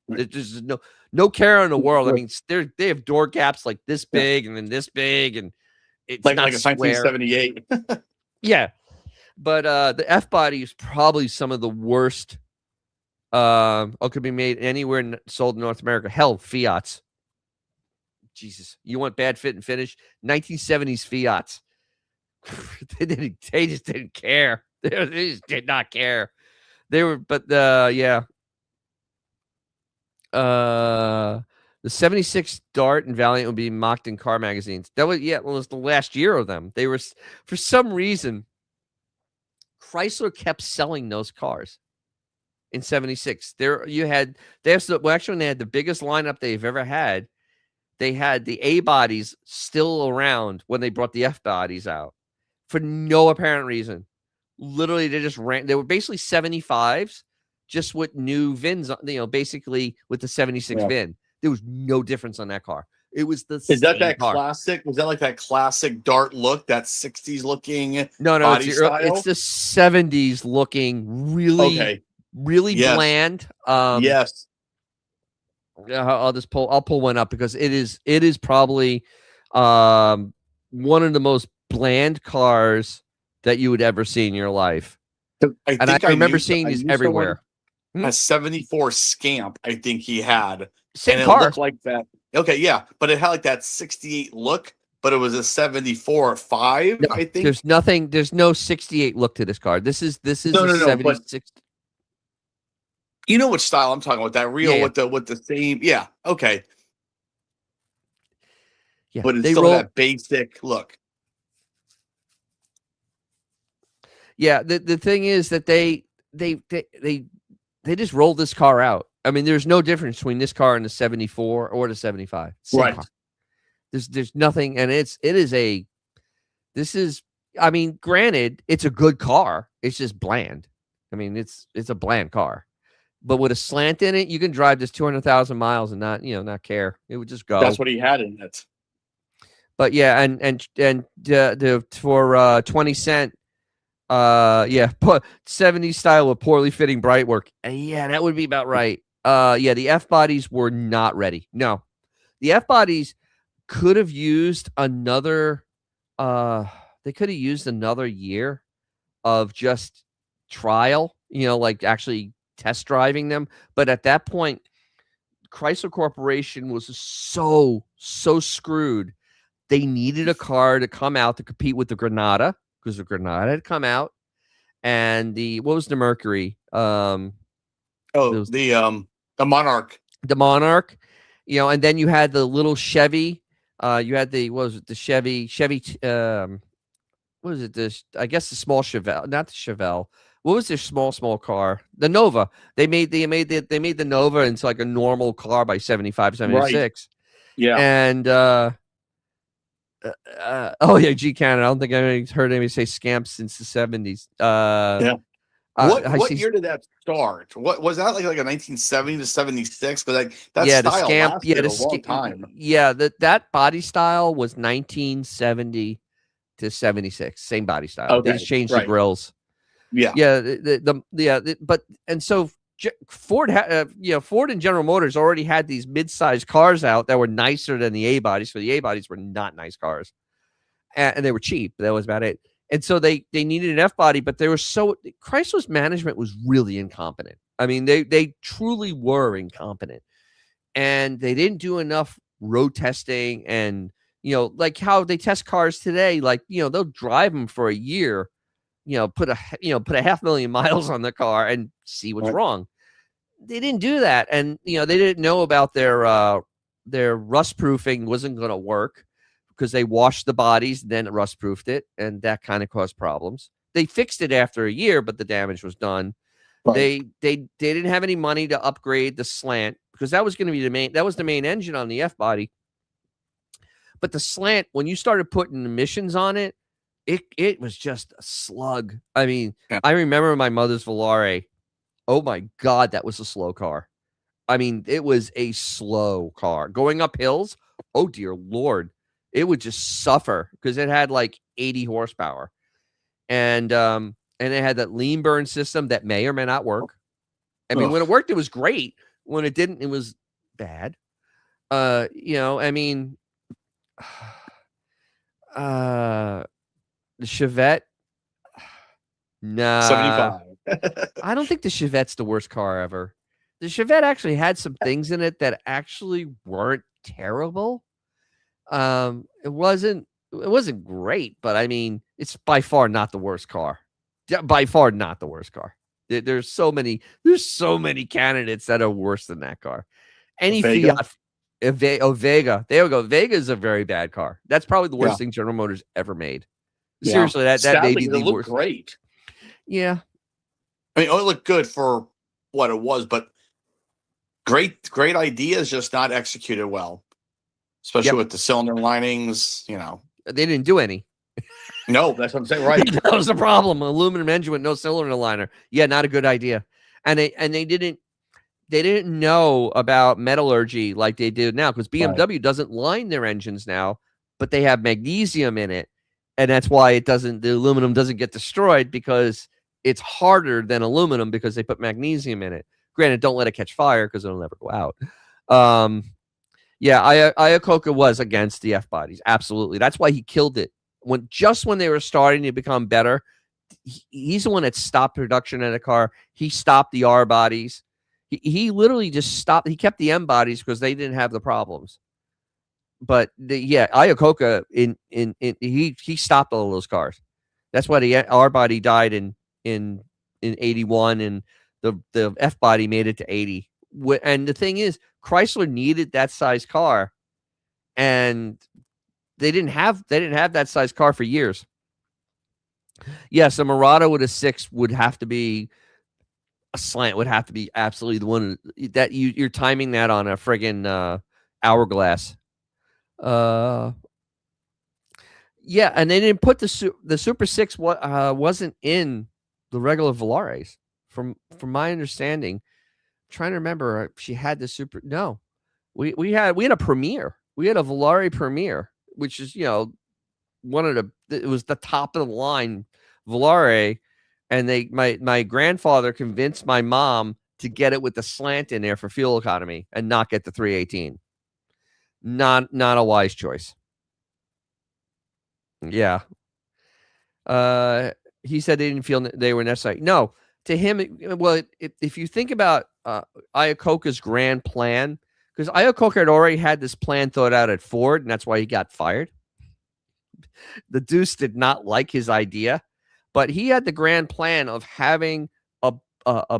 There's just no care in the world. I mean, they have door gaps like this big and then this big, and it's like not a 1978. Yeah, but the F body is probably some of the worst. Could be made anywhere sold in North America. Hell, Fiats. Jesus, you want bad fit and finish? 1970s Fiats. They just didn't care. They just did not care. They were, but the 76 Dart and Valiant would be mocked in car magazines. That was it was the last year of them. They were, for some reason, Chrysler kept selling those cars in 76. When they had the biggest lineup they've ever had. They had the A bodies still around when they brought the F bodies out for no apparent reason. Literally, they just ran. They were basically 75s, just with new VINs, basically with the 76 VIN. There was no difference on that car. It was the same car. Classic? Was that like that classic Dart look, that 60s looking No, body style? It's the 70s looking, really bland. Yes. I'll pull one up because it is probably one of the most bland cars that you would ever see in your life. I remember seeing these everywhere. A 74 Scamp, I think he had. Same car. It looked like that. Okay, yeah, but it had like that 68 look, but it was a 74 5, no, I think. There's no 68 look to this car. This is a 76. You know which style I'm talking about? That real with the same. Yeah. Okay. Yeah, but it's still that basic look. Yeah. The thing is that they just rolled this car out. I mean, there's no difference between this car and the 74 or the 75. Same car. There's nothing, and I mean, granted, it's a good car. It's just bland. I mean, it's a bland car. But with a slant in it, you can drive this 200,000 miles and not care. It would just go. That's what he had in it. But yeah, and for 20 cent, 70s style with poorly fitting bright work. Yeah, that would be about right. The F bodies were not ready. No, the F bodies could have used another. They could have used another year of just trial. Like actually test driving them. But at that point, Chrysler Corporation was so screwed. They needed a car to come out to compete with the Granada, because the Granada had come out, and what was the Mercury? The Monarch. The Monarch, and then you had the little Chevy. You had the Chevy. What was it? I guess the small Chevelle, not the Chevelle. What was their small car? The Nova. They made the Nova into like a normal car by 75, 76. Right. Yeah. And G Cannon. I don't think I've heard anybody say Scamp since the 70s. What year did that start? What was that, like a 1970 to 76? But that style the Scamp, lasted a long time. Yeah, that body style was 1970 to 76. Same body style. Okay, they just changed the grills. Yeah. So Ford and General Motors already had these mid-sized cars out that were nicer than the A bodies. For the A bodies were not nice cars, and they were cheap. That was about it. And so they needed an F body, but Chrysler's management was really incompetent. I mean, they truly were incompetent, and they didn't do enough road testing. And like how they test cars today, like they'll drive them for a year. Put a 500,000 miles on the car and see what's wrong. They didn't do that. And, they didn't know about their rust proofing wasn't going to work, because they washed the bodies, then rust proofed it. And that kind of caused problems. They fixed it after a year, but the damage was done. Right. They didn't have any money to upgrade the slant, because that was going to be the main engine on the F body. But the slant, when you started putting emissions on it, it was just a slug. I mean, I remember my mother's Volare. Oh my God, that was a slow car. I mean, it was a slow car. Going up hills, oh dear Lord, it would just suffer, because it had like 80 horsepower. And it had that lean burn system that may or may not work. I mean, when it worked, it was great. When it didn't, it was bad. I mean, the Chevette, nah. 75. I don't think the Chevette's the worst car ever. The Chevette actually had some things in it that actually weren't terrible. It wasn't great, but I mean, it's by far not the worst car. By far not the worst car. There's so many candidates that are worse than that car. Any Fiat. Vega. There we go. Vega is a very bad car. That's probably the worst thing General Motors ever made. Seriously, that may be the worst. Great. Yeah. I mean, it looked good for what it was, but great ideas, just not executed well, especially with the cylinder linings. They didn't do any. No, that's what I'm saying. Right, that was the problem. Aluminum engine with no cylinder liner. Yeah, not a good idea. And they didn't know about metallurgy like they do now, because BMW doesn't line their engines now, but they have magnesium in it, and that's why the aluminum doesn't get destroyed, because it's harder than aluminum because they put magnesium in it. Granted, don't let it catch fire because it'll never go out. Yeah, Iacocca was against the F bodies. Absolutely. That's why he killed it. When they were starting to become better, he's the one that stopped production in the car. He stopped the R bodies. He literally just stopped. He kept the M bodies because they didn't have the problems. But Iacocca he stopped all those cars. That's why the R body died in 81, and the F body made it to 80. And the thing is, Chrysler needed that size car, and they didn't have that size car for years. Yes, a Murata with a 6 would have to be a slant, would have to be absolutely the one that you're timing that on a friggin' hourglass. Yeah, and they didn't put the Super 6 wasn't in the regular Velares from my understanding. I'm trying to remember, she had the Super. No, we had a Premier. We had a Volare Premier, which is one of it was the top of the line Volare, and my grandfather convinced my mom to get it with the slant in there for fuel economy and not get the 318. Not a wise choice. Yeah. He said they didn't feel they were necessary. No, to him, if you think about Iacocca's grand plan, because Iacocca had already had this plan thought out at Ford, and that's why he got fired. The Deuce did not like his idea, but he had the grand plan of having a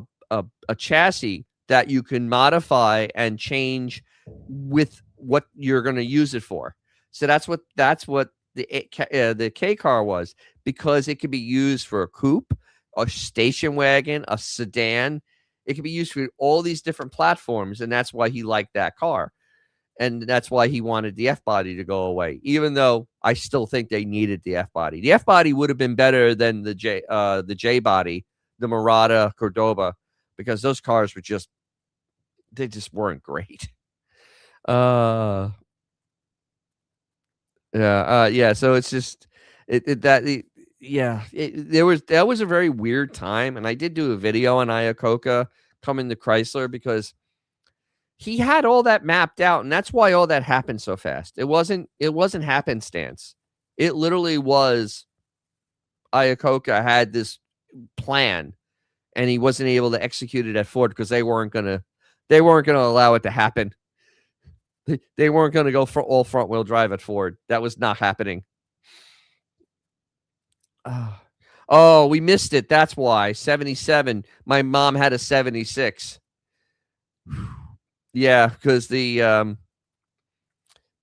chassis that you can modify and change with what you're going to use it for. So that's what the K car was, because it could be used for a coupe, a station wagon, a sedan. It could be used for all these different platforms, and that's why he liked that car. And that's why he wanted the F-body to go away, even though I still think they needed the F-body. The F-body would have been better than the J-body, the Murata, Cordoba, because those cars were just weren't great. Yeah. So it's just that was a very weird time, and I did do a video on Iacocca coming to Chrysler because he had all that mapped out, and that's why all that happened so fast. It wasn't happenstance. It literally was Iacocca had this plan, and he wasn't able to execute it at Ford because they weren't gonna allow it to happen. They weren't gonna go for all front wheel drive at Ford. That was not happening. Oh, we missed it. That's why 77. My mom had a 76. Yeah, because the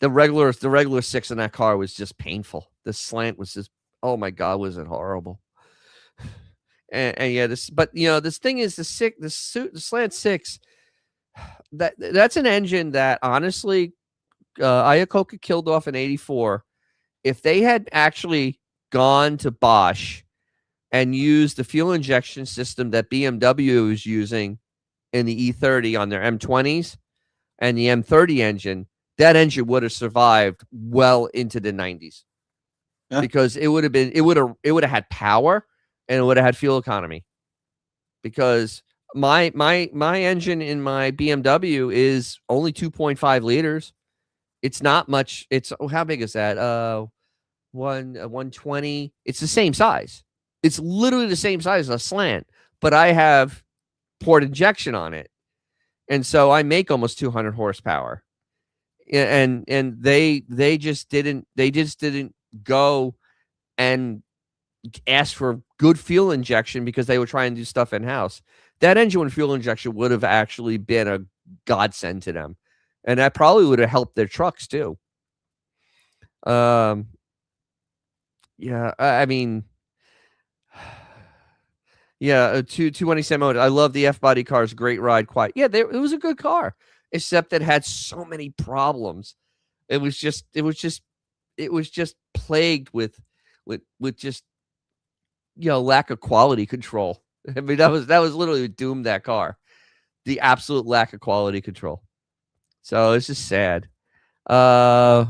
regular 6 in that car was just painful. The slant was just, oh my God, was it horrible? And yeah, this thing is the slant 6. That's an engine that honestly, Iacocca killed off in 84. If they had actually gone to Bosch and used the fuel injection system that BMW is using in the E30 on their M20s and the M30 engine, that engine would have survived well into the 90s. Yeah. Because it would have had power, and it would have had fuel economy. Because my engine in my BMW is only 2.5 liters. It's not much. It's how big is that? 120. It's the same size. It's literally the same size as a slant, but I have port injection on it, and so I make almost 200 horsepower. And they just didn't go and ask for good fuel injection because they were trying to do stuff in house. That engine with fuel injection would have actually been a godsend to them, and that probably would have helped their trucks too. Yeah, I mean, Yeah, 227 motor. I love the F-body cars. Great ride, quiet. Yeah, it was a good car, except it had so many problems. It was just plagued with just lack of quality control. I mean, that was literally what doomed that car. The absolute lack of quality control. So it's just sad. Yes,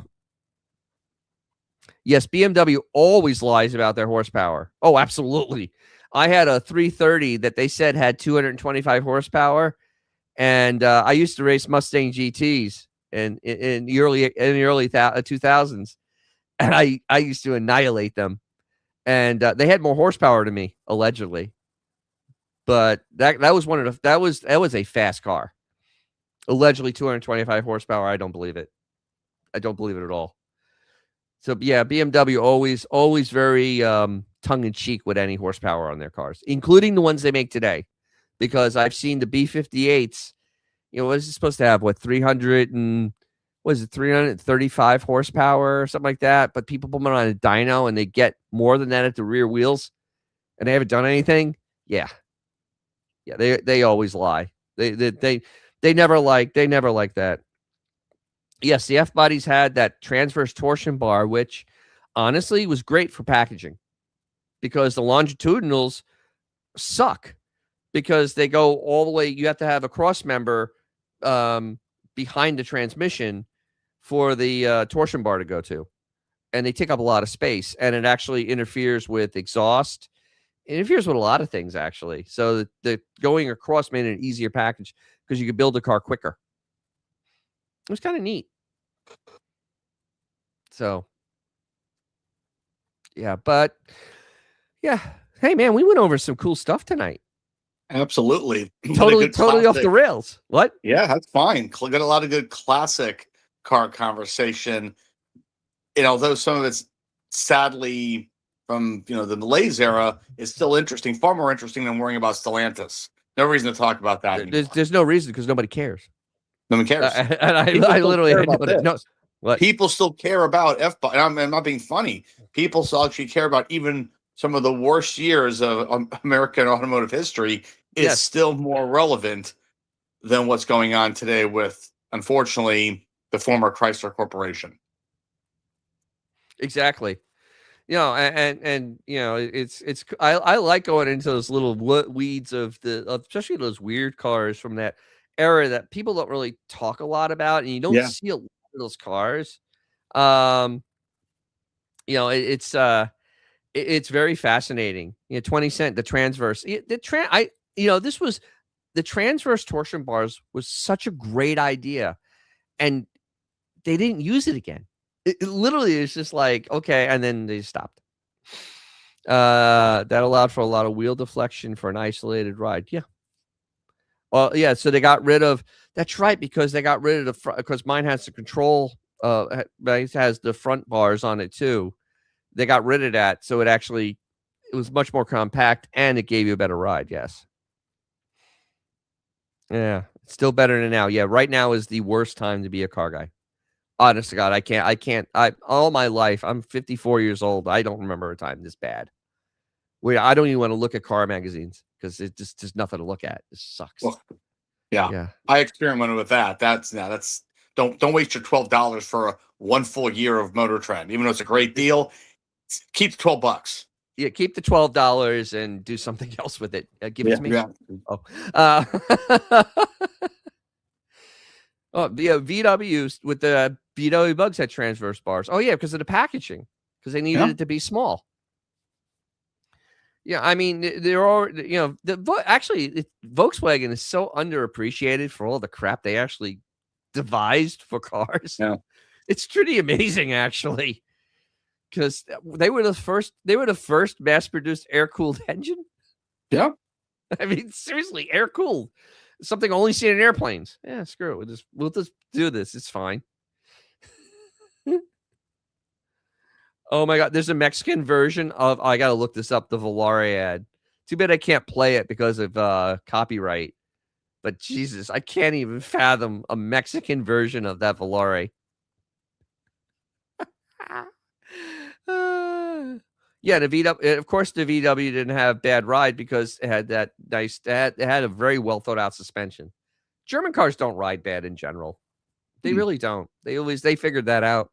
BMW always lies about their horsepower. Oh, absolutely. I had a 330 that they said had 225 horsepower, and I used to race Mustang GTs in the early 2000s, and I used to annihilate them, and they had more horsepower to me allegedly, but that was that was a fast car, allegedly 225 horsepower. I don't believe it. I don't believe it at all. So yeah, BMW always very tongue in cheek with any horsepower on their cars, including the ones they make today, because I've seen the B58s. What is it supposed to have? What 335 horsepower or something like that? But people put them on a dyno and they get more than that at the rear wheels, and they haven't done anything. Yeah, they always lie. They never like that. Yes, the F-bodies had that transverse torsion bar, which honestly was great for packaging, because the longitudinals suck because they go all the way. You have to have a cross member behind the transmission for the torsion bar to go to, and they take up a lot of space, and it actually interferes with exhaust. It interferes with a lot of things, actually. So the going across made it an easier package because you could build a car quicker. It was kind of neat. So, yeah, but yeah. Hey, man, we went over some cool stuff tonight. Absolutely. Totally off the rails. What? Yeah, that's fine. Got a lot of good classic car conversation. Although some of it's sadly from, the malaise era is still interesting, far more interesting than worrying about Stellantis. No reason to talk about that. There's no reason because nobody cares. No one cares. And I literally no. What? People still care about F-body. I'm not being funny. People still actually care about even some of the worst years of American automotive history is still more relevant than what's going on today with, unfortunately, the former Chrysler Corporation. Exactly. And it's I like going into those little weeds of especially those weird cars from that era that people don't really talk a lot about, and you don't see a lot of those cars. It's very fascinating. 20 Cent, the transverse, this was the transverse torsion bars was such a great idea, and they didn't use it again. It literally is just like, okay, and then they stopped. That allowed for a lot of wheel deflection for an isolated ride. Yeah. Well, yeah. So they got rid of. That's right, because they got rid of the front. Because mine has the control. It has the front bars on it too. They got rid of that, so it was much more compact, and it gave you a better ride. Yes. Yeah, it's still better than now. Yeah, right now is the worst time to be a car guy. Honest to God, I can't. All my life, I'm 54 years old. I don't remember a time this bad. I don't even want to look at car magazines because it's just there's nothing to look at. It sucks. Well, yeah. I experimented with that. That's don't waste your $12 for one full year of Motor Trend, even though it's a great deal. Keep the $12. Yeah, keep the $12 and do something else with it. Give it to me. Yeah. Oh. Oh, yeah, VWs with the VW Bugs had transverse bars. Oh, yeah, because of the packaging, because they needed it to be small. Yeah, I mean, they're all, actually, Volkswagen is so underappreciated for all the crap they actually devised for cars. Yeah. It's pretty amazing, actually, because they were the first mass-produced air-cooled engine. Yeah. I mean, seriously, air-cooled. Something only seen in airplanes. Yeah, screw it. We'll just do this. It's fine. Oh my God. There's a Mexican version of, I got to look this up, the Volare ad. Too bad I can't play it because of copyright. But Jesus, I can't even fathom a Mexican version of that Volare. Yeah, the VW. Of course, the VW didn't have bad ride because it had that nice. It had a very well thought out suspension. German cars don't ride bad in general. They really don't. They figured that out.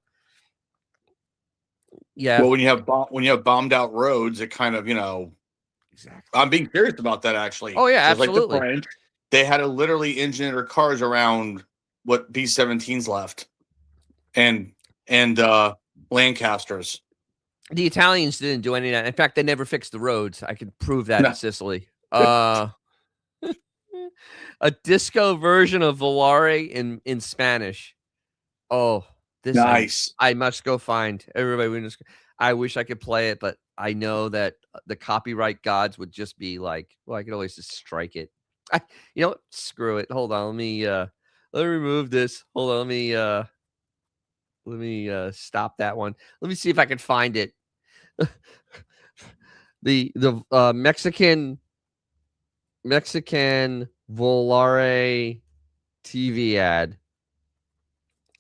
Yeah. Well, when you have bombed out roads, it kind of, Exactly. I'm being curious about that actually. Oh yeah, absolutely. Like the French, they had to literally engineer their cars around what B-17s left, and Lancasters. The Italians didn't do any of that. In fact, they never fixed the roads. I could prove that in Sicily. A disco version of Volare in Spanish. Oh, this nice. I must go find. Everybody, I wish I could play it, but I know that the copyright gods would just be like, well, I could always just strike it. You know what? Screw it. Hold on. Let me remove this. Hold on. Let me stop that one. Let me see if I can find it. the Mexican Volare TV ad.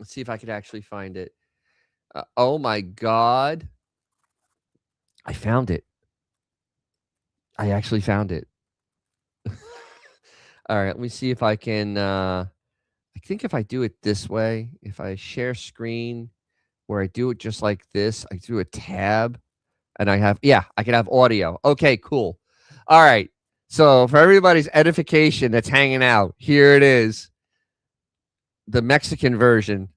Let's see if I could actually find it. Oh my God. I found it. I actually found it. All right, let me see if I can. I think if I do it this way, if I share screen where I do it just like this, I do a tab and I can have audio. Okay, cool. All right. So for everybody's edification that's hanging out, here it is. The Mexican version.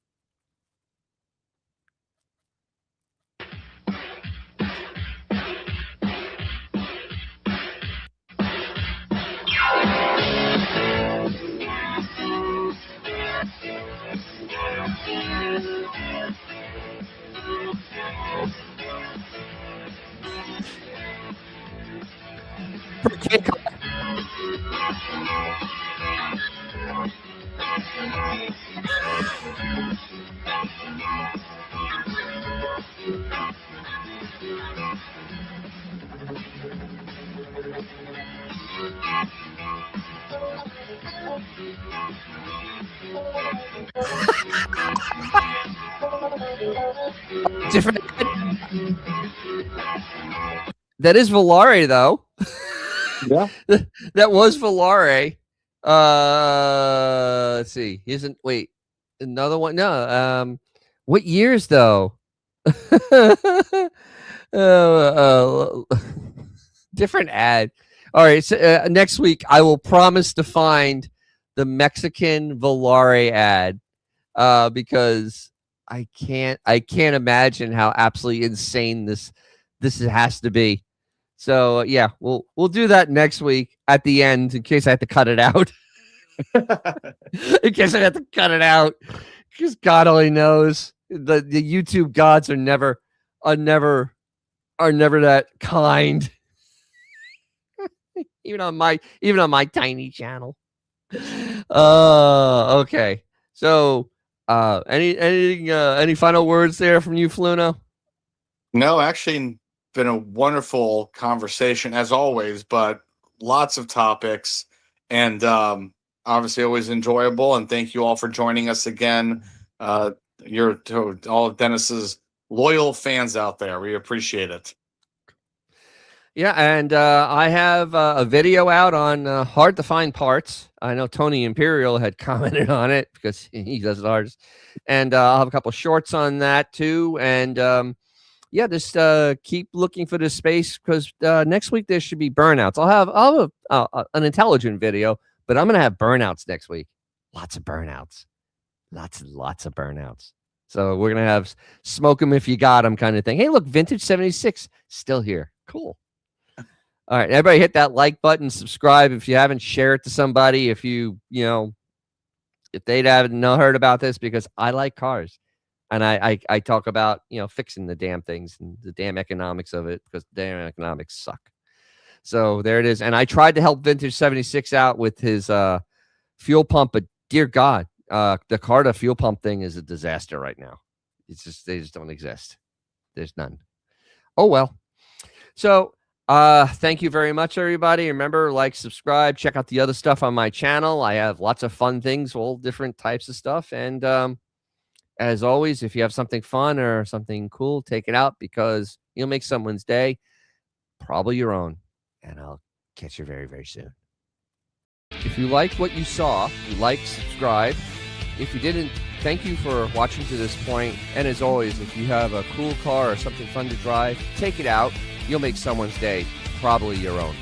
Different. That is Volare, though. Yeah, that was Volare. Let's see. Wait, another one. No. What years though? Different ad. All right. So next week, I will promise to find the Mexican Volare ad. Because I can't imagine how absolutely insane this has to be. So yeah, we'll do that next week at the end in case I have to cut it out. In case I have to cut it out, because God only knows the YouTube gods are never that kind. even on my tiny channel. Okay. So any final words there from you, Fluno? No, actually, been a wonderful conversation as always, but lots of topics, and obviously always enjoyable. And thank you all for joining us again. You're to all of Dennis's loyal fans out there. We appreciate it. Yeah, and I have a video out on hard to find parts. I know Tony Imperial had commented on it because he does it hardest. And I'll have a couple shorts on that too. And yeah, just keep looking for this space because next week there should be burnouts. I'll have an intelligent video, but I'm going to have burnouts next week. Lots of burnouts. Lots of burnouts. So we're going to have smoke them if you got them kind of thing. Hey, look, Vintage 76 still here. Cool. All right, everybody hit that like button, subscribe if you haven't, share it to somebody if if they haven't heard about this, because I like cars and I talk about, fixing the damn things and the damn economics of it, because the damn economics suck. So there it is. And I tried to help Vintage 76 out with his fuel pump, but dear God, the Carta fuel pump thing is a disaster right now. They just don't exist. There's none. Oh, well. So thank you very much, everybody. Remember, like, subscribe, check out the other stuff on my channel. I have lots of fun things, all different types of stuff. And as always, if you have something fun or something cool, take it out because you'll make someone's day, probably your own. And I'll catch you very, very soon. If you liked what you saw, subscribe. If you didn't, thank you for watching to this point. And as always, if you have a cool car or something fun to drive, take it out. You'll make someone's day, probably your own.